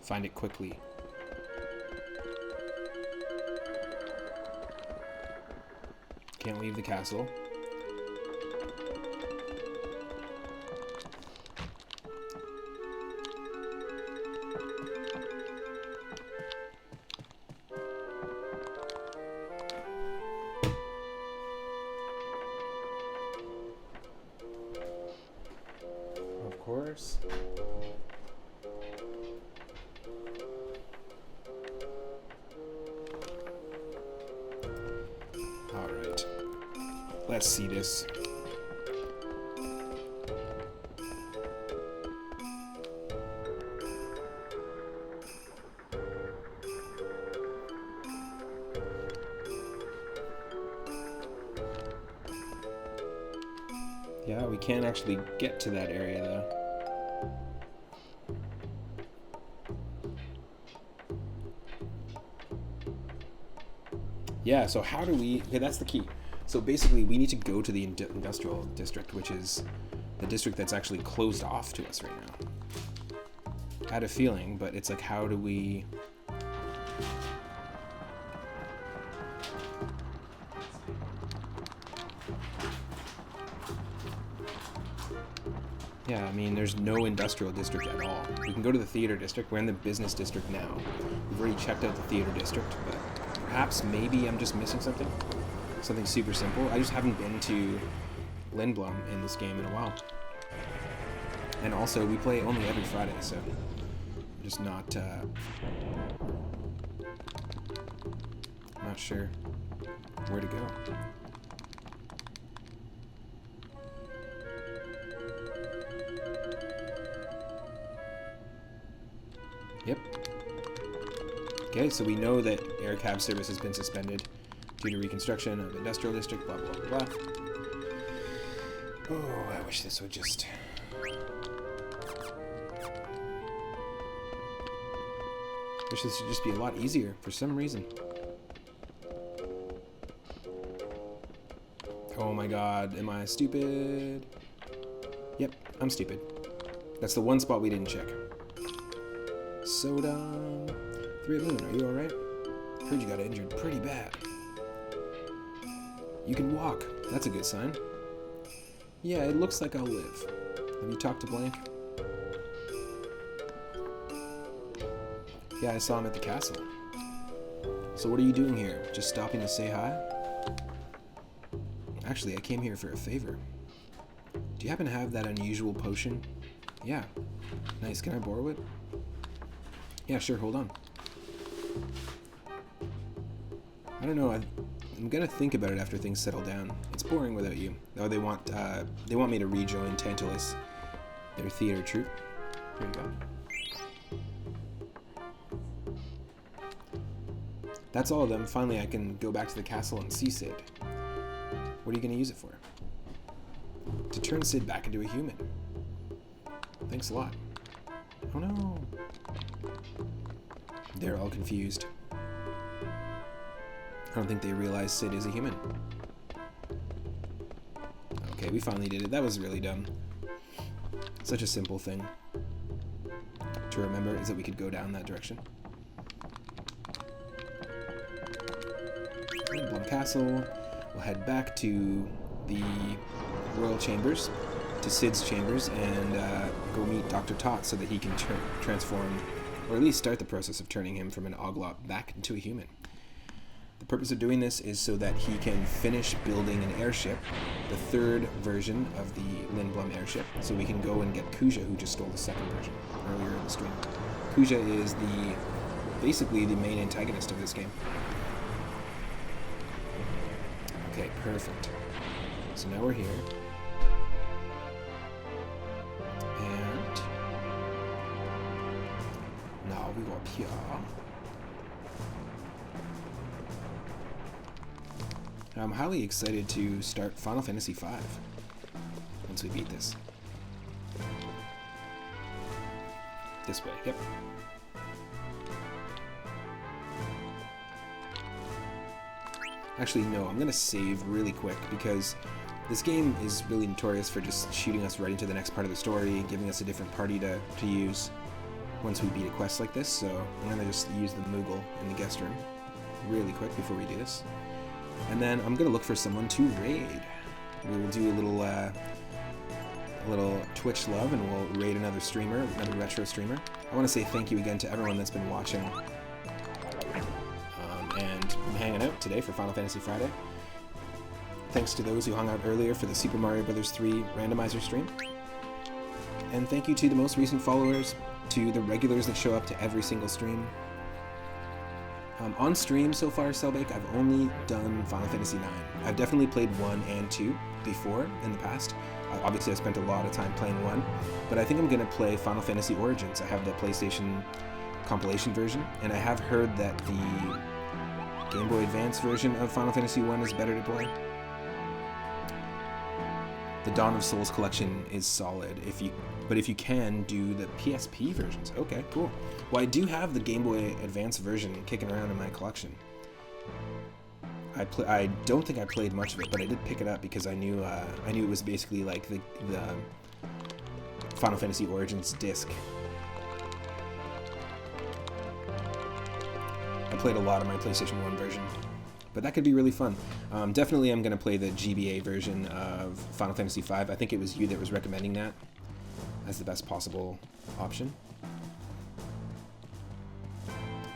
find it quickly. Can't leave the castle. Of course. Let's see this. Yeah, we can't actually get to that area though. Yeah, so how do we... Okay, that's the key. So basically, we need to go to the industrial district, which is the district that's actually closed off to us right now. I had a feeling, but it's like, how do we... Yeah, I mean, there's no industrial district at all. We can go to the theater district. We're in the business district now. We've already checked out the theater district, but perhaps maybe I'm just missing something. Something super simple. I just haven't been to Lindblom in this game in a while. And also, we play only every Friday, so I'm just not sure where to go. Yep. Okay, so we know that air cab service has been suspended due to reconstruction of industrial district, blah, blah, blah, blah. Oh, I wish this would just... Wish this would just be a lot easier for some reason. Oh my god, am I stupid? Yep, I'm stupid. That's the one spot we didn't check. Soda... 3 at Moon, are you alright? Heard you got injured pretty bad. You can walk. That's a good sign. Yeah, it looks like I'll live. Have you talked to Blank? Yeah, I saw him at the castle. So what are you doing here? Just stopping to say hi? Actually, I came here for a favor. Do you happen to have that unusual potion? Yeah. Nice, can I borrow it? Yeah, sure, hold on. I don't know, I'm gonna think about it after things settle down. It's boring without you. Oh, they want me to rejoin Tantalus, their theater troupe. Here you go. That's all of them. Finally, I can go back to the castle and see Sid. What are you going to use it for? To turn Sid back into a human. Thanks a lot. Oh no. They're all confused. I don't think they realize Sid is a human. Okay, we finally did it. That was really dumb. Such a simple thing to remember is that we could go down that direction. Blum Castle. We'll head back to the royal chambers, to Sid's chambers, and go meet Dr. Tot so that he can transform, or at least start the process of turning him from an Oglop back into a human. The purpose of doing this is so that he can finish building an airship, the third version of the Lindblum airship, so we can go and get Kuja, who just stole the second version earlier in the stream. Kuja is basically the main antagonist of this game. Okay, perfect. So now we're here. And now we go up here. I'm highly excited to start Final Fantasy V once we beat this. This way, yep. Actually, no, I'm going to save really quick because this game is really notorious for just shooting us right into the next part of the story, giving us a different party to use once we beat a quest like this, so I'm going to just use the Moogle in the guest room really quick before we do this. And then I'm going to look for someone to raid. We will do a little Twitch love and we'll raid another streamer, another retro streamer. I want to say thank you again to everyone that's been watching and hanging out today for Final Fantasy Friday. Thanks to those who hung out earlier for the Super Mario Bros. 3 randomizer stream. And thank you to the most recent followers, to the regulars that show up to every single stream. On stream so far, Selbake, I've only done Final Fantasy 9. I've definitely played 1 and 2 before in the past. Obviously, I spent a lot of time playing 1, but I think I'm going to play Final Fantasy Origins. I have the PlayStation compilation version, and I have heard that the Game Boy Advance version of Final Fantasy 1 is better to play. The Dawn of Souls collection is solid, but if you can, do the PSP versions. Okay, cool. Well, I do have the Game Boy Advance version kicking around in my collection. I don't think I played much of it, but I did pick it up because I knew it was basically like the Final Fantasy Origins disc. I played a lot of my PlayStation 1 version, but that could be really fun. Definitely I'm going to play the GBA version of Final Fantasy V. I think it was you that was recommending that as the best possible option.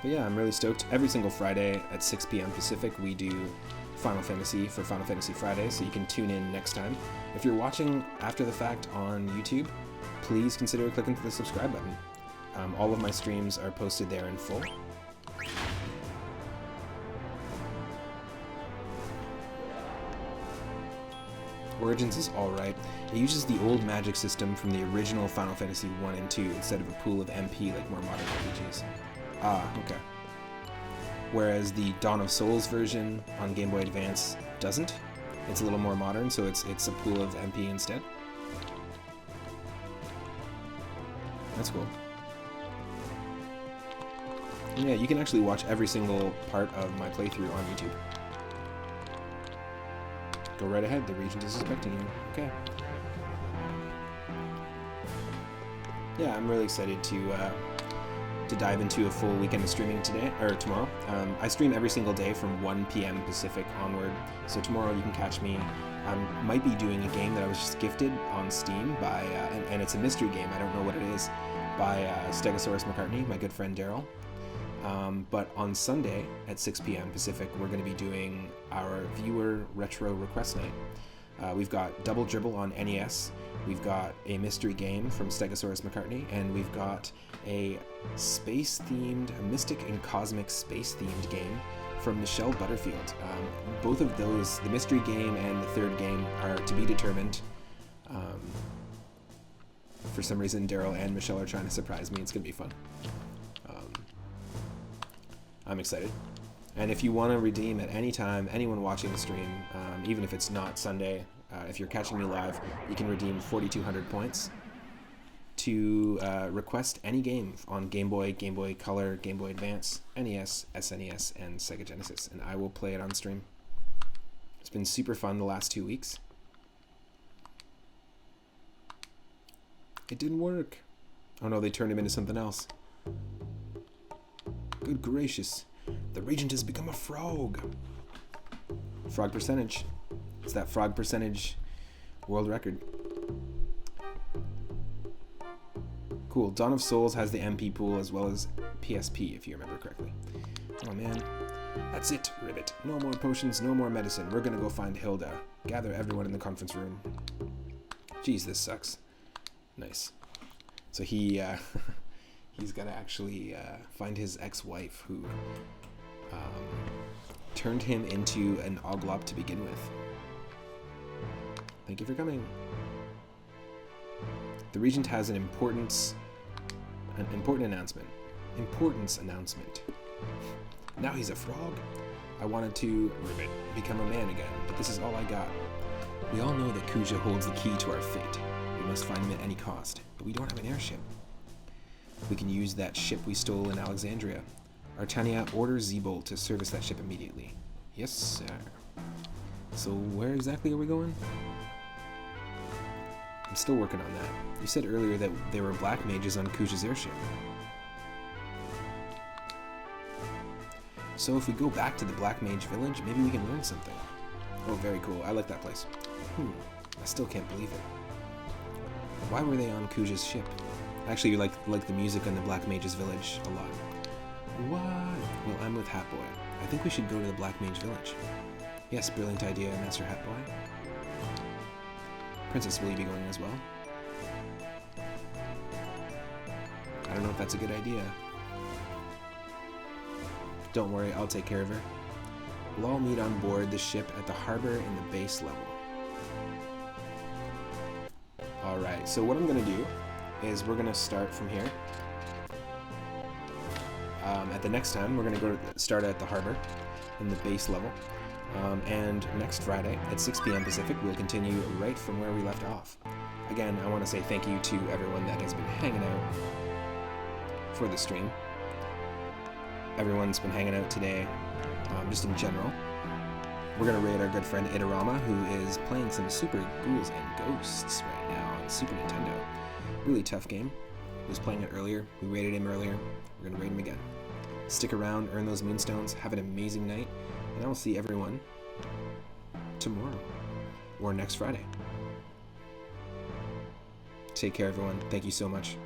But yeah, I'm really stoked. Every single Friday at 6 p.m. Pacific, we do Final Fantasy for Final Fantasy Friday, so you can tune in next time. If you're watching after the fact on YouTube, please consider clicking the subscribe button. All of my streams are posted there in full. Origins is alright. It uses the old magic system from the original Final Fantasy 1 and 2 instead of a pool of MP like more modern RPGs. Ah, okay. Whereas the Dawn of Souls version on Game Boy Advance doesn't. It's a little more modern, so it's a pool of MP instead. That's cool. And yeah, you can actually watch every single part of my playthrough on YouTube. Go right ahead, the Regent is expecting you. Okay. Yeah, I'm really excited to dive into a full weekend of streaming today, or tomorrow. I stream every single day from 1 p.m. Pacific onward, so tomorrow you can catch me. I might be doing a game that I was just gifted on Steam by, and it's a mystery game, I don't know what it is, by Stegosaurus McCartney, my good friend Daryl. But on Sunday at 6 p.m. Pacific, we're going to be doing our viewer retro request night. We've got Double Dribble on NES, we've got a mystery game from Stegosaurus McCartney, and we've got a space-themed, a mystic and cosmic space-themed game from Michelle Butterfield. Both of those, the mystery game and the third game, are to be determined. For some reason, Daryl and Michelle are trying to surprise me. It's going to be fun. I'm excited. And if you want to redeem at any time, anyone watching the stream, even if it's not Sunday, if you're catching me live, you can redeem 4,200 points to request any game on Game Boy, Game Boy Color, Game Boy Advance, NES, SNES, and Sega Genesis, and I will play it on stream. It's been super fun the last 2 weeks. It didn't work. Oh no, they turned him into something else. Good gracious. The Regent has become a frog. Frog percentage. It's that frog percentage world record. Cool. Dawn of Souls has the MP pool as well as PSP, if you remember correctly. Oh man. That's it, Ribbit. No more potions, no more medicine. We're gonna go find Hilda. Gather everyone in the conference room. Jeez, this sucks. Nice. So he's got to actually find his ex-wife who turned him into an Oglop to begin with. Thank you for coming. The Regent has an importance announcement. Now he's a frog. I wanted to Ribbit become a man again, but this is all I got. We all know that Kuja holds the key to our fate. We must find him at any cost, but we don't have an airship. We can use that ship we stole in Alexandria. Artania, order Zeebold to service that ship immediately. Yes, sir. So where exactly are we going? I'm still working on that. You said earlier that there were black mages on Kuja's airship. So if we go back to the Black Mage Village, maybe we can learn something. Oh, very cool. I like that place. I still can't believe it. Why were they on Kuja's ship? Actually, you like the music on the Black Mage's Village a lot. What? Well, I'm with Hatboy. I think we should go to the Black Mage Village. Yes, brilliant idea, Master Hatboy. Princess, will you be going as well? I don't know if that's a good idea. Don't worry, I'll take care of her. We'll all meet on board the ship at the harbor in the base level. Alright, so what I'm going to do is we're going to start from here. At the next time, we're going to start at the harbor in the base level. And next Friday at 6 p.m. Pacific, we'll continue right from where we left off. Again, I want to say thank you to everyone that has been hanging out for the stream. Everyone's been hanging out today, just in general. We're going to raid our good friend Idarama, who is playing some Super Ghouls and Ghosts right now on Super Nintendo. Really tough game. He was playing it earlier. We raided him earlier. We're going to raid him again. Stick around, earn those moonstones, have an amazing night, and I will see everyone tomorrow or next Friday. Take care, everyone. Thank you so much.